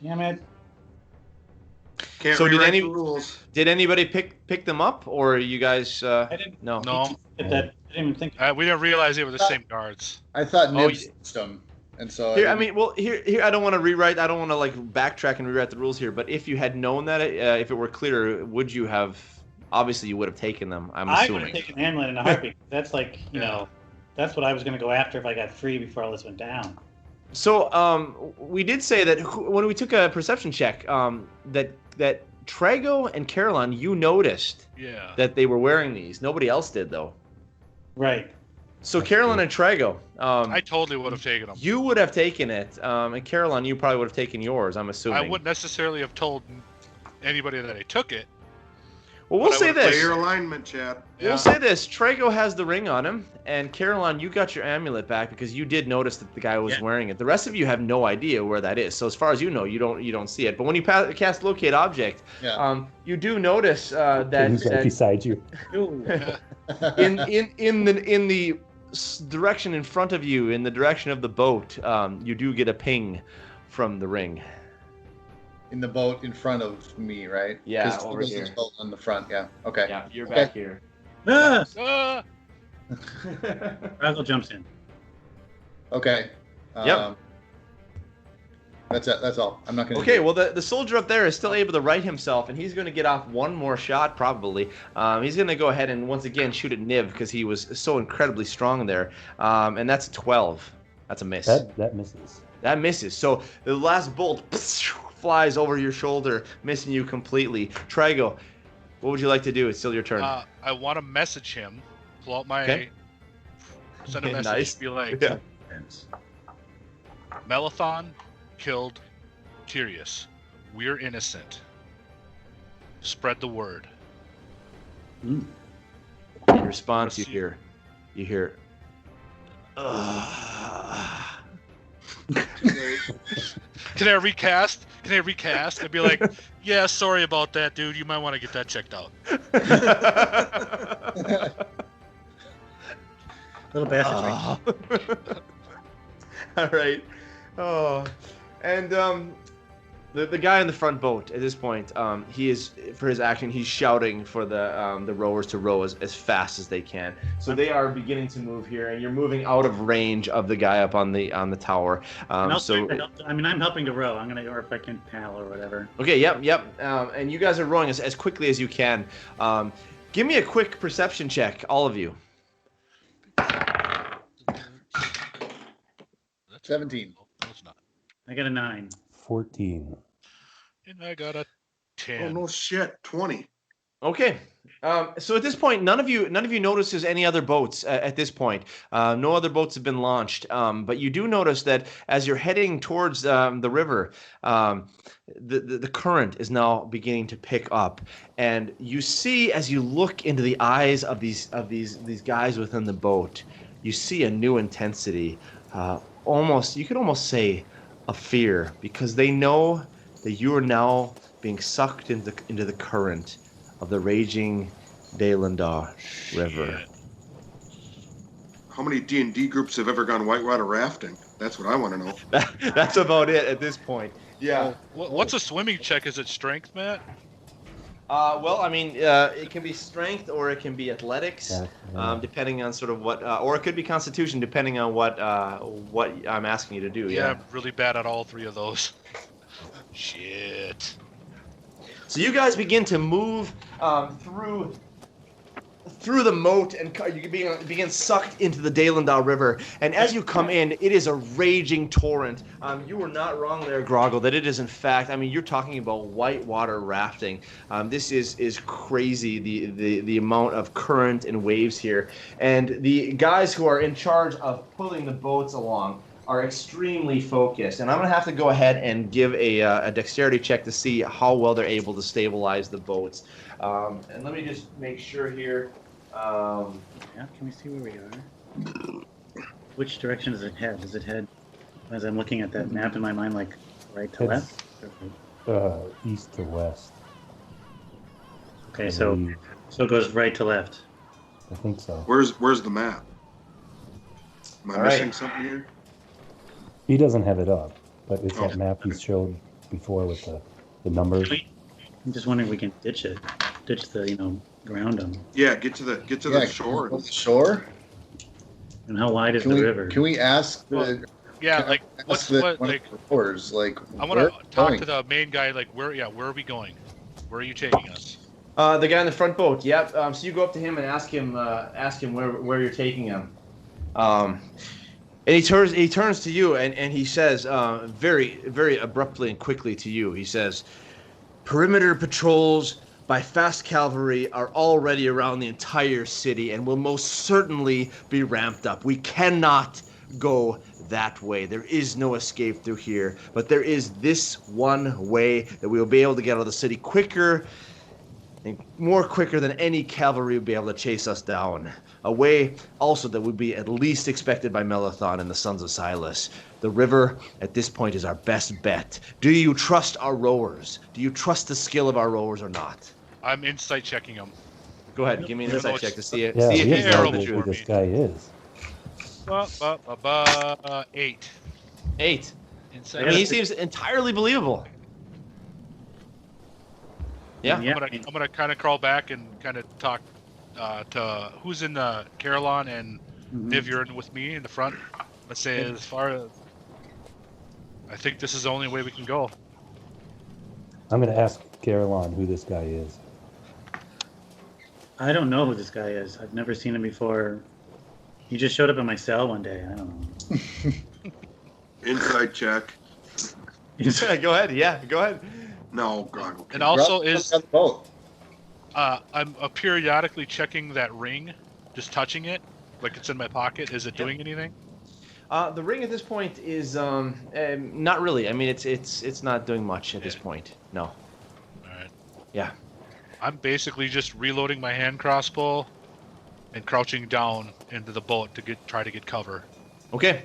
Damn it. Can't So did rewrite any- the rules. Did anybody pick them up, or you guys? I didn't No. No. get that. I didn't even think. We didn't realize they were the same guards. I thought Oh, Niv you- searched them, and so Here, I mean, well, here, I don't want to rewrite. I don't want to like backtrack and rewrite the rules here. But if you had known that, if it were clear, would you have? Obviously, you would have taken them. I'm I would assuming. have taken Amulet in a heartbeat. That's like, you know, that's what I was going to go after if I got free before all this went down. So, we did say that when we took a perception check, that Trago and Caroline, you noticed Yeah. that they were wearing these. Nobody else did, though. Right. So, Caroline and Trago, I totally would have taken them. you would have taken it, and Caroline, you probably would have taken yours. I'm assuming. I wouldn't necessarily have told anybody that I took it. Well, we'll but I say would've this. Play your alignment, Chad. Yeah. We'll say this: Trago has the ring on him, and Caroline, you got your amulet back because you did notice that the guy was Yeah. wearing it. The rest of you have no idea where that is. So as far as you know, you don't see it. But when you cast locate object, yeah. you do notice Who's right that beside you? in the direction in front of you, in the direction of the boat, you do get a ping from the ring. In the boat in front of me, right? Yeah, 'Cause over there's here. this boat on the front. Yeah. Okay. Yeah, you're Okay. back here. Ah! Ah! Groggle jumps in. Okay. Yep. That's it. That's all. I'm not gonna. Okay, do- well, the soldier up there is still able to right himself, and he's going to get off one more shot, probably. He's going to go ahead and once again shoot at Niv because he was so incredibly strong there. And that's 12. That's a miss. That misses. That misses. So the last bolt flies over your shoulder, missing you completely. Trago, what would you like to do? It's still your turn. I want to message him. Pull out my. Okay. Send a message. Nice. Be like, Yeah. Maalethon killed Tyrius. We're innocent. Spread the word. In response, you hear. Can I recast? And be like, yeah, sorry about that, dude. You might want to get that checked out. Little bastard. All right. Oh, and the guy in the front boat at this point, he is for his action. He's shouting for the rowers to row as fast as they can. So they are beginning to move here, and you're moving out of range of the guy up on the tower. And I'll So try to help. I mean, I'm helping to row. I'm gonna, or if I can paddle or whatever. okay, yep. And you guys are rowing as quickly as you can. Give me a quick perception check, all of you. 17. No, it's not. I got a 9. 14. And I got a 10. Oh no shit! 20. Okay. So at this point, none of you notices any other boats at this point. No other boats have been launched. But you do notice that as you're heading towards the river, the current is now beginning to pick up, and you see as you look into the eyes of these guys within the boat, you see a new intensity. You could almost say a fear, because they know that you are now being sucked into the current of the raging Dalandar River. Shit. How many D&D groups have ever gone whitewater rafting? That's what I want to know. That's about it at this point. Yeah. What's a swimming check? Is it strength, Matt? Well, I mean, it can be strength or it can be athletics, Yeah. depending on sort of what, or it could be constitution, depending on what I'm asking you to do. Yeah, Yeah. I'm really bad at all three of those. Shit. So you guys begin to move through through the moat, and you begin sucked into the Daelendal River. And as you come in, it is a raging torrent. You were not wrong there, Groggle, that it is in fact, I mean, you're talking about whitewater rafting. This is crazy, the amount of current and waves here. And the guys who are in charge of pulling the boats along are extremely focused. And I'm going to have to go ahead and give a dexterity check to see how well they're able to stabilize the boats. And let me just make sure here. Yeah, can we see where we are? Which direction does it head? Does it head, as I'm looking at that map in my mind, like right to left? East to west. Okay, so it goes right to left. I think so. Where's the map? Am I missing something here? He doesn't have it up, but it's that map he showed before with the numbers. I'm just wondering if we can ditch the ground them. Yeah, get to the shore. The shore. And how wide is the river? Can we ask the? Yeah, like what's what like rowers, like I want to talk to the main guy. Like where are we going? Where are you taking us? The guy in the front boat. Yep. So you go up to him and ask him where you're taking him. And he turns to you and he says very, very abruptly and quickly to you. He says, "Perimeter patrols by fast cavalry are already around the entire city and will most certainly be ramped up. We cannot go that way. There is no escape through here, but there is this one way that we will be able to get out of the city quicker and more quicker than any cavalry would be able to chase us down. A way also that would be at least expected by Maalethon and the Sons of Silas. The river at this point is our best bet. Do you trust our rowers? Do you trust the skill of our rowers or not?" I'm insight checking them. Go ahead, give me an insight check to see it. Yeah, See if he he's has telling no the idea who truth. this guy is. 8. 8. Insight. I mean, he seems entirely believable. Yeah. I'm gonna kind of crawl back and kind of talk to who's in the Carolon and Niv, you're in with me in the front. Let's say as far as I think this is the only way we can go. I'm going to ask Carolon who this guy is. I don't know who this guy is. I've never seen him before. He just showed up in my cell one day. I don't know. Insight check. Go ahead. Yeah, go ahead. No, God. And also both. I'm periodically checking that ring, just touching it, like it's in my pocket. Is it doing anything? The ring at this point is not really. I mean, it's not doing much at this point. No. All right. Yeah. I'm basically just reloading my hand crossbow and crouching down into the boat to try to get cover. Okay.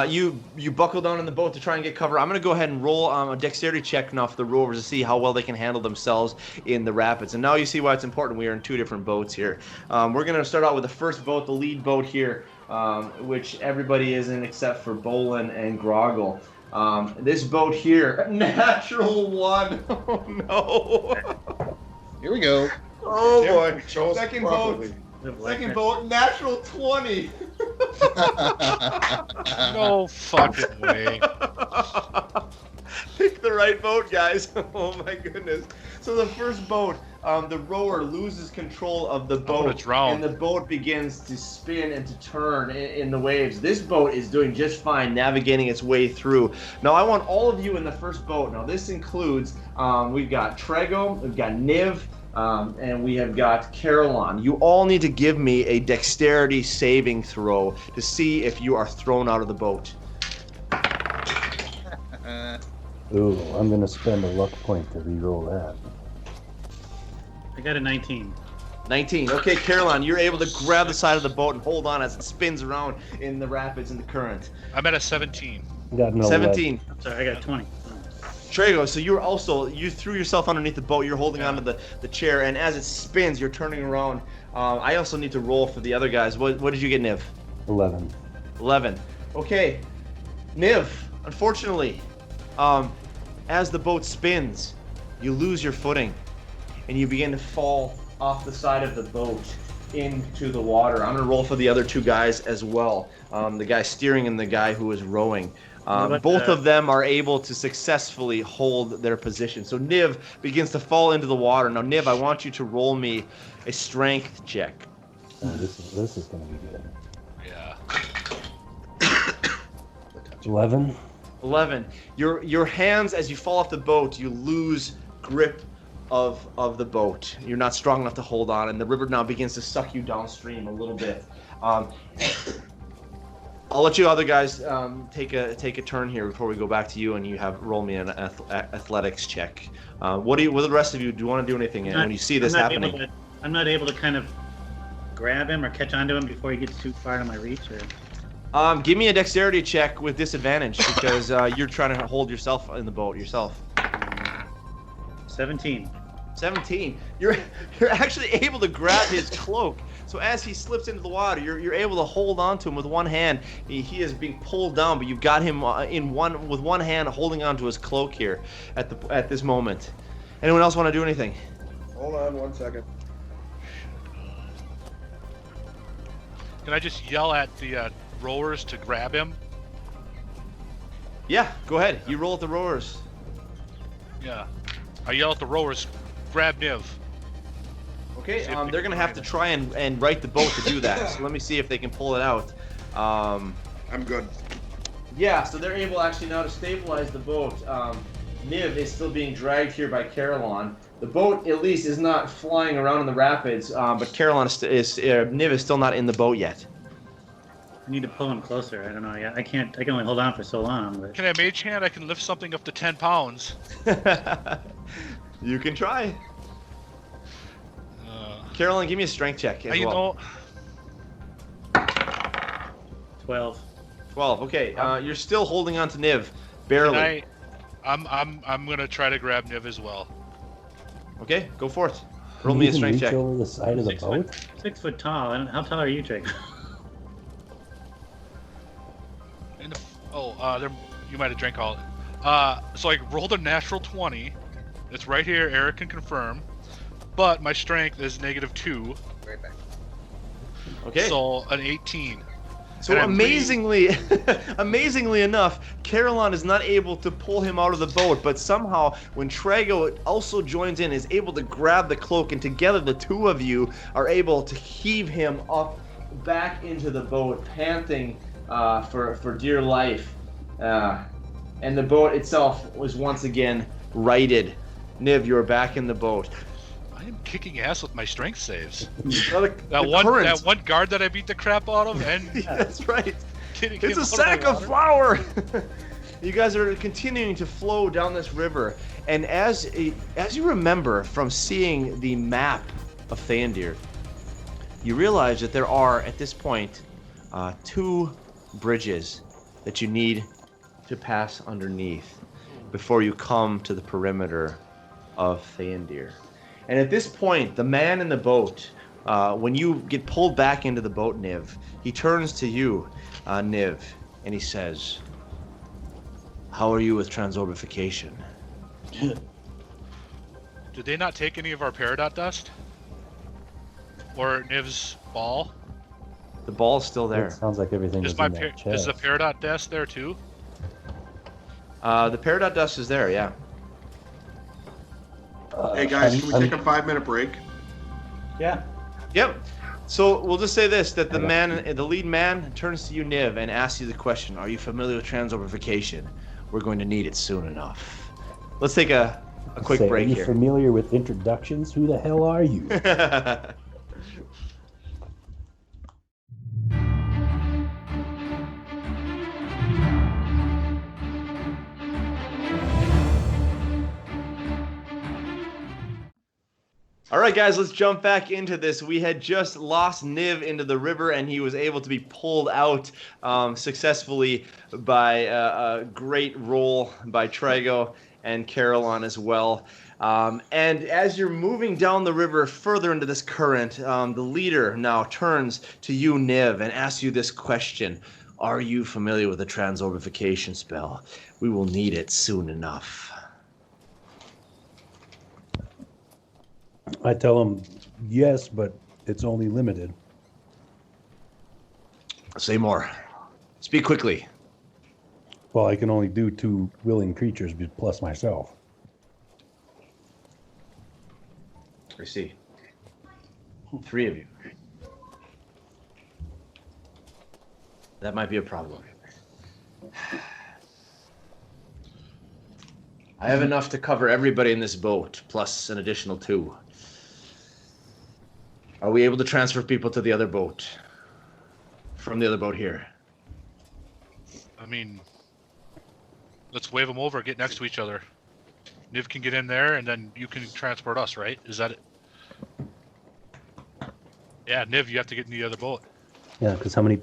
You buckle down in the boat to try and get cover. I'm going to go ahead and roll a dexterity check now for the rowers to see how well they can handle themselves in the rapids. And now you see why it's important. We are in 2 different boats here. We're going to start out with the first boat, the lead boat here, which everybody is in except for Bolin and Groggle. This boat here, natural 1. Oh, no. Here we go. Oh, Yeah, boy. we chose Second properly. Second boat, natural 20. No fucking way. Pick the right boat, guys. Oh my goodness. So the first boat, the rower loses control of the boat, and the boat begins to spin and to turn in the waves. This boat is doing just fine navigating its way through. Now I want all of you in the first boat. Now this includes, we've got Trego, we've got Niv, and we have got Carolon. You all need to give me a dexterity saving throw to see if you are thrown out of the boat. Ooh, I'm going to spend a luck point to re-roll that. I got a 19. 19. Okay, Carolon, you're able to grab the side of the boat and hold on as it spins around in the rapids and the current. I'm at a 17. Got an 17. I'm sorry, I got 20. Trego, so you threw yourself underneath the boat. You're holding onto the chair, and as it spins, you're turning around. I also need to roll for the other guys. What did you get, Niv? 11. 11. Okay, Niv, unfortunately, as the boat spins, you lose your footing, and you begin to fall off the side of the boat. into the water. I'm going to roll for the other two guys as well. The guy steering and the guy who is rowing. Both of them are able to successfully hold their position. So Niv begins to fall into the water. Now, Niv, I want you to roll me a strength check. Oh, this is going to be good. Yeah. 11. 11. Your hands, as you fall off the boat, you lose grip of the boat. You're not strong enough to hold on, and the river now begins to suck you downstream a little bit. I'll let you other guys take a turn here before we go back to you, and you have roll me an athletics check. What do the rest of you do? You want to do anything when you see this happening? I'm not able to kind of grab him or catch onto him before he gets too far out of my reach, or. Give me a dexterity check with disadvantage because you're trying to hold yourself in the boat yourself. 17. 17. You're actually able to grab his cloak. So as he slips into the water, you're able to hold on to him with one hand. He is being pulled down, but you've got him with one hand holding onto his cloak here at this moment. Anyone else want to do anything? Hold on 1 second. Can I just yell at the rowers to grab him? Yeah, go ahead. You roll at the rowers. Yeah. I yell at the rowers, grab Niv. Okay, they're going to have to try and right the boat to do that. So let me see if they can pull it out. I'm good. Yeah, so they're able actually now to stabilize the boat. Niv is still being dragged here by Caroline. The boat, at least, is not flying around in the rapids, but Caroline Niv is still not in the boat yet. I need to pull him closer. I don't know. Yeah, I can only hold on for so long. But... Can I mage hand? I can lift something up to 10 pounds. You can try. Caroline, give me a strength check as well. 12. 12. Okay. You're still holding on to Niv, barely. I'm gonna try to grab Niv as well. Okay, go for it. Roll me a strength check. Over the side of the boat. 6 foot tall. How tall are you, Jake? You might have drank all. So I rolled a natural 20. It's right here. Eric can confirm. But my strength is -2. Right back. Okay. So an 18. So amazingly enough, Caroline is not able to pull him out of the boat, but somehow when Trago also joins in, is able to grab the cloak, and together the two of you are able to heave him up back into the boat, panting for dear life. And the boat itself was once again righted. Niv, you are back in the boat. I am kicking ass with my strength saves. That one guard that I beat the crap out of, and that's right. It's a sack of flour. You guys are continuing to flow down this river, and as you remember from seeing the map of Theondir, you realize that there are at this point 2 bridges that you need to pass underneath before you come to the perimeter of Theondir. And at this point, the man in the boat, when you get pulled back into the boat, Niv, he turns to you, Niv, and he says, "How are you with transorbification?" Did they not take any of our peridot dust? Or Niv's ball? The ball's still there. It sounds like everything is in that Is chest. the peridot dust there too? The peridot dust is there, yeah. Hey guys, can we take a 5-minute break? Yeah. Yep. So we'll just say this, that the lead man turns to you, Niv, and asks you the question, are you familiar with transorbification? We're going to need it soon enough. Let's take a quick break Are you here. familiar with introductions? Who the hell are you? All right, guys, let's jump back into this. We had just lost Niv into the river, and he was able to be pulled out successfully by a great roll by Trago and Caroline as well. And as you're moving down the river further into this current, the leader now turns to you, Niv, and asks you this question. Are you familiar with the transorbification spell? We will need it soon enough. I tell him yes, but it's only limited. Say more. Speak quickly. Well, I can only do 2 willing creatures plus myself. I see. 3 of you. That might be a problem. I have enough to cover everybody in this boat, plus an additional 2. Are we able to transfer people to the other boat? From the other boat here? I mean, let's wave them over, get next to each other. Niv can get in there, and then you can transport us, right? Is that it? Yeah, Niv, you have to get in the other boat. Yeah, because how many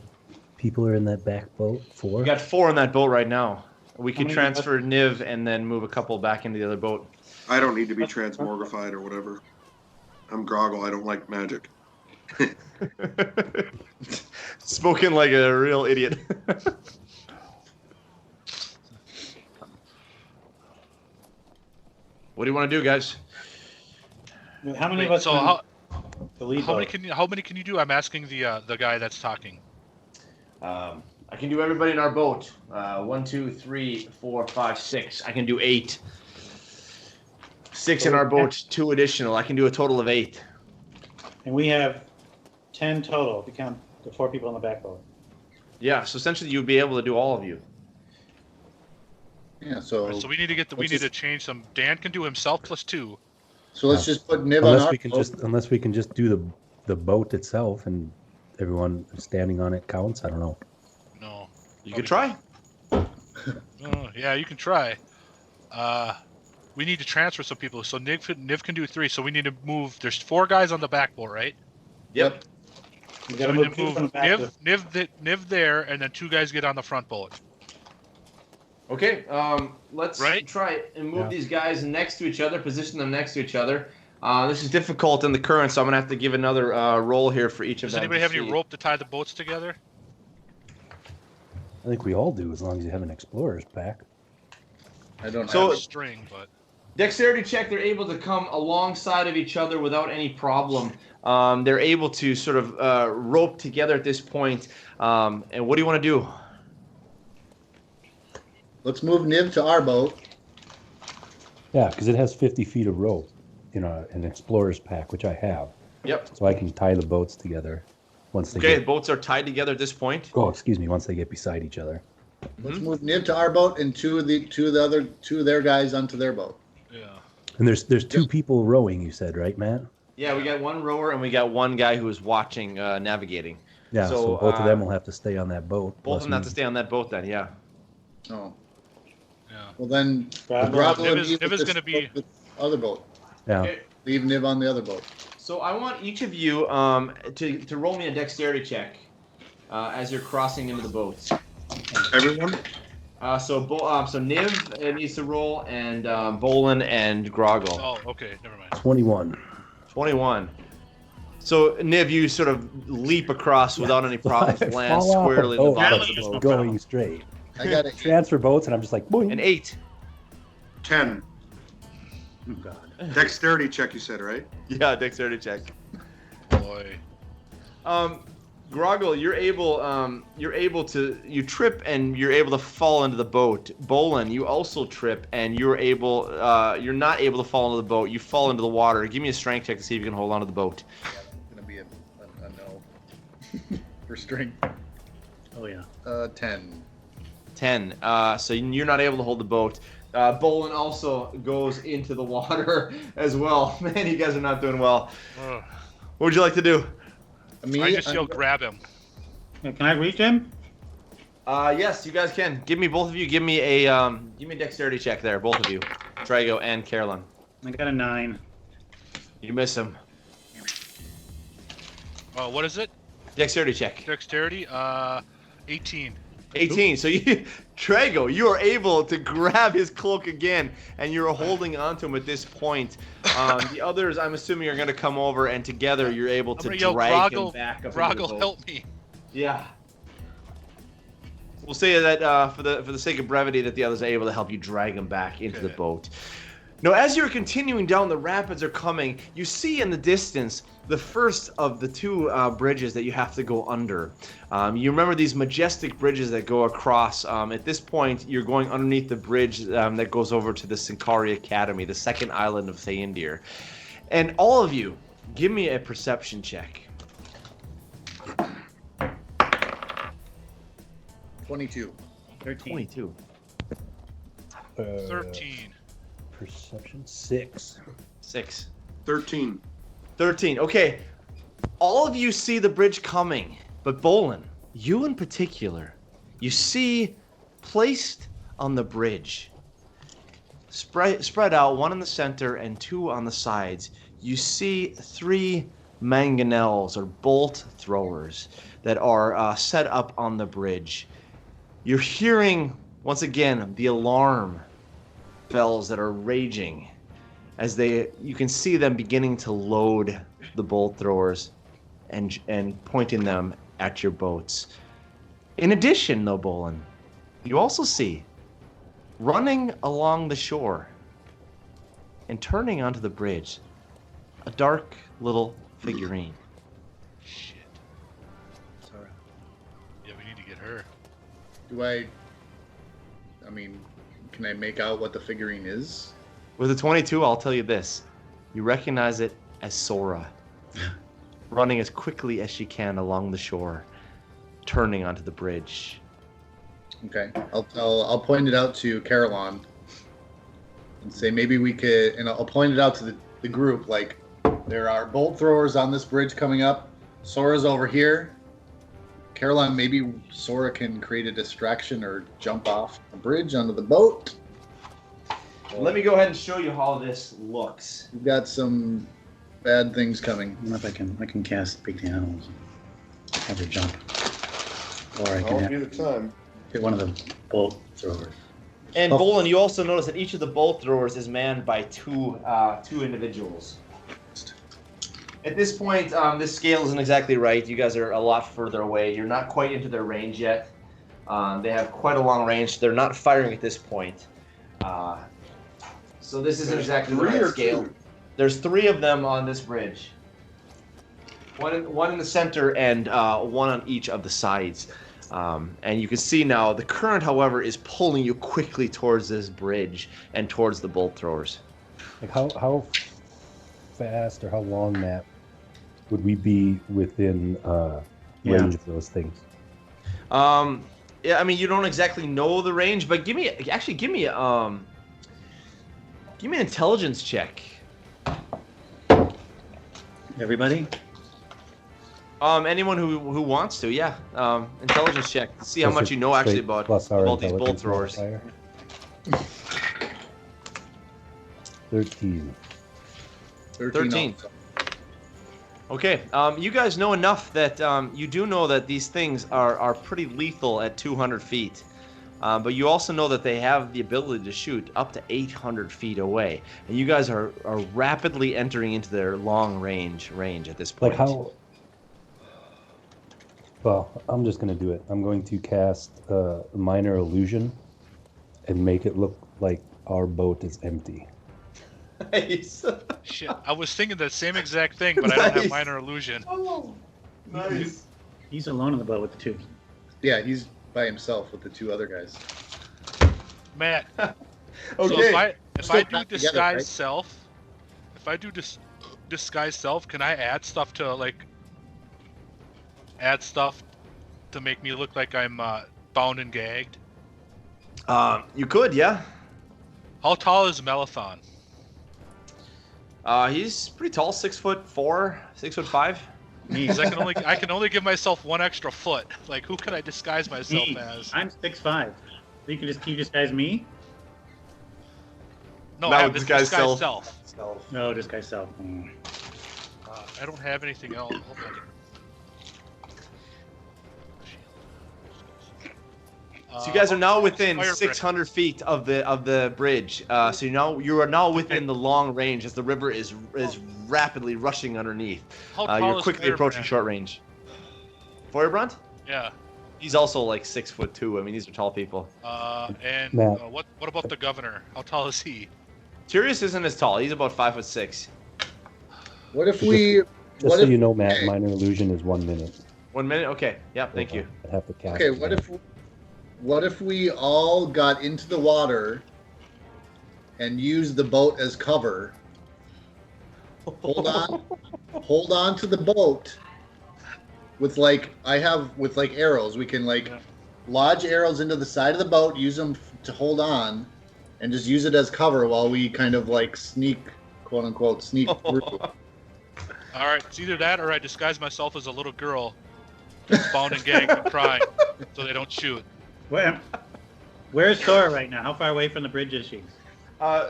people are in that back boat? 4? We got 4 in that boat right now. We could transfer Niv and then move a couple back into the other boat. I don't need to be transmogrified or whatever. I'm Groggle. I don't like magic. Spoken like a real idiot. What do you want to do, guys? How many of us? So how many can you do? I'm asking the guy that's talking. I can do everybody in our boat. 1, 2, 3, 4, 5, 6. I can do 8. 6 in our boat, 2 additional. I can do a total of 8. And we have 10 total. If you count the 4 people in the back boat. Yeah, so essentially you'd be able to do all of you. Yeah, so So we need to get we need to change some. Dan can do himself plus 2. so let's just put Niv on our boat. Unless we can just do the boat itself and everyone standing on it counts. I don't know. No. You could try. Yeah, you can try. We need to transfer some people. So Niv can do 3. So we need to move. There's 4 guys on the back boat, right? Yep. We got to move 2 from the back. Niv there, and then 2 guys get on the front boat. Okay, let's try and move these guys next to each other, position them next to each other. This is difficult in the current, so I'm going to have to give another roll here for each of them. Does anybody have any rope to tie the boats together? I think we all do, as long as you have an explorer's pack. I don't have have a string, but... Dexterity check, they're able to come alongside of each other without any problem. They're able to sort of rope together at this point. And what do you want to do? Let's move Niv to our boat. Yeah, because it has 50 feet of rope, an explorer's pack, which I have. Yep. So I can tie the boats together once they the boats are tied together at this point. Oh, excuse me, once they get beside each other. Let's move Niv to our boat and two of their guys onto their boat. Yeah. And there's 2 people rowing, you said, right, Matt? Yeah, we got 1 rower and we got 1 guy who is watching, navigating. Yeah, so both of them will have to stay on that boat. Both of them have to stay on that boat then, yeah. Oh. Yeah. Well then, Niv is going to be the other boat. Yeah. Okay. Leave Niv on the other boat. So I want each of you to roll me a dexterity check as you're crossing into the boats. Everyone? So Niv needs to roll, and Bolin and Groggle. Oh, okay, never mind. 21. 21. So Niv, you sort of leap across without any problems, land squarely in the bottom of the boat. Going straight. I got it. Transfer boats, and I'm just like, boing. An 8. 10. Oh, God. Dexterity check, you said, right? Yeah, dexterity check. Boy. Groggle, you trip and you're able to fall into the boat. Bolin, you also trip and you're not able to fall into the boat. You fall into the water. Give me a strength check to see if you can hold on to the boat. Yeah, it's gonna be a no for strength. Oh yeah. 10. 10. So you're not able to hold the boat. Bolin also goes into the water as well. Man, you guys are not doing well. Ugh. What would you like to do? I just yell, grab him. Can I reach him? Yes, you guys can. Both of you, give me a dexterity check there, both of you. Drago and Carolyn. I got a 9. You miss him. What is it? Dexterity check. Dexterity? 18. 18. So Drago, you are able to grab his cloak again, and you're holding onto him at this point. The others, I'm assuming, are going to come over, and together you're able to drag him back up into the boat. Help me. Yeah. We'll say that for the sake of brevity, that the others are able to help you drag him back into the boat. Now, as you're continuing down, the rapids are coming. You see in the distance the first of the two bridges that you have to go under. You remember these majestic bridges that go across. At this point, you're going underneath the bridge that goes over to the Synchari Academy, the second island of Theondir. And all of you, give me a perception check. 22. 13. 22. 13. Perception 6. 6. 13. 13. Okay. All of you see the bridge coming, but Bolin, you in particular, you see placed on the bridge, spread out, one in the center and two on the sides, you see 3 mangonels or bolt throwers that are set up on the bridge. You're hearing, once again, the alarm bells that are raging as you can see them beginning to load the bolt throwers and pointing them at your boats. In addition, though, Bolin, you also see running along the shore and turning onto the bridge a dark little figurine. Shit. Sorry. Yeah, we need to get her. Can I make out what the figurine is? With a 22, I'll tell you this. You recognize it as Sora, running as quickly as she can along the shore, turning onto the bridge. Okay. I'll point it out to Caroline and say maybe we could, and I'll point it out to the group, like, there are bolt throwers on this bridge coming up. Sora's over here. Caroline, maybe Sora can create a distraction or jump off the bridge onto the boat. Let me go ahead and show you how this looks. We've got some bad things coming. I don't know if I can cast Big the Animals. Have her jump. Or I I'll can be the time. hit one of the bolt throwers. And Bolin, you also notice that each of the bolt throwers is manned by two individuals. At this point, this scale isn't exactly right. You guys are a lot further away. You're not quite into their range yet. They have quite a long range. They're not firing at this point. So this isn't exactly the right scale. Two? There's 3 of them on this bridge. One in the center and one on each of the sides. And you can see now the current, however, is pulling you quickly towards this bridge and towards the bolt throwers. Like how fast or how long, Matt, would we be within range of those things? Yeah, I mean, you don't exactly know the range, but give me an intelligence check. Everybody? Anyone who wants to, yeah. Intelligence check to see how much you know actually about these bolt throwers. 13. 13. Okay, you guys know enough that you do know that these things are pretty lethal at 200 feet. But you also know that they have the ability to shoot up to 800 feet away. And you guys are rapidly entering into their long range at this point. Like how... Well, I'm just going to do it. I'm going to cast a minor illusion and make it look like our boat is empty. Nice. Shit, I was thinking the same exact thing, but I don't have minor illusion. Oh, nice. He's alone on the boat with the 2. Yeah, he's by himself with the 2 other guys. Matt. Okay. So if I do not together, disguise right? self, disguise self, can I add stuff to make me look like I'm bound and gagged? You could, yeah. How tall is Maalethon? He's pretty tall, 6'4", 6'5". Because I can only give myself 1 extra foot. Like, who can I disguise myself as? I'm 6'5". So you disguise me? No, No, I have disguise disguise self. self. No, disguise self. I don't have anything else. Hold on. So you guys are now within Feuerbrandt. 600 feet of the bridge. So you are now within the long range as the river is rapidly rushing underneath. How tall You're is quickly approaching Feuerbrandt? short range. Feuerbrandt? Yeah. He's also like 6'2". I mean, these are tall people. And Matt. what about the governor? How tall is he? Tyrius isn't as tall. He's about 5'6". What if we? Just so you know, Matt, minor illusion is 1 minute. 1 minute? Okay. Yeah, thank you. I have to cast. Okay, what if we all got into the water and used the boat as cover? Hold on to the boat with arrows. We can lodge arrows into the side of the boat, use them to hold on, and just use it as cover while we kind of sneak, quote unquote, sneak through. All right, it's either that or I disguise myself as a little girl, bound and gagged and crying, so they don't shoot. Where's Sora right now? How far away from the bridge is she?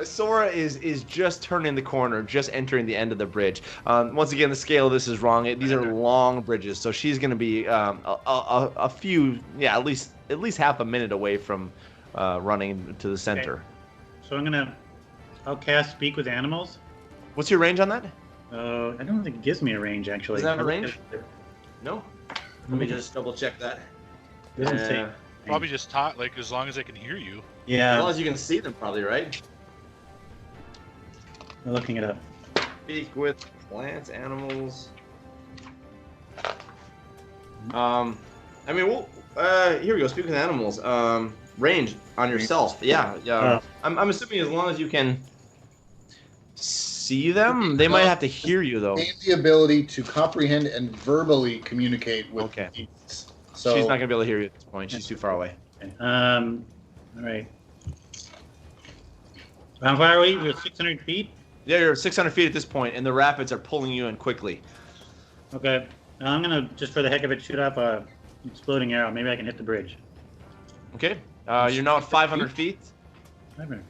Sora is just turning the corner, just entering the end of the bridge. Once again, the scale of this is wrong. These are long bridges, so she's going to be a few, at least half a minute away from running to the center. Okay. So I'll cast Speak with Animals. What's your range on that? I don't think it gives me a range, actually. Does that have a range? No. Let me just double check that. It doesn't say. Probably just talk, as long as I can hear you. Yeah. As long as you can see them, probably, right? I'm looking it up. Speak with plants, animals. Here we go. Speak with animals. Range on yourself. Yeah. I'm assuming as long as you can see them, they might have to hear you though. Gain the ability to comprehend and verbally communicate with. Okay. So she's not gonna be able to hear you at this point. She's too far away. Okay. All right. How far are we? We're 600 feet. Yeah, you're 600 feet at this point, and the rapids are pulling you in quickly. Okay. I'm gonna just for the heck of it shoot off a exploding arrow. Maybe I can hit the bridge. Okay. You're now at 500 feet. 500 feet.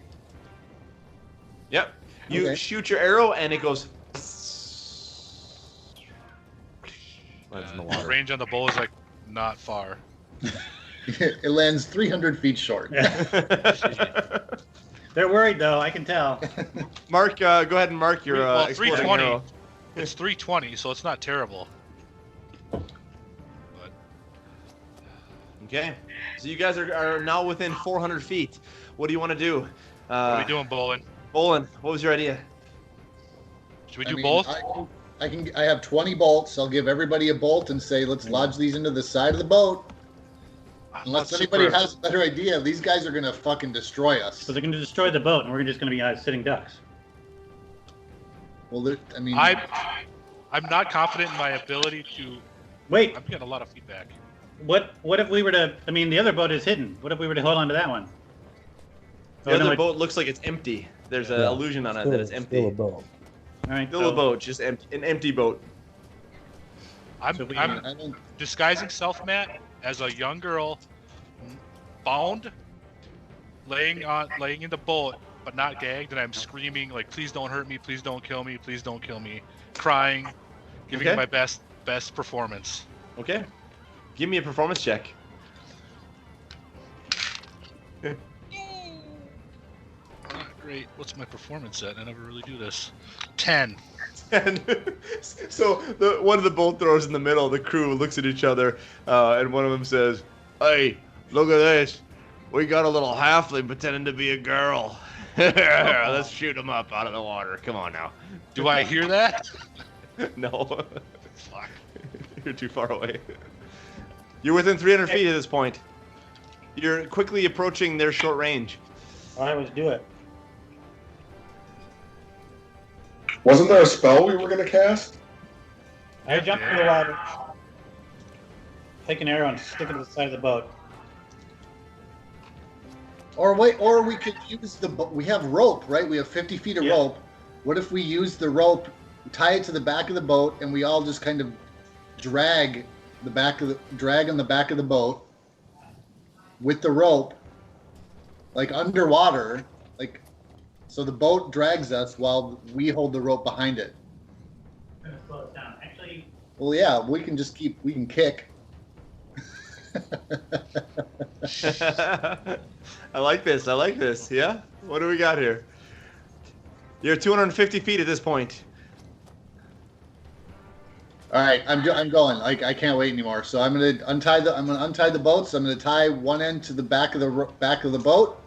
Yep. You shoot your arrow, and it goes. Lands in the water. Range on the bow is not far. It lands 300 feet short. They're worried though. I can tell. Mark, go ahead and mark your exploding 320. arrow. It's 320, so it's not terrible. But Okay. So you guys are now within 400 feet. What do you want to do? what are we doing, Bolin? Bolin, what was your idea? Should we do both? I have 20 bolts. I'll give everybody a bolt and say, let's lodge these into the side of the boat. Unless anybody has a better idea, these guys are gonna fucking destroy us. So they're going to destroy the boat, and we're just going to be sitting ducks. Well, I'm not confident in my ability to. Wait. I'm getting a lot of feedback. What if we were to? I mean, the other boat is hidden. What if we were to hold on to that one? The other boat looks like it's empty. There's an illusion on it that it's empty. Still a boat. All right. Still a boat, just an empty boat. I'm disguising self, Matt, as a young girl, bound, laying in the boat, but not gagged, and I'm screaming please don't hurt me, please don't kill me, please don't kill me, crying, giving it my best performance. Okay. Give me a performance check. Great. What's my performance at? I never really do this. 10. And so one of the bolt throwers in the middle, the crew looks at each other, and one of them says, "Hey, look at this. We got a little halfling pretending to be a girl. Let's shoot him up out of the water. Come on now." Do I hear that? No. Fuck. You're too far away. You're within 300 feet at this point. You're quickly approaching their short range. All right, let's do it. Wasn't there a spell we were going to cast? I jump in the water, take an arrow and stick it to the side of the boat. Or we could use the boat. We have rope, right? We have 50 feet of rope. What if we use the rope, tie it to the back of the boat, and we all just kind of drag on the back of the boat with the rope, underwater, so the boat drags us while we hold the rope behind it. I'm gonna slow it down. Actually. Well, yeah, we can kick. I like this. Yeah? What do we got here? You're 250 feet at this point. All right, I'm going. I can't wait anymore. So I'm gonna untie the boats. I'm gonna tie one end to the back of the boat.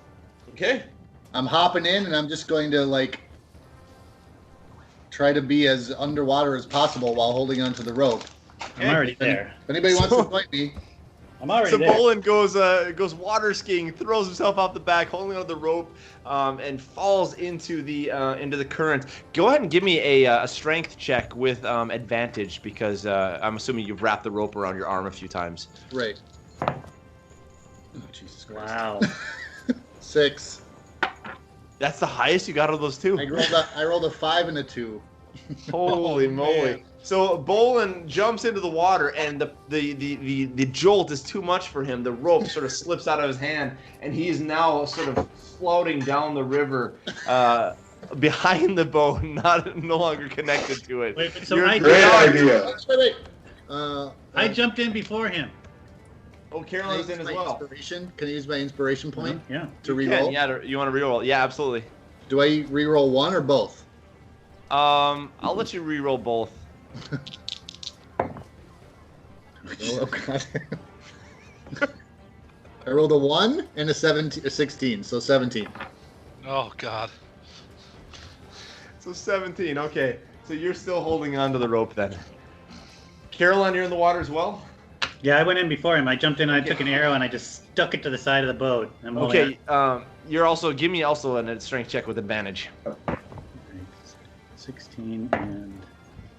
Okay. I'm hopping in, and I'm just going to like try to be as underwater as possible while holding onto the rope. I'm already there. If anybody wants to fight me, I'm already So there. Bolin goes water skiing, throws himself off the back, holding onto the rope, and falls into the current. Go ahead and give me a strength check with advantage because I'm assuming you've wrapped the rope around your arm a few times. right? Oh, Jesus Christ! Wow. 6. That's the highest you got of those two. I rolled a 5 and a 2. Holy moly! So Bolin jumps into the water, and the jolt is too much for him. The rope sort of slips out of his hand, and he is now sort of floating down the river behind the boat, no longer connected to it. Wait, so Great idea. Wait. I jumped in before him. Oh, Carolyn's in as well. Inspiration? Can I use my inspiration point Yeah. to You reroll? can, yeah, you want to reroll? Yeah, absolutely. Do I reroll one or both? I'll let you reroll both. Oh God! I rolled a 1 and a 16, so 17. Oh God. So 17. Okay, so you're still holding on to the rope then. Caroline, you're in the water as well. Yeah, I went in before him. I jumped in, I took an arrow, and I just stuck it to the side of the boat. I'm Okay, you're also give me also a strength check with advantage. 16 and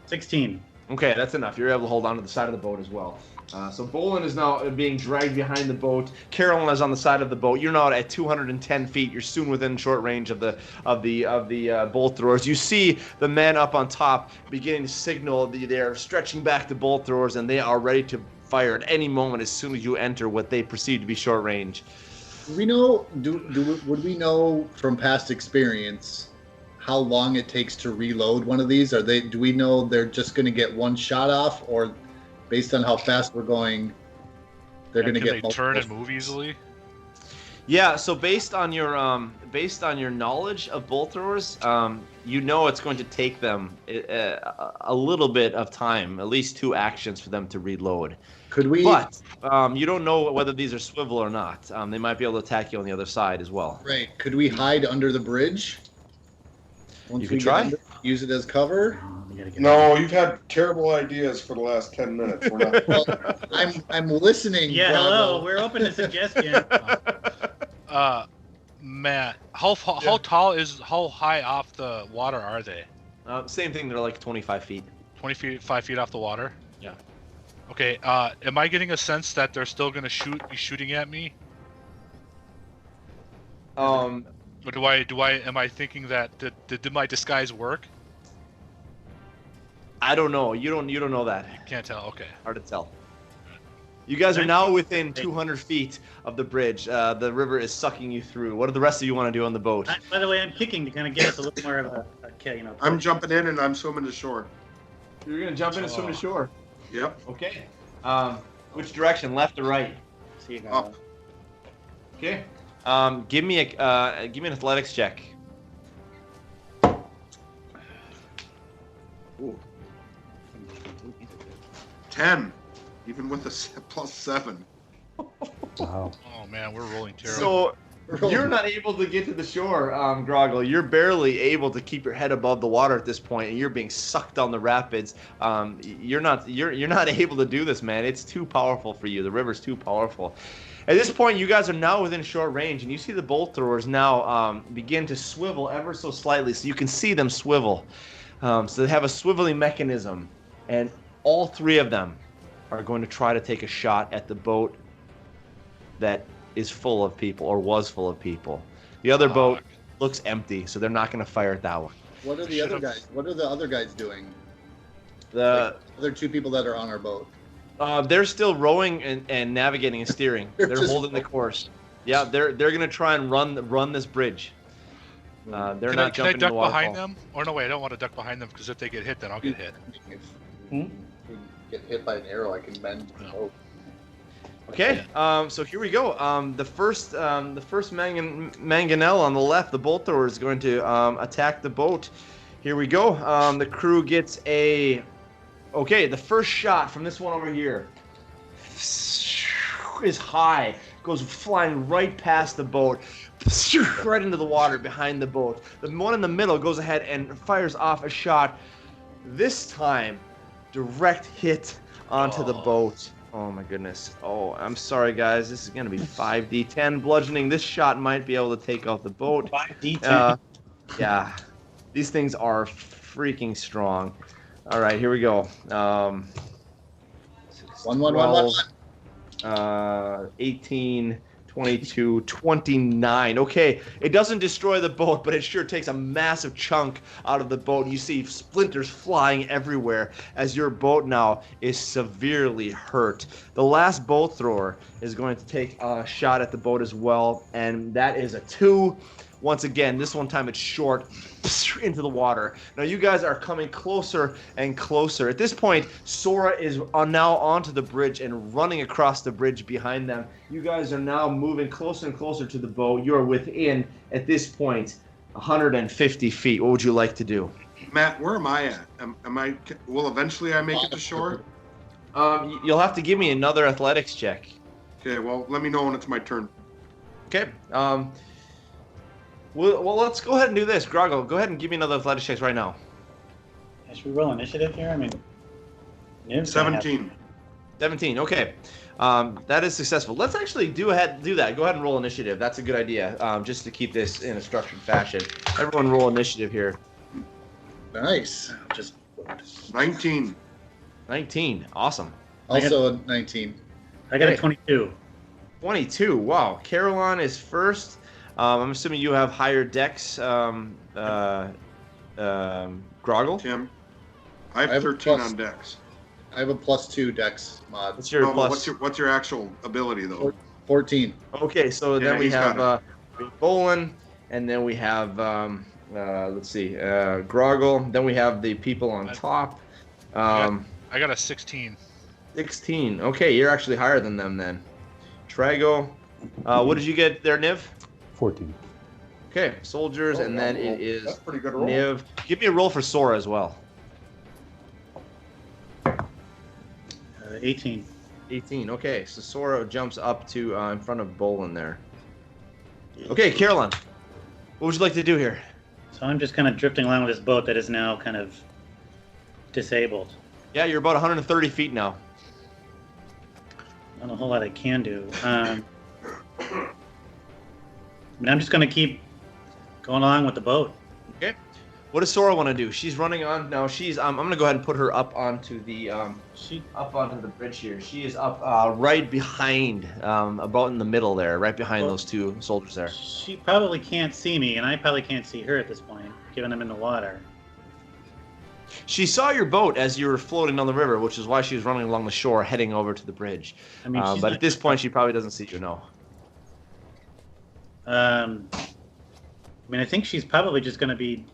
16. Okay, that's enough. You're able to hold on to the side of the boat as well. So Bolin is now being dragged behind the boat. Caroline is on the side of the boat. You're now at 210 feet. You're soon within short range of the bolt throwers. You see the men up on top beginning to signal. They're stretching back the bolt throwers, and they are ready to fire at any moment as soon as you enter what they perceive to be short range. Do we know? Would we know from past experience how long it takes to reload one of these? Do we know they're just going to get one shot off, or based on how fast we're going, they're going to get Can they turn and move easily? Yeah, so based on your knowledge of bolt throwers, you know it's going to take them a little bit of time, at least 2 actions for them to reload. Could we? But you don't know whether these are swivel or not. They might be able to attack you on the other side as well. Right. Could we hide under the bridge? Once You can we try. Use it as cover. No, you've had terrible ideas for the last 10 minutes. We're not. Well, I'm listening. Yeah, Bravo. hello. We're open to suggestion. Matt, how high off the water are they? Same thing. They're like 25 feet. 5 feet off the water. Yeah. Okay. Am I getting a sense that they're still gonna be shooting at me? Or am I thinking that did my disguise work? I don't know. You don't know that. Can't tell. Okay. Hard to tell. You guys are now within 200 feet of the bridge. The river is sucking you through. What do the rest of you want to do on the boat? By the way, I'm kicking to kind of get us a little more of a I'm jumping in and I'm swimming to shore. You're gonna jump in and swim to shore. Yep. Okay. Which direction? Left or right? See you Up. Okay. Give me an athletics check. Ooh. 10, even with a +7. Wow. Oh man, we're rolling terrible. So you're not able to get to the shore, Groggle. You're barely able to keep your head above the water at this point, and you're being sucked down the rapids. You're not able to do this, man. It's too powerful for you. The river's too powerful. At this point, you guys are now within short range, and you see the bolt throwers now begin to swivel ever so slightly, so you can see them swivel. So they have a swiveling mechanism, and all 3 of them are going to try to take a shot at the boat that is full of people, or was full of people. The other boat looks empty, so they're not going to fire at that one. What are the other guys? What are the other guys doing? The other 2 people that are on our boat. they're still rowing and navigating and steering. They're holding the course. Yeah, they're going to try and run this bridge. They're Can not I jumping duck in the waterfall. behind them? Or no, wait, I don't want to duck behind them because if they get hit, then I'll get hit. If we get hit by an arrow, I can bend. Oh. Okay, so here we go. The first mangonel on the left, the bolt thrower, is going to attack the boat. Here we go. The crew gets a... Okay, the first shot from this one over here is high. Goes flying right past the boat. right into the water behind the boat. The one in the middle goes ahead and fires off a shot. This time, direct hit onto the boat. Oh my goodness. Oh, I'm sorry guys. This is going to be 5d10 bludgeoning. This shot might be able to take out the boat. 5d10. Yeah. These things are freaking strong. All right, here we go. 18, 22, 29. Okay, it doesn't destroy the boat, but it sure takes a massive chunk out of the boat. You see splinters flying everywhere as your boat now is severely hurt. The last boat thrower is going to take a shot at the boat as well, and that is a 2. Once again, this one time it's short, into the water. Now you guys are coming closer and closer. At this point, Sora is now onto the bridge and running across the bridge behind them. You guys are now moving closer and closer to the boat. You are within, at this point, 150 feet. What would you like to do? Matt, where am I at? Will eventually I make it to shore? You'll have to give me another athletics check. Okay, well, let me know when it's my turn. Okay. Well, let's go ahead and do this. Groggle, go ahead and give me another athletics check right now. Should we roll initiative here? I mean, 17. 17, okay. That is successful. Let's actually do that. Go ahead and roll initiative. That's a good idea, just to keep this in a structured fashion. Everyone roll initiative here. Nice. just 19. 19, awesome. Also 19. I got a 22. 22, wow. Caroline is first. I'm assuming you have higher dex, Groggle? Tim, I have 13 on dex. I have a +2 dex mod. What's your plus? What's your actual ability though? 14. Okay, so then we he's have Bolin, and then we have let's see, Groggle. Then we have the people on top. I got a 16. 16. Okay, you're actually higher than them then. Trago, what did you get there, Niv? 14. Okay, soldiers, and then it is That's a pretty good roll. Niv. Give me a roll for Sora as well. 18. 18. Okay, so Sora jumps up to in front of Bolin there. Okay, Caroline, what would you like to do here? So I'm just kind of drifting along with this boat that is now kind of disabled. Yeah, you're about 130 feet now. Not a whole lot I can do. I mean, I'm just going to keep going along with the boat. Okay. What does Sora want to do? She's running on now. She's I'm going to go ahead and put her up onto the up onto the bridge here. She is up right behind, about in the middle there, right behind those two soldiers there. She probably can't see me, and I probably can't see her at this point, given I'm in the water. She saw your boat as you were floating down the river, which is why she was running along the shore, heading over to the bridge. I mean, but at this point, she probably doesn't see you. No. I mean, I think she's probably just going to be.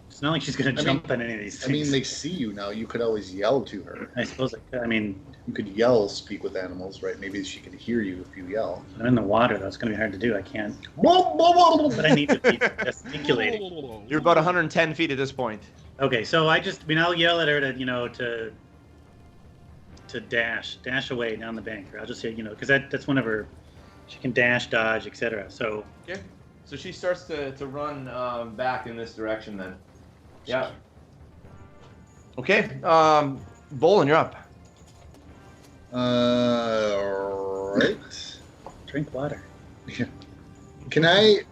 It's not like she's going to jump on any of these things. I mean, they see you now. You could always yell to her. I suppose I could. I mean, You could yell, speak with animals, right? Maybe she can hear you if you yell. I'm in the water, though. It's going to be hard to do. I can't. But I need to be gesticulating. You're about 110 feet at this point. Okay, so I'll yell at her to dash away down the bank. Or I'll just say, because that's whenever she can dash, dodge, etc. So. Okay. So she starts to run back in this direction then. Yeah. Okay. Bolin, you're up. Right. Drink water. Can I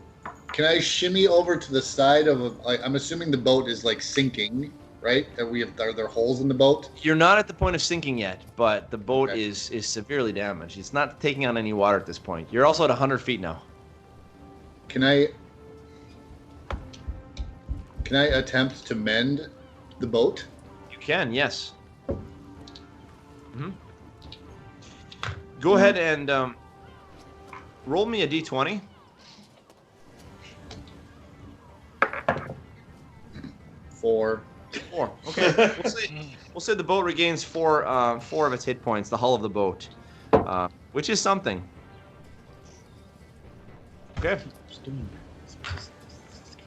shimmy over to the side of I'm assuming the boat is like sinking, right? Are there holes in the boat? You're not at the point of sinking yet, but the boat is severely damaged. It's not taking on any water at this point. You're also at 100 feet now. Can I attempt to mend the boat? You can, yes. Mm-hmm. Go ahead and roll me a d20. Four. Okay. We'll say the boat regains four of its hit points, the hull of the boat, which is something. Okay.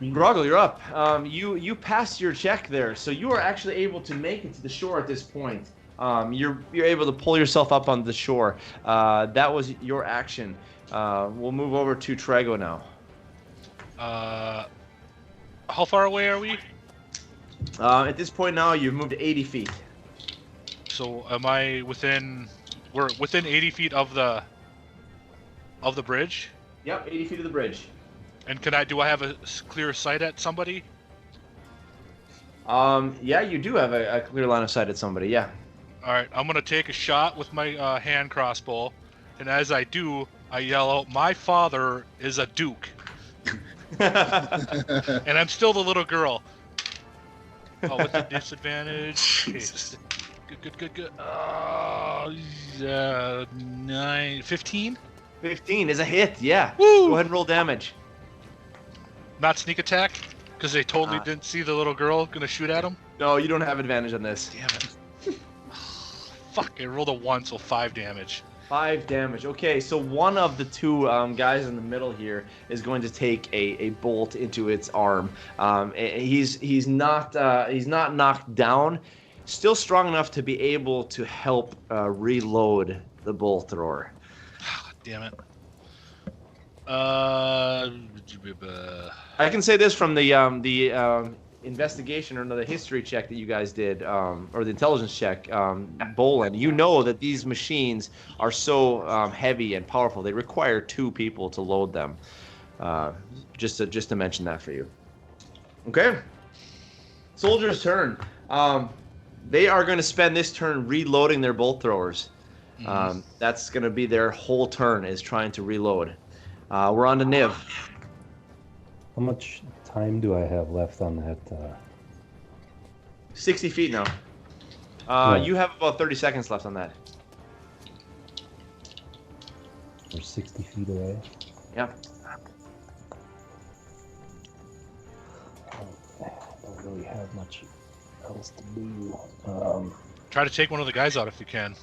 Groggle, you're up. You passed your check there, so you are actually able to make it to the shore at this point. You're able to pull yourself up on the shore. That was your action. We'll move over to Trago now. How far away are we? At this point now, you've moved 80 feet. So am I within? We're within 80 feet of the bridge. Yep, 80 feet of the bridge. And do I have a clear sight at somebody? Yeah, you do have a clear line of sight at somebody. Yeah. All right, I'm gonna take a shot with my hand crossbow, and as I do, I yell out, "My father is a duke," and I'm still the little girl. Oh, with the disadvantage. Okay. Good. 15? 15 is a hit, yeah. Woo! Go ahead and roll damage. Not sneak attack? Because they totally didn't see the little girl gonna shoot at him? No, you don't have advantage on this. Damn it. Fuck, I rolled a 1, so 5 damage. 5 damage. Okay, so one of the two guys in the middle here is going to take a bolt into its arm. He's not knocked down, still strong enough to be able to help reload the bolt thrower. Damn it. I can say this from the investigation or the history check that you guys did, or the intelligence check, Bolin. You know that these machines are so heavy and powerful. They require 2 people to load them. Just to mention that for you. Okay. Soldier's turn. They are going to spend this turn reloading their bolt throwers. That's going to be their whole turn, is trying to reload. We're on to Niv. How much time do I have left on that? 60 feet now. You have about 30 seconds left on that. We're 60 feet away. Yeah. I don't really have much else to do. Try to take one of the guys out if you can.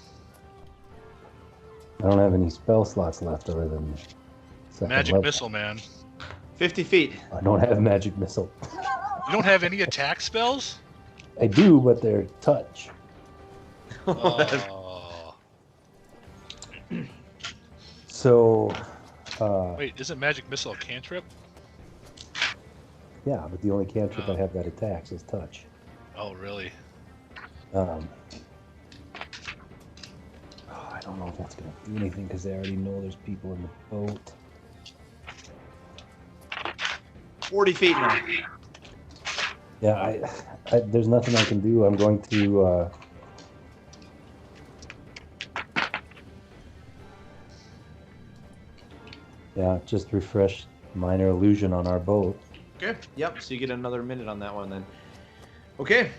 I don't have any spell slots left other than Magic level. missile, man. 50 feet. I don't have magic missile. You don't have any attack spells? I do, but they're touch. Oh. So. Wait, isn't magic missile a cantrip? Yeah, but the only cantrip I have that attacks is touch. Oh, really? I don't know if that's going to do anything because they already know there's people in the boat. 40 feet now. Yeah, there's nothing I can do. I'm going to... just refresh minor illusion on our boat. Okay. Yep. So you get another minute on that one then. Okay.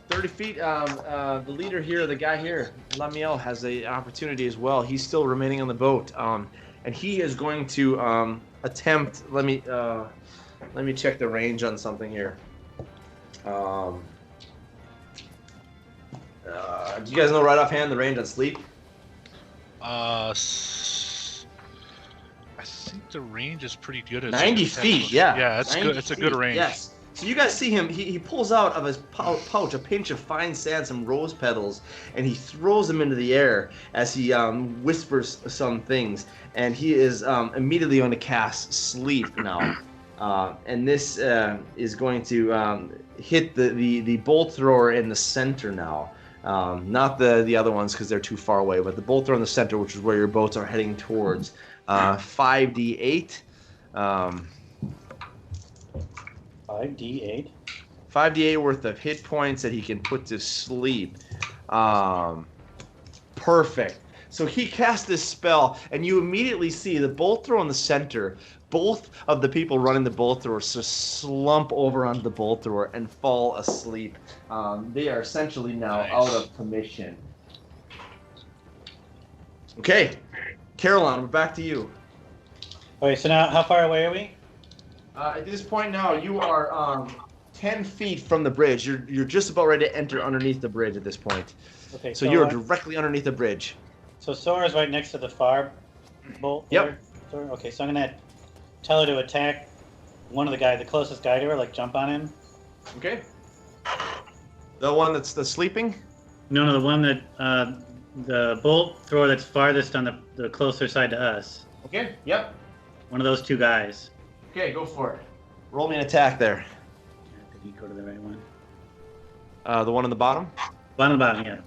30 feet. The leader here, the guy here, Lamiel, has an opportunity as well. He's still remaining on the boat, and he is going to attempt. Let me check the range on something here. Do you guys know right offhand the range on sleep? I think the range is pretty good. 90 feet. Yeah. Yeah, it's good. It's a good range. Yes. So you guys see him, he pulls out of his pouch a pinch of fine sand, some rose petals, and he throws them into the air as he whispers some things. And he is immediately going to cast Sleep now. And this is going to hit the bolt thrower in the center now. Not the other ones because they're too far away, but the bolt thrower in the center, which is where your boats are heading towards. 5d8. 5d8? 5d8 worth of hit points that he can put to sleep. Perfect. So he casts this spell, and you immediately see the bolt thrower in the center. Both of the people running the bolt thrower slump over onto the bolt thrower and fall asleep. They are essentially now out of commission. Okay, Caroline, we're back to you. Okay, so now how far away are we? At this point now, you are 10 feet from the bridge. You're just about ready to enter underneath the bridge at this point. Okay, So you're directly underneath the bridge. So Sora's right next to the far bolt. Yep. Sora? Okay, so I'm gonna tell her to attack one of the closest guy to her, like jump on him. Okay. The one that's the sleeping? No, the one that the bolt thrower that's farthest on the closer side to us. Okay. Yep. One of those two guys. Okay, go for it. Roll me an attack there. Did he go to the right one? The one on the bottom. Bottom, yeah.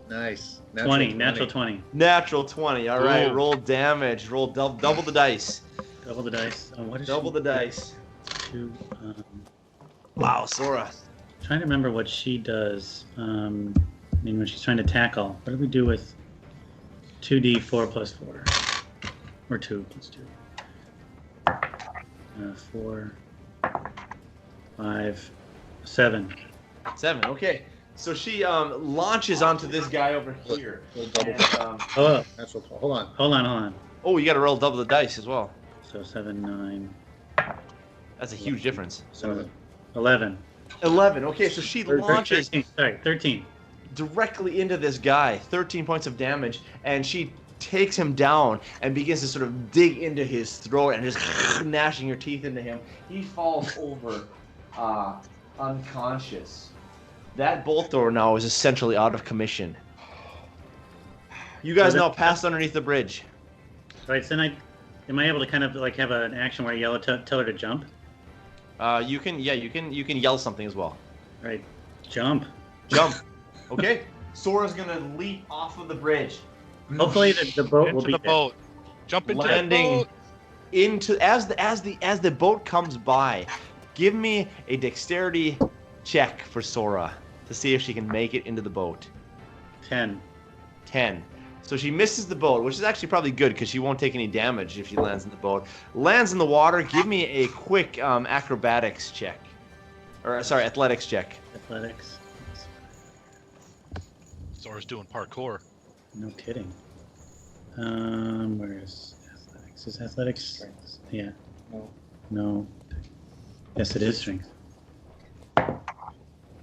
Nice. 20, natural 20. Natural 20. All right. Ooh. Roll damage. Roll double the dice. Double the dice. Oh, what is Double the dice. Two, Wow, Sora. trying to remember what she does. I mean, when she's trying to tackle. What do we do with 2d4 plus 4? Or 2 plus 2. 4, 5, 7. 7. Okay. So she launches onto this guy over here. Double. And, Oh, Natural 12. Hold on. hold on. oh, you got to roll double the dice as well. So 7, 9, That's a huge difference. 7, 11. 11. Okay, so she launches 13. Sorry, 13. directly into this guy. 13 points of damage, and she takes him down and begins to sort of dig into his throat and just gnashing her teeth into him. He falls over unconscious. That bolt thrower now is essentially out of commission. You guys now passed underneath the bridge. Right, so then am I able to kind of like have an action where I yell tell her to jump? You can yell something as well. Right, jump. Jump. Okay. Sora's gonna leap off of the bridge. Hopefully the boat will Into be the there. boat. Jump into Landing the boat. into as the boat comes by. Give me a dexterity check for Sora to see if she can make it into the boat. 10. 10. So she misses the boat, which is actually probably good because she won't take any damage if she lands in the boat. Lands in the water. Give me a quick acrobatics check. Or sorry, athletics check. Athletics. Sora's doing parkour. No kidding. Where is athletics? Is athletics strength? Yeah. No. Yes, it is strength.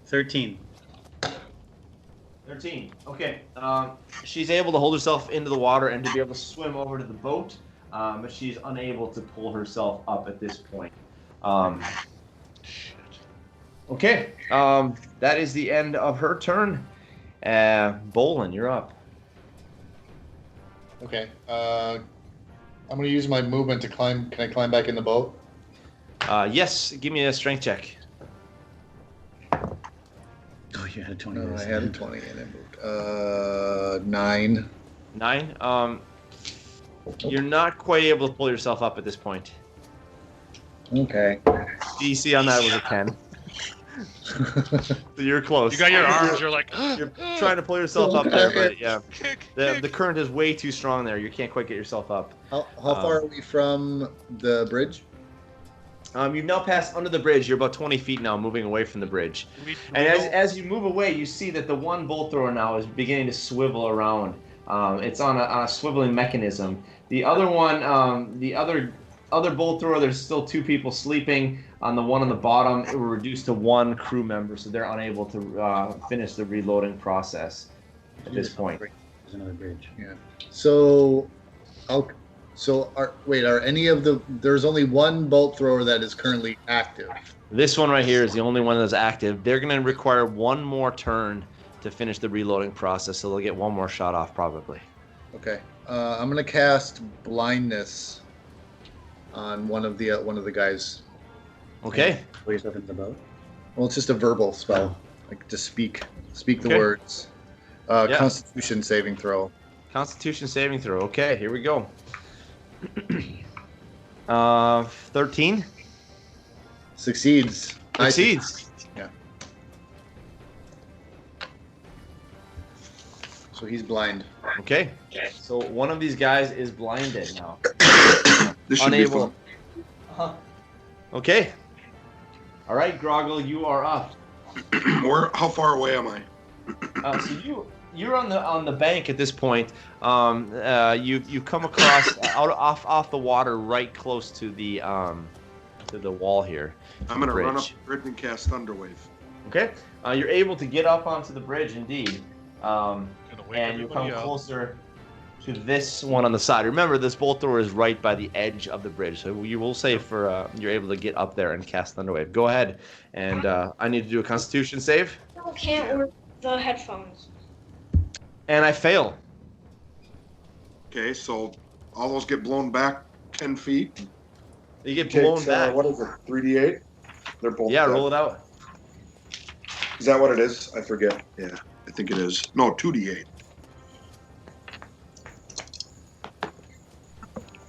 13. 13. Okay. She's able to hold herself into the water and to be able to swim over to the boat, but she's unable to pull herself up at this point. Okay. That is the end of her turn. Bolin, you're up. Okay. I'm gonna use my movement to climb. Can I climb back in the boat? Yes. Give me a strength check. Oh, you had a 20. No, I had a 20 and it moved. 9. 9. You're not quite able to pull yourself up at this point. Okay. DC on that was a 10. So you're close. You got your arms. You're like. You're trying to pull yourself up there, but yeah, Kick. the current is way too strong there. You can't quite get yourself up. How far are we from the bridge? You've now passed under the bridge. You're about 20 feet now, moving away from the bridge. And as you move away, you see that the one bolt thrower now is beginning to swivel around. It's on a swiveling mechanism. The other one, the other bolt thrower, there's still 2 people sleeping. On the one on the bottom, it will reduce to 1 crew member, so they're unable to finish the reloading process at this point. There's another bridge. Yeah. So, are any of there's only one bolt thrower that is currently active. This one right here is the only one that's active. They're going to require 1 more turn to finish the reloading process, so they'll get 1 more shot off probably. Okay. I'm gonna cast blindness on one of the guys. Okay. Put yourself in the boat. Well, it's just a verbal spell, like to speak the Okay. words. Yeah. Constitution saving throw. Constitution saving throw. Okay, here we go. 13. Succeeds. Succeeds. Yeah. So he's blind. Okay. So one of these guys is blinded now. This should be Unable. fun. Okay. All right, Groggle, you are up. How far away am I? So you're on the bank at this point. You come across off the water, right close to the wall here. I'm gonna run up Bridge. the bridge and cast Thunderwave. Okay. You're able to get up onto the bridge, indeed. Gonna wake And you come everybody up. closer to this one on the side. Remember, this bolt thrower is right by the edge of the bridge, so you will say you're able to get up there and cast Thunderwave. Go ahead, and I need to do a Constitution save. Can't work the headphones. And I fail. Okay, so all those get blown back 10 feet. You get blown back. What is it? 3d8? They're both. Yeah, dead. roll it out. Is that what it is? I forget. Yeah, I think it is. No, 2d8.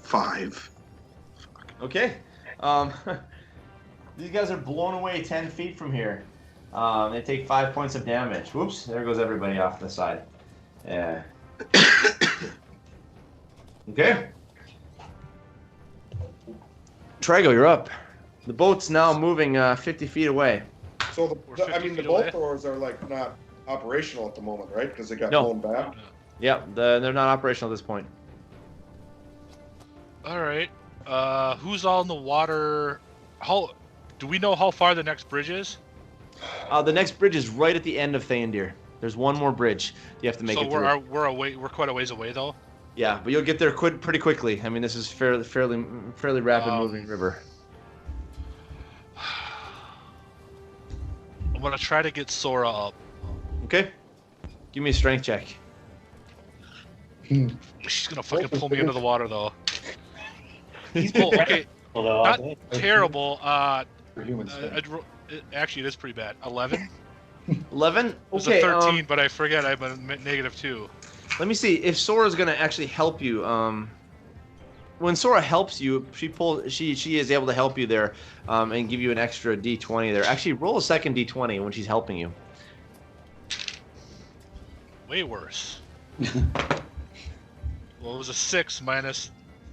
5. Okay. These guys are blown away 10 feet from here. They take 5 points of damage. Whoops, there goes everybody off the side. Yeah. Okay. Trigo, you're up. The boat's now moving 50 feet away. So We're the 50 boat feet away? throwers are like not operational at the moment, right? Because they got No. blown back. Yeah, they're not operational at this point. All right. Who's all in the water? How do we know how far the next bridge is? The next bridge is right at the end of Theondir. There's one more bridge you have to make So it through. we're away. We're quite a ways away though. Yeah, but you'll get there pretty quickly. I mean, this is fairly rapid moving river. I'm gonna try to get Sora up. Okay. Give me a strength check. She's gonna fucking pull me into the water though. Oh, okay, Although not terrible. For humans. Actually, it is pretty bad. 11. 11. It was Okay. a 13, but I forget I'm a -2. Let me see if Sora's gonna actually help you. When Sora helps you, she is able to help you there, and give you an extra D20 there. Actually, roll a second D20 when she's helping you. Way worse. Well, it was a 6 minus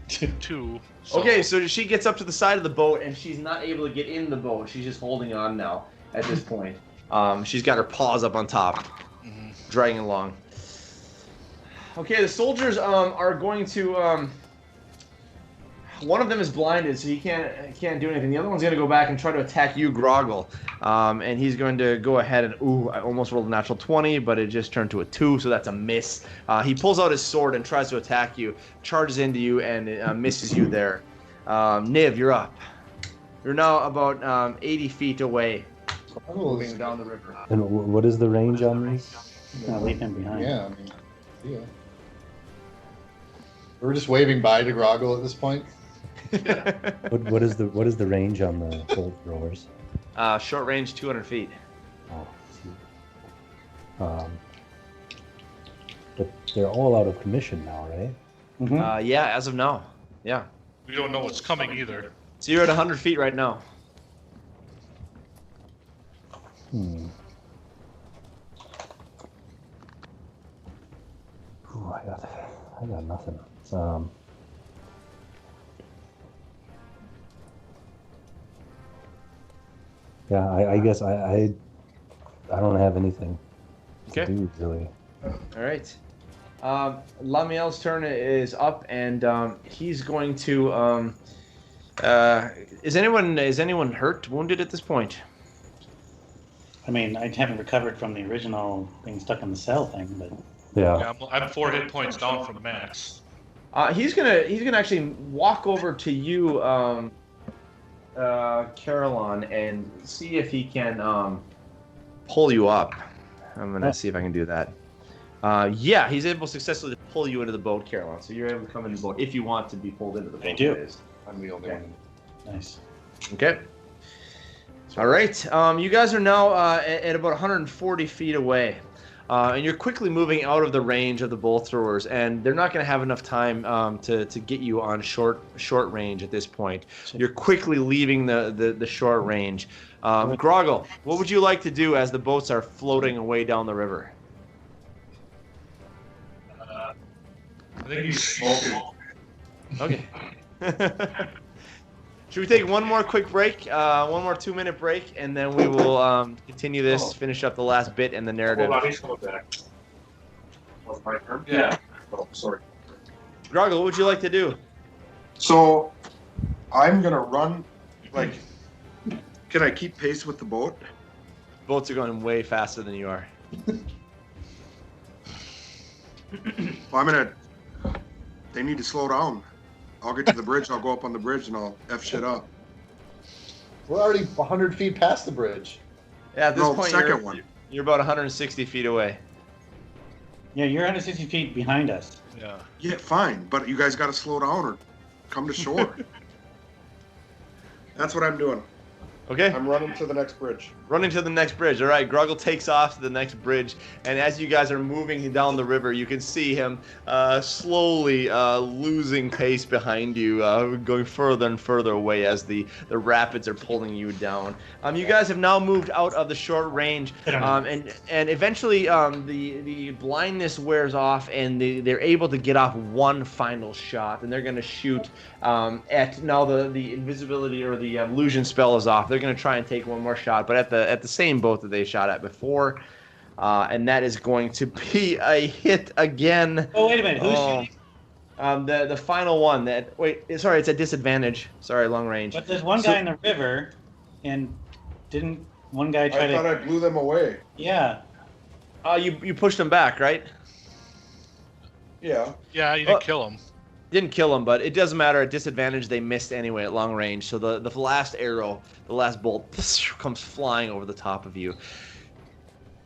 2. So Okay, so she gets up to the side of the boat and she's not able to get in the boat. She's just holding on now at this point. She's got her paws up on top, dragging along. Okay, the soldiers are going to. One of them is blinded, so he can't do anything. The other one's going to go back and try to attack you, Groggle. And he's going to go ahead and I almost rolled a natural 20, but it just turned to a 2, so that's a miss. He pulls out his sword and tries to attack you, charges into you, and misses you there. Niv, you're up. You're now about 80 feet away, moving down the river. And what is the range on these? Not leave him behind. Yeah, I mean, yeah. We're just waving bye to Groggle at this point. What is the range on the bolt throwers? Short range, 200 feet. Oh, but they're all out of commission now, right? Yeah, as of now. Yeah. we don't know what's coming either. So you're at 100 feet right now. Ooh, I got nothing. Yeah, I guess I don't have anything to do really. All right. Lamiel's turn is up, and he's going to. Is anyone hurt, wounded at this point? I mean, I haven't recovered from the original being stuck in the cell thing, but Yeah. Yeah, I'm 4 hit points down from max. He's gonna actually walk over to you, Carolyn, and see if he can pull you up. I'm gonna see if I can do that. Yeah, he's able successfully to pull you into the boat, Carolyn. So you're able to come into the boat if you want to be pulled into the boat. I do. that is. I'm the only one. nice. Okay. All right. You guys are now at about 140 feet away. And you're quickly moving out of the range of the bolt throwers, and they're not going to have enough time to get you on short range at this point. You're quickly leaving the short range. Groggle, what would you like to do as the boats are floating away down the river? I think he's smoking. Okay. Should we take one more quick break, one more 2-minute break, and then we will continue this, finish up the last bit and the narrative. Hold on, he's coming back. That was my turn? Yeah. Oh, sorry. Groggle, what would you like to do? So, I'm gonna run, like, can I keep pace with the boat? Boats are going way faster than you are. Well, they need to slow down. I'll get to the bridge, I'll go up on the bridge, and I'll F shit up. We're already 100 feet past the bridge. Yeah, at this No, point, second one. You're about 160 feet away. Yeah, you're 160 feet behind us. Yeah. Yeah, fine, but you guys got to slow down or come to shore. That's what I'm doing. Okay. I'm running to the next bridge. Running to the next bridge. All right, Groggle takes off to the next bridge, and as you guys are moving down the river, you can see him slowly losing pace behind you, going further and further away as the rapids are pulling you down. You guys have now moved out of the short range, and eventually the blindness wears off, and they're able to get off one final shot, and they're going to shoot at now the invisibility or the illusion spell is off. They're going to try and take one more shot, but at the same boat that they shot at before, and that is going to be a hit again. Oh, wait a minute. Who's shooting? The final one. Sorry, it's a disadvantage. Sorry, long range. But there's one guy in the river, and didn't one guy try I thought I blew them away. Yeah. You pushed them back, right? Yeah. Yeah, you didn't kill him. Didn't kill him, but it doesn't matter. At disadvantage, they missed anyway at long range. So the last arrow, the last bolt, comes flying over the top of you.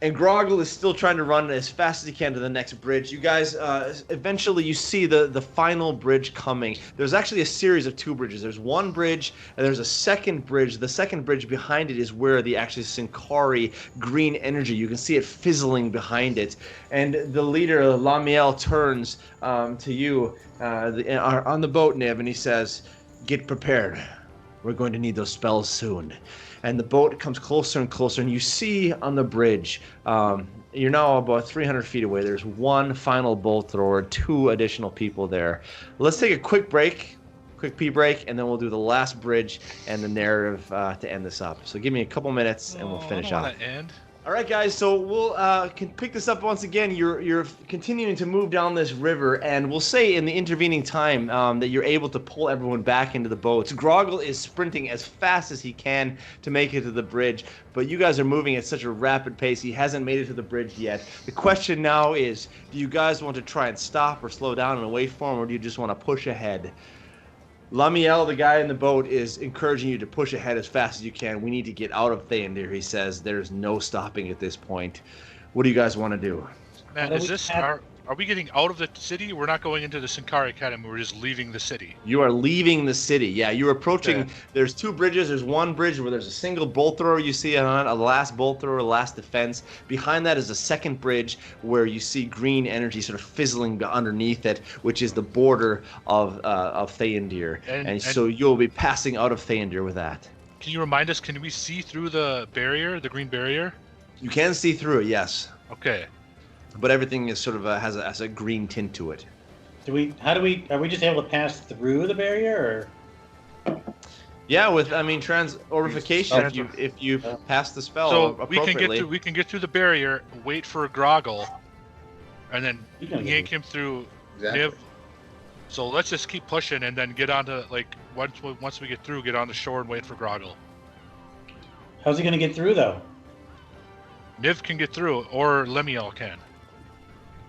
And Groggle is still trying to run as fast as he can to the next bridge. You guys, eventually you see the final bridge coming. There's actually a series of two bridges. There's one bridge, and there's a second bridge. The second bridge behind it is where the actually Synchari green energy, you can see it fizzling behind it. And the leader, Lamiel, turns to you on the boat, Niv, and he says, "Get prepared. We're going to need those spells soon." And the boat comes closer and closer, and you see on the bridge, you're now about 300 feet away. There's one final bolt thrower, 2 additional people there. Let's take a quick pee break, and then we'll do the last bridge and the narrative to end this up. So give me a couple minutes, and we'll finish up. All right, guys, so we'll can pick this up once again. You're continuing to move down this river, and we'll say in the intervening time that you're able to pull everyone back into the boats. Groggle is sprinting as fast as he can to make it to the bridge, but you guys are moving at such a rapid pace, he hasn't made it to the bridge yet. The question now is, do you guys want to try and stop or slow down and wait for him, or do you just want to push ahead? Lamiel, the guy in the boat, is encouraging you to push ahead as fast as you can. We need to get out of Theondir, he says. There's no stopping at this point. What do you guys want to do? Man, are we getting out of the city? We're not going into the Synchari Academy. We're just leaving the city. You are leaving the city. Yeah, you're approaching. Okay. There's 2 bridges. There's one bridge where there's a single bolt thrower you see on a last bolt thrower, last defense. Behind that is a second bridge where you see green energy sort of fizzling underneath it, which is the border of Theondir. And so you'll be passing out of Theondir with that. Can you remind us, can we see through the barrier, the green barrier? You can see through it, yes. Okay. But everything is sort of has a green tint to it. Are we just able to pass through the barrier, or? Yeah, with transorbification, if you pass the spell appropriately. We can get through the barrier, wait for Groggle, and then yank him through Niv. So let's just keep pushing and then get onto once we get through, get on the shore and wait for Groggle. How's he gonna get through though? Niv can get through, or Lemiel can.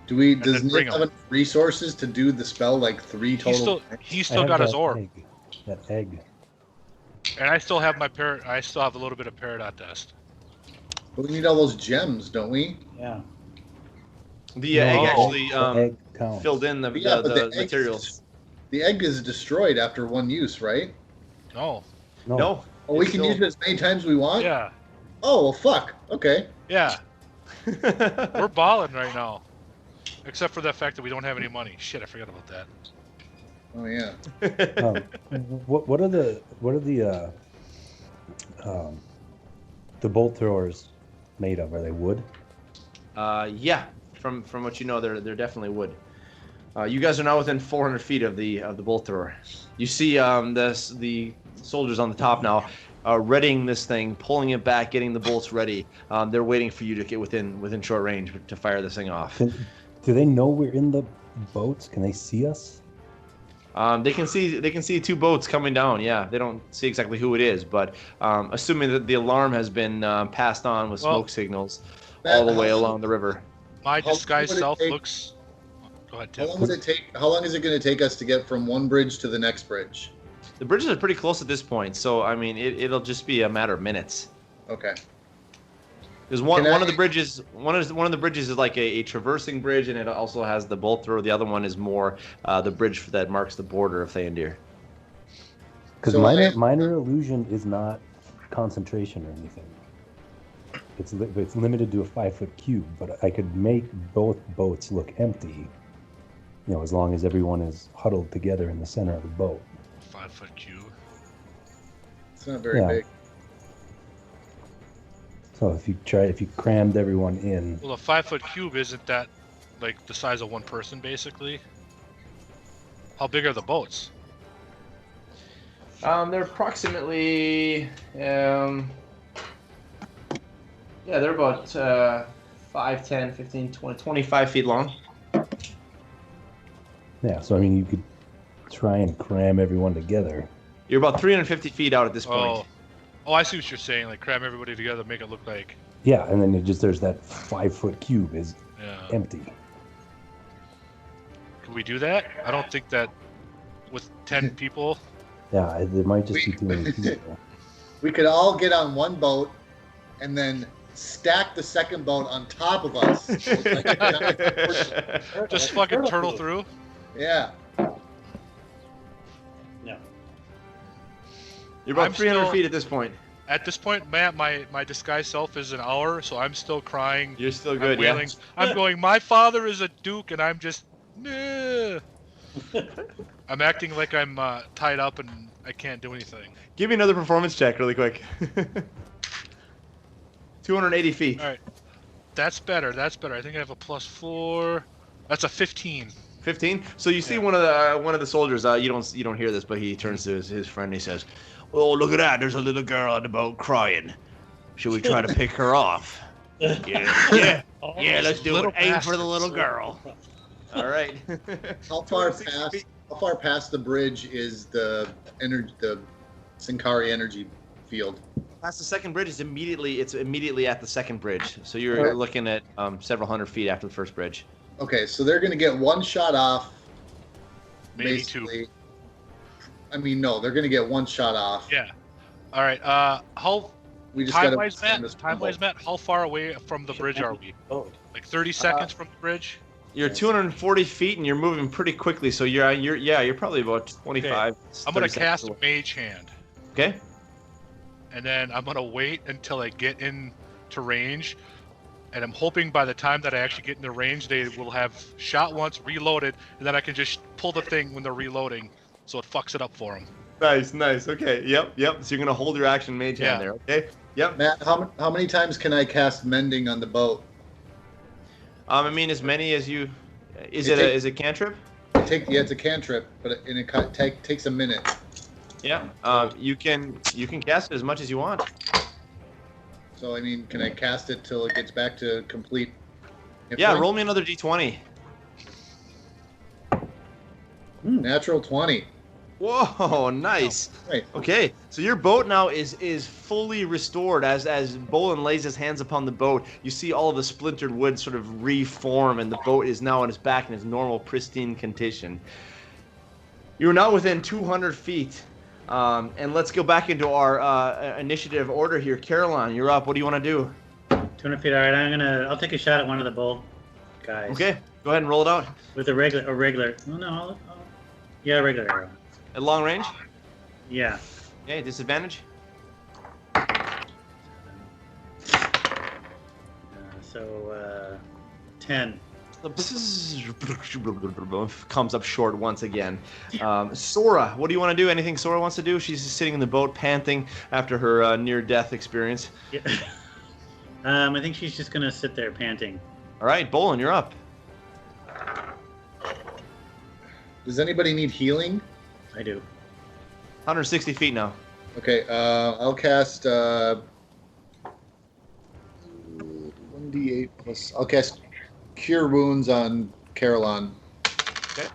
Does Niv have enough resources to do the spell 3 total? He's still got his orb. That egg. And I still have I still have a little bit of Peridot dust. But we need all those gems, don't we? Yeah. The egg actually filled in the materials. The egg is destroyed after 1 use, right? No. No. Oh, we can use it as many times as we want? Yeah. Oh, well, fuck. Okay. Yeah. We're balling right now. Except for the fact that we don't have any money. Shit, I forgot about that. Oh yeah. What are the bolt throwers made of? Are they wood? Yeah. From what you know, they're definitely wood. You guys are now within 400 feet of the bolt thrower. You see the soldiers on the top now readying this thing, pulling it back, getting the bolts ready. They're waiting for you to get within short range to fire this thing off. Do they know we're in the boats? Can they see us? They can see 2 boats coming down. Yeah, they don't see exactly who it is, but assuming that the alarm has been passed on with smoke signals all the way along the river. My disguised self looks. Go ahead, Tim. How long is it going to take us to get from one bridge to the next bridge? The bridges are pretty close at this point, so I mean it'll just be a matter of minutes. Okay. Because one of the bridges is like a traversing bridge, and it also has the bolt thrower. The other one is more the bridge that marks the border of Theondir. Because minor illusion is not concentration or anything. It's limited to a 5-foot cube, but I could make both boats look empty. As long as everyone is huddled together in the center of the boat. 5-foot cube. It's not very big. So if you crammed everyone in. Well, a 5-foot cube isn't that like the size of one person, basically? How big are the boats? They're approximately, they're about 5, 10, 15, 20, 25 feet long. Yeah, so I mean, you could try and cram everyone together. You're about 350 feet out at this point. Oh, I see what you're saying. Like cram everybody together, make it look like. Yeah, and then there's that 5-foot cube is empty. Can we do that? I don't think that with 10 people. Yeah, there might just be too many people. We could all get on one boat and then stack the second boat on top of us. Just fucking turtle through. Yeah. No. You're about 300 feet at this point. At this point, Matt, my disguised self is an hour, so I'm still crying. You're still good, I'm wailing. I'm going, my father is a duke, and I'm just, nah. I'm acting like I'm tied up and I can't do anything. Give me another performance check really quick. 280 feet. All right. That's better. I think I have a +4. That's a 15. 15. So you see one of the soldiers. You don't hear this, but he turns to his friend. And he says, "Oh, look at that! There's a little girl on the boat crying. Should we try to pick her off?" Yeah. Let's do it. Aim for the little girl. All right. How far past the bridge is the Synchari energy field? Past the second bridge is immediately at the second bridge. So you're looking at several hundred feet after the first bridge. Okay, so they're going to get one shot off. Maybe basically. 2. I mean, no, they're going to get one shot off. Yeah. All right. How? Time-wise, Matt, how far away from the bridge are we? Like 30 seconds from the bridge? You're 240 feet and you're moving pretty quickly. So you're probably about 25. Okay. I'm going to cast Mage Hand. Okay. And then I'm going to wait until I get into range. And I'm hoping by the time that I actually get into range, they will have shot once, reloaded, and then I can just pull the thing when they're reloading, so it fucks it up for them. Nice. Okay. Yep. So you're gonna hold your action mage hand there. Okay. Yep. Matt, how many times can I cast Mending on the boat? I mean, as many as you. Is it cantrip? It's a cantrip, but it takes a minute. Yeah. You can cast it as much as you want. So, I mean, can I cast it till it gets back to complete? Yeah, roll me another d20. Natural 20. Whoa, nice. Oh, right. Okay, so your boat now is fully restored. As Bolin lays his hands upon the boat, you see all of the splintered wood sort of reform, and the boat is now on its back in its normal, pristine condition. You're now within 200 feet. And let's go back into our initiative order here. Caroline, you're up. What do you want to do? 200 feet. All right, I'll take a shot at one of the bolt guys. Okay, go ahead and roll it out. With a regular. Oh no. Yeah, regular arrow. At long range? Yeah. Okay, disadvantage? So 10. Comes up short once again. Sora, what do you want to do? Anything Sora wants to do? She's just sitting in the boat panting after her near-death experience. Yeah. I think she's just gonna sit there panting. All right, Bolin, you're up. Does anybody need healing? I do. 160 feet now. Okay, I'll cast 1d8 plus. I'll cast Cure Wounds on Caroline. Okay.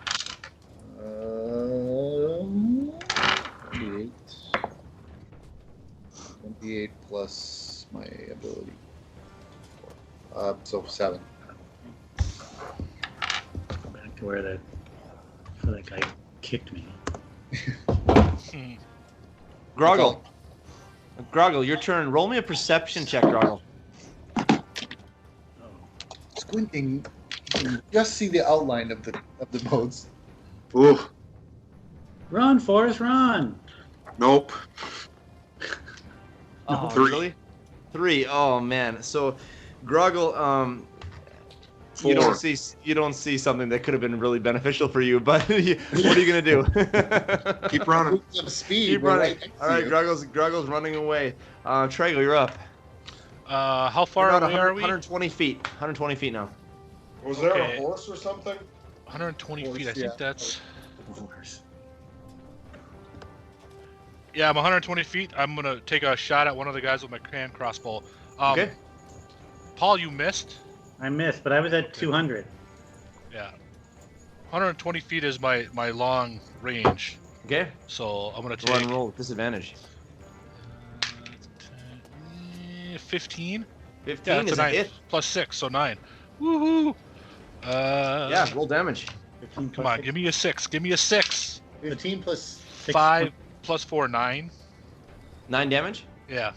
1d8 plus my ability. So 7. Go back to where that guy kicked me. Groggle, your turn. Roll me a perception check, Groggle. squinting, you can just see the outline of the boats. Ooh, Run, Forrest, run! nope. Oh, Three. really? 3. Oh man. So, Groggle, you 4. don't see something that could have been really beneficial for you, but what are you gonna do? Keep running. Some speed. Keep we're running. right next to All right, you. Groggle's running away. Trago, you're up. How far You're about away are we? 120 feet. 120 feet now. Was there Okay. a horse or something? 120 feet. I Yeah. think that's. Yeah, I'm 120 feet. I'm gonna take a shot at one of the guys with my hand crossbow. Okay. Paul, you missed. I missed, but I was at 200. Yeah. 120 feet is my long range. Okay. So I'm gonna Go ahead take and roll with disadvantage. 15. 15 Yeah, that's is a a 9 hit. plus 6, so 9. Woohoo! Yeah, roll damage. 15 Come on, give me a 6. Give me a 6. 15 plus 6. 5 plus 4, 9. 9 damage. Yeah.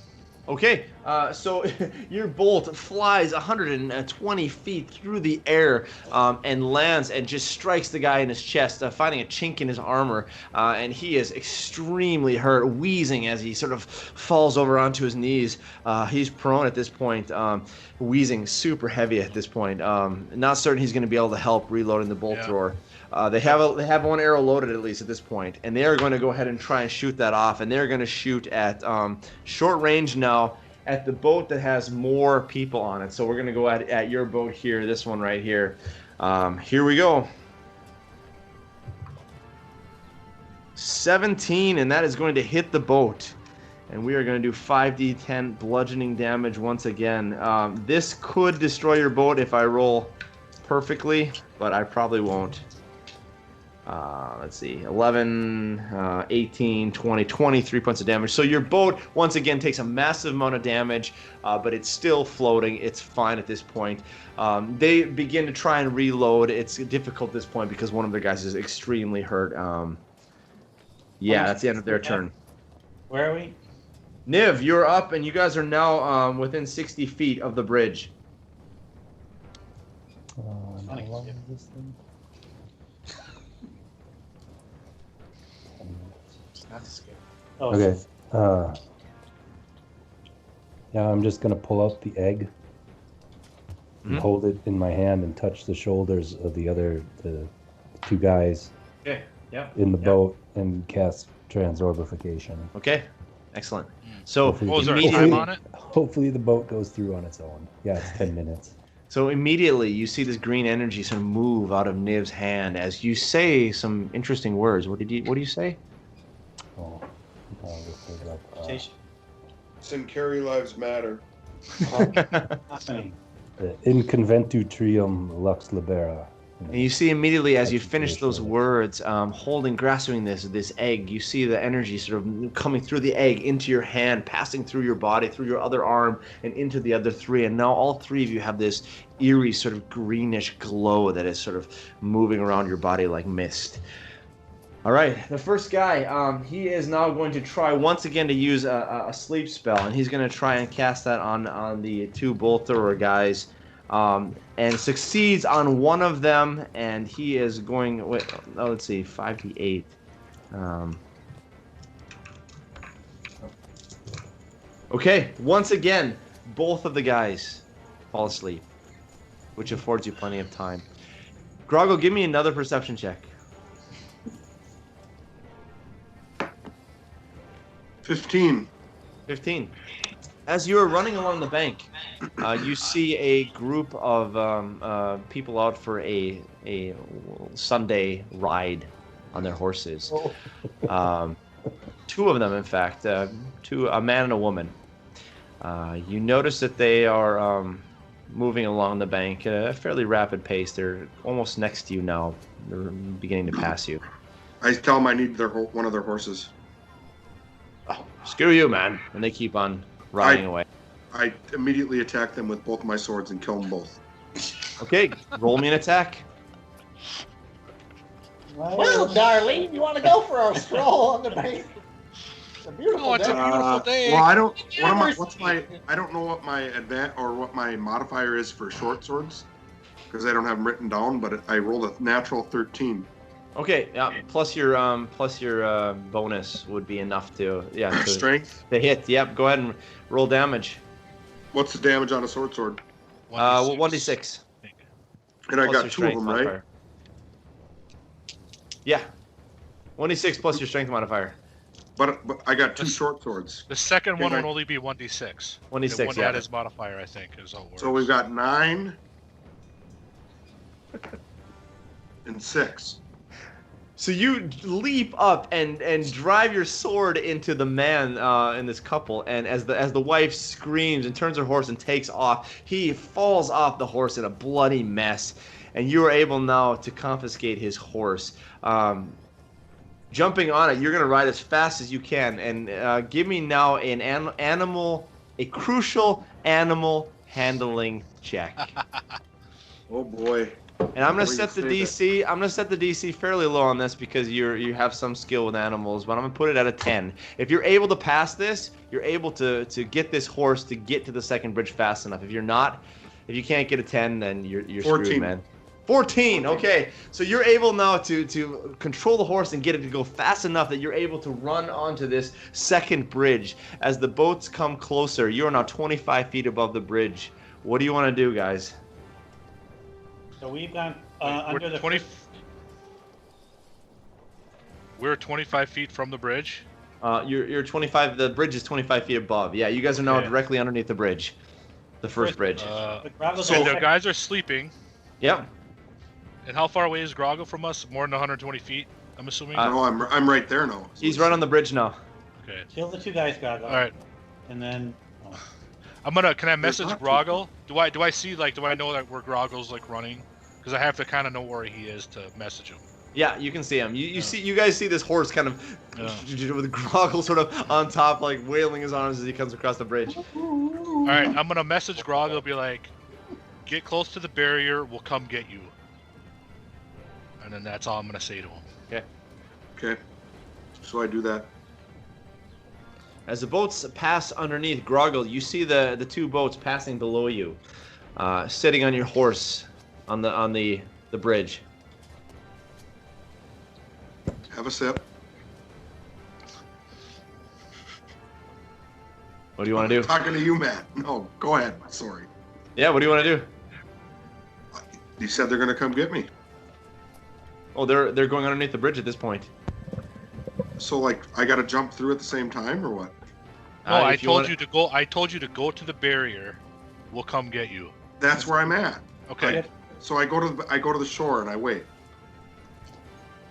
Okay, so your bolt flies 120 feet through the air and lands and just strikes the guy in his chest, finding a chink in his armor, and he is extremely hurt, wheezing as he sort of falls over onto his knees. He's prone at this point, wheezing super heavy at this point. Not certain he's going to be able to help reloading the bolt thrower. They have one arrow loaded at least at this point, and they are going to go ahead and try and shoot that off, and they're going to shoot at short range now at the boat that has more people on it. So we're going to go at your boat here, this one right here. Here we go. 17, and that is going to hit the boat. And we are going to do 5d10 bludgeoning damage once again. This could destroy your boat if I roll perfectly, but I probably won't. Let's see, 11, 18, 20, 23 points of damage. So your boat, once again, takes a massive amount of damage, but it's still floating. It's fine at this point. They begin to try and reload. It's difficult at this point because one of the guys is extremely hurt. Yeah, that's the end of their turn. Where are we? Niv, you're up, and you guys are now within 60 feet of the bridge. How long is this thing? Oh, Okay. Yeah, I'm just gonna pull out the egg and hold it in my hand and touch the shoulders of the 2 guys Okay. Yeah. in the boat and cast Transorbification. Okay. Excellent. So Hopefully- Was there a immediately, time on it? Hopefully the boat goes through on its own. Yeah, it's 10 minutes. so immediately you see this green energy sort of move out of Niv's hand as you say some interesting words. What do you say? Oh, I'll just look it up. Synchari lives matter. Fascinating. In conventu trium lux libera. And you see immediately as you finish those words, grasping this egg, you see the energy sort of coming through the egg into your hand, passing through your body, through your other arm, and into the other 3. And now all 3 of you have this eerie sort of greenish glow that is sort of moving around your body like mist. All right, the first guy, he is now going to try once again to use a sleep spell, and he's going to try and cast that on the 2 bolt thrower guys. And succeeds on one of them, and he is going. Let's see, 5d8. Okay, once again, both of the guys fall asleep, which affords you plenty of time. Groggle, give me another perception check. 15. 15. As you are running along the bank, you see a group of people out for a Sunday ride on their horses. 2 of them, in fact, a man and a woman. You notice that they are moving along the bank at a fairly rapid pace. They're almost next to you now. They're beginning to pass you. I tell them I need one of their horses. Oh, screw you, man. And they keep on riding away. I immediately attack them with both my swords and kill them both. Okay, roll me an attack. Well, Darlene, you want to go for a stroll on the bank? It's a beautiful it's a day. beautiful day. Well, I don't. I don't know what my what my modifier is for short swords. because I don't have them written down, but I rolled a natural 13. Okay, yeah. Plus your bonus would be enough to Strength. to hit. Yep. Go ahead and roll damage. What's the damage on a sword? 1d6. And I Plus got your 2 of strength them, modifier. right? Yeah. 1d6 plus your strength modifier. But I got 2 short swords. The second one Okay. would only be 1d6. 1d6, It won't yeah. add his modifier, I think, is how it works. So we've got 9 and 6. So you leap up and drive your sword into the man in this couple, and as the wife screams and turns her horse and takes off, he falls off the horse in a bloody mess, and you are able now to confiscate his horse. Jumping on it, you're gonna ride as fast as you can, and give me now a crucial animal handling check. Oh boy. And I'm gonna Before set the you say DC. I'm gonna set the DC fairly low on this because you have some skill with animals, but I'm gonna put it at a 10. If you're able to pass this, you're able to get this horse to get to the second bridge fast enough. If you can't get a 10, then you're 14. screwed, man. 14. Okay, so you're able now to control the horse and get it to go fast enough that you're able to run onto this second bridge. As the boats come closer, you are now 25 feet above the bridge. What do you want to do, guys? So we've gone Wait, under the 20. We're 25 feet from the bridge. You're 25. The bridge is 25 feet above. Yeah, you guys are now Okay. directly underneath the bridge, the first bridge. the Gravel's So on the second. guys are sleeping. Yep. And how far away is Groggle from us? More than 120 feet, I'm assuming. No, I'm right there now. He's right on the bridge now. Okay. Kill the 2 guys, Gravel. All right. And then. Can I message not Groggle? Do I see do I know that where Groggle's running? Because I have to kind of know where he is to message him. Yeah, you can see him. You guys see this horse kind of with Groggle sort of on top, like wailing his arms as he comes across the bridge. All right, I'm gonna message Groggle, be like, get close to the barrier, we'll come get you. And then that's all I'm gonna say to him. Okay. Okay. So I do that. As the boats pass underneath Groggle, you see the 2 boats passing below you, sitting on your horse on the bridge. Have a sip. What do you want to do? Talking to you, Matt. No, go ahead. Sorry. Yeah, what do you want to do? You said they're gonna come get me. Oh, they're going underneath the bridge at this point. So I gotta jump through at the same time, or what? No, I told you to go. I told you to go to the barrier. We'll come get you. That's where I'm at. Okay. So I go to the shore and I wait.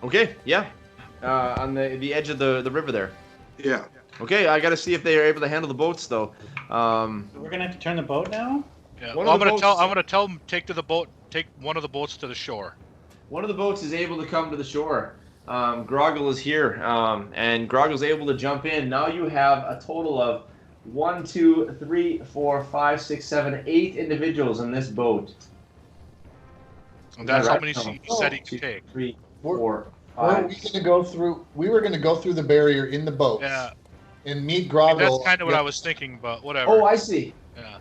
Okay, yeah. On the edge of the river there. Yeah. Okay, I got to see if they are able to handle the boats though. We're gonna have to turn the boat now. Yeah. One Well, of I'm the gonna boats- tell them take one of the boats to the shore. One of the boats is able to come to the shore. Groggle is here, and Groggle's able to jump in. Now you have a total of 1, 2, 3, 4, 5, 6, 7, 8 individuals in this boat. And that's Right. how many you said he could take. 3, We're- 4, Weren't 5. we going to go through? We were going to go through the barrier in the boats Yeah. and meet And Groggle. that's kind of what I was thinking, but whatever. Oh, I see. Yeah.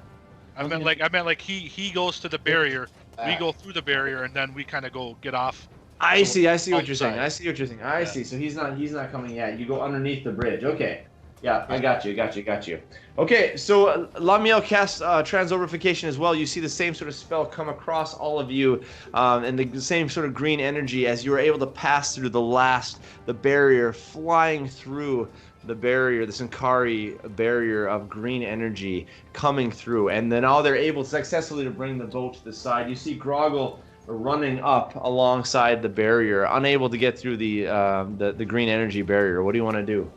I meant like he goes to the barrier, we go through the barrier, and then we kind of go get off. I see what you're saying. outside. I see what you're saying. I Yeah. see. So he's not coming yet. You go underneath the bridge. Okay. Yeah, I got you. Okay, so Lamiel casts Transoberification as well. You see the same sort of spell come across all of you, and the same sort of green energy as you were able to pass through the barrier, flying through the barrier, the Synchari barrier of green energy coming through, and then now they're able successfully to bring the boat to the side. You see Groggle running up alongside the barrier, unable to get through the green energy barrier. What do you want to do?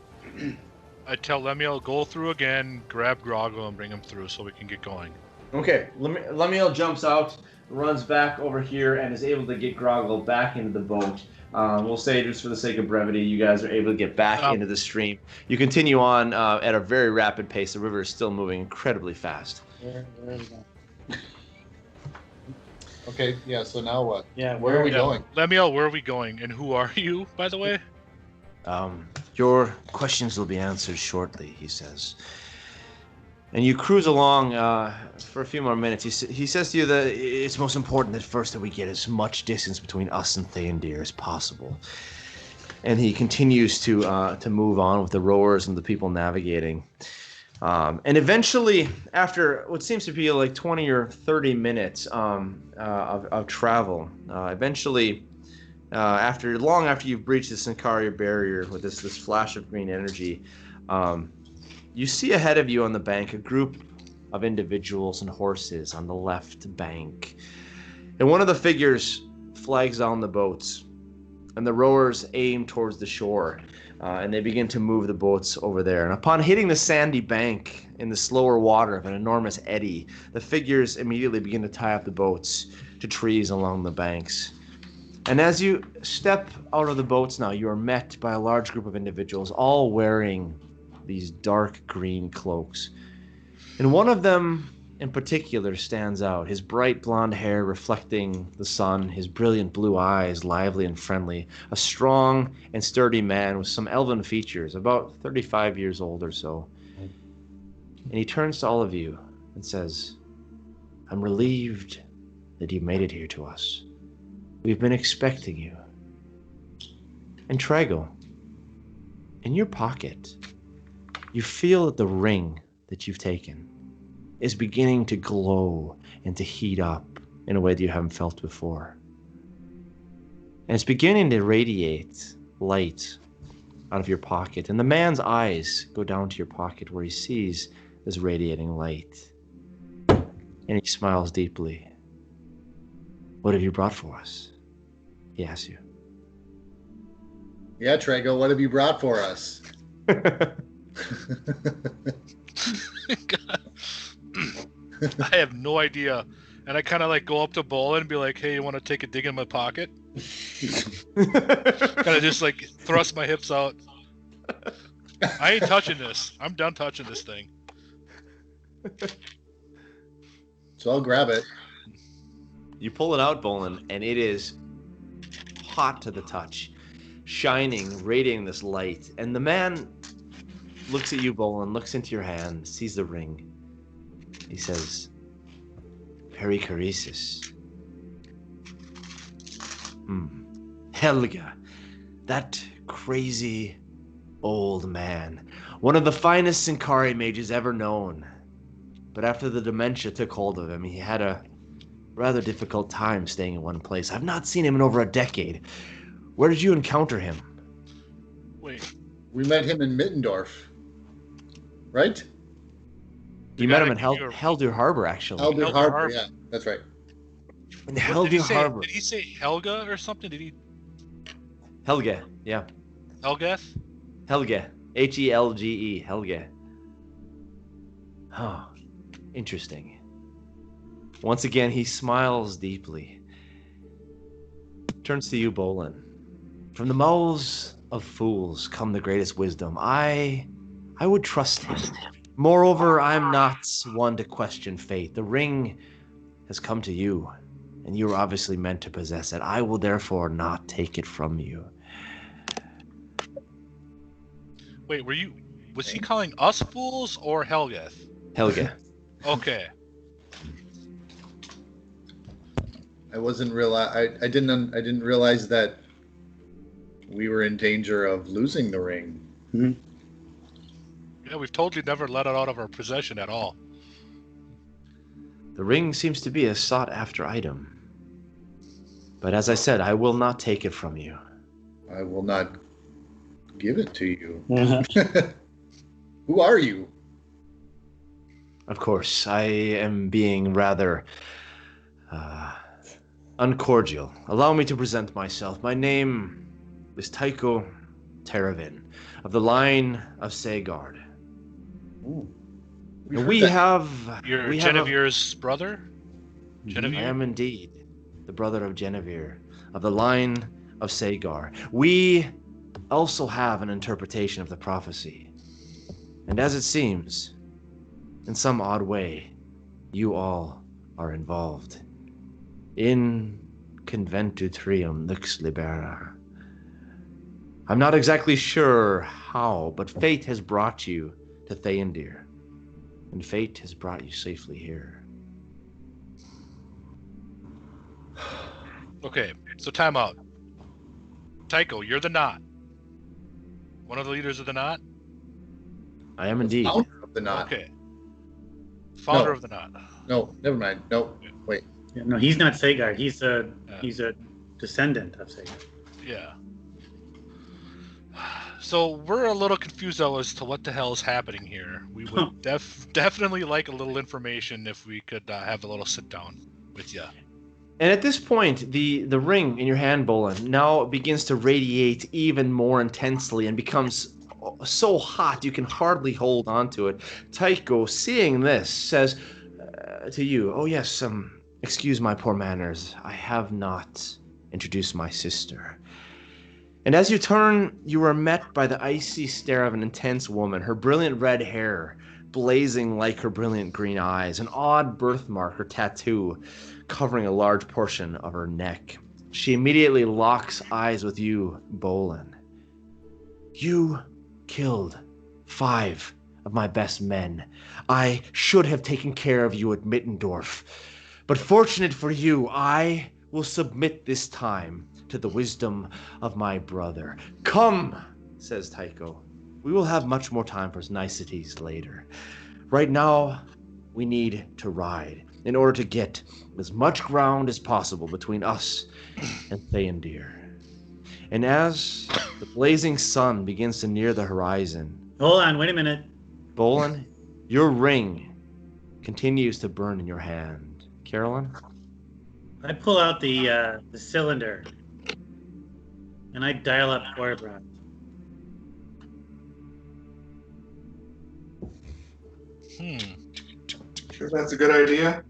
I tell Lemuel, go through again, grab Groggle, and bring him through so we can get going. Okay, Lemuel jumps out, runs back over here, and is able to get Groggle back into the boat. We'll say, just for the sake of brevity, you guys are able to get back into the stream. You continue on at a very rapid pace. The river is still moving incredibly fast. Where are we going? Okay, yeah. So now what? Yeah, Where are we going? Lemuel, where are we going? And who are you, by the way? Your questions will be answered shortly, he says. And you cruise along for a few more minutes. He says to you that it's most important at first that we get as much distance between us and Theondir as possible. And he continues to move on with the rowers and the people navigating. And eventually, after what seems to be like 20 or 30 minutes of travel, long after you've breached the Synchari barrier with this flash of green energy, you see ahead of you on the bank a group of individuals and horses on the left bank. And one of the figures flags down the boats, and the rowers aim towards the shore, and they begin to move the boats over there. And upon hitting the sandy bank in the slower water of an enormous eddy, the figures immediately begin to tie up the boats to trees along the banks. And as you step out of the boats now, you are met by a large group of individuals, all wearing these dark green cloaks. And one of them in particular stands out, his bright blonde hair reflecting the sun, his brilliant blue eyes lively and friendly, a strong and sturdy man with some elven features, about 35 years old or so. And he turns to all of you and says, "I'm relieved that you made it here to us. We've been expecting you." And Trago, in your pocket, you feel that the ring that you've taken is beginning to glow and to heat up in a way that you haven't felt before. And it's beginning to radiate light out of your pocket. And the man's eyes go down to your pocket where he sees this radiating light. And he smiles deeply. "What have you brought for us?" he asks you. Yeah, Trago, what have you brought for us? I have no idea. And I kind of like go up to Bolin and be like, "Hey, you want to take a dig in my pocket?" Kind of just like thrust my hips out. I ain't touching this. I'm done touching this thing. So I'll grab it. You pull it out, Bolin, and it is hot to the touch, shining, radiating this light. And the man looks at you, Bolin, looks into your hand, sees the ring. He says, "Perichoresis. Helga, that crazy old man, one of the finest Synchari mages ever known. But after the dementia took hold of him, he had a rather difficult time staying in one place. I've not seen him in over a decade. Where did you encounter him?" Wait. We met him in Mittendorf. Right? You met him in Heldur Harbor, actually. Heldur Harbor, yeah, that's right. In Heldur Harbor. Did he say Helga or something? Did he? Helge, yeah. Helgeth? Helge. Helge. Helge. Oh, interesting. Once again, he smiles deeply. Turns to you, Bolin. "From the mouths of fools come the greatest wisdom. I would trust him. Moreover, I'm not one to question fate. The ring has come to you, and you are obviously meant to possess it. I will therefore not take it from you." Wait, was he calling us fools or Helgeth? Helge. Okay. I didn't realize that we were in danger of losing the ring. Mm-hmm. Yeah, we've told you never let it out of our possession at all. The ring seems to be a sought-after item. But as I said, I will not take it from you. I will not give it to you. Who are you? Of course, I am being rather uncordial. Allow me to present myself. My name is Tycho Teravin, of the line of Sagard. And we have... You're Genevier's brother? Genevier? I am indeed the brother of Genevier, of the line of Sagar. We also have an interpretation of the prophecy. And as it seems, in some odd way, you all are involved. In conventu trium lux libera. I'm not exactly sure how, but fate has brought you to Theondir. And fate has brought you safely here. Okay, so time out. Tycho, you're the knot. One of the leaders of the knot? I am indeed. Founder of the knot. Okay. Founder No. of the knot. No, never mind. No, wait. Yeah, no, he's not Sagard. He's a descendant of Sagard. Yeah. So we're a little confused as to what the hell is happening here. We would definitely like a little information if we could have a little sit down with you. And at this point, the ring in your hand, Bolin, now begins to radiate even more intensely and becomes so hot you can hardly hold onto it. Tycho, seeing this, says to you, "Oh yes, excuse my poor manners. I have not introduced my sister." And as you turn, you are met by the icy stare of an intense woman, her brilliant red hair blazing like her brilliant green eyes, an odd birthmark or tattoo covering a large portion of her neck. She immediately locks eyes with you, Bolin. "You killed 5 of my best men. I should have taken care of you at Mittendorf. But fortunate for you, I will submit this time to the wisdom of my brother. Come," says Tycho. "We will have much more time for niceties later. Right now, we need to ride in order to get as much ground as possible between us and Theondir." And as the blazing sun begins to near the horizon, Hold on, wait a minute. Bolin, your ring continues to burn in your hand. Carolyn? I pull out the cylinder, and I dial up Feuerbrandt. Sure that's a good idea?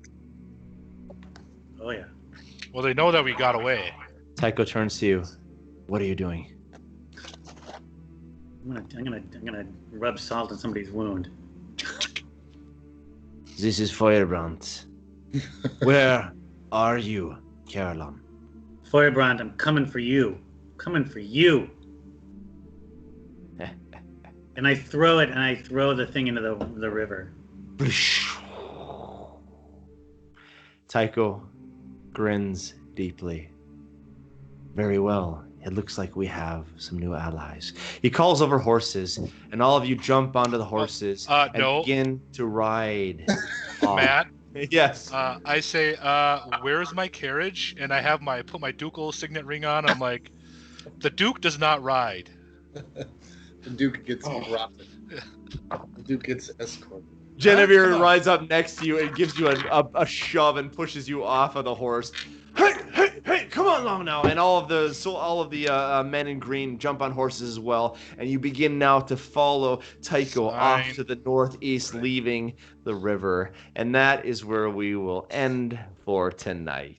Oh yeah. Well, they know that we got away. Tycho turns to you. "What are you doing?" I'm gonna rub salt in somebody's wound. "This is Feuerbrandt. Where are you, Carolyn?" Feuerbrandt, I'm coming for you. Coming for you. And I throw it, and I throw the thing into the river. Tycho grins deeply. "Very well. It looks like we have some new allies." He calls over horses, and all of you jump onto the horses and no. begin to ride. off. Matt, Yes. I say, where's my carriage? And I put my ducal signet ring on. I'm like, the Duke does not ride. The Duke gets dropped. The Duke gets escorted. Genevieve rides up next to you and gives you a shove and pushes you off of the horse. Hey, come on along now. And all of the men in green jump on horses as well. And you begin now to follow Tycho off to the northeast, leaving the river. And that is where we will end for tonight.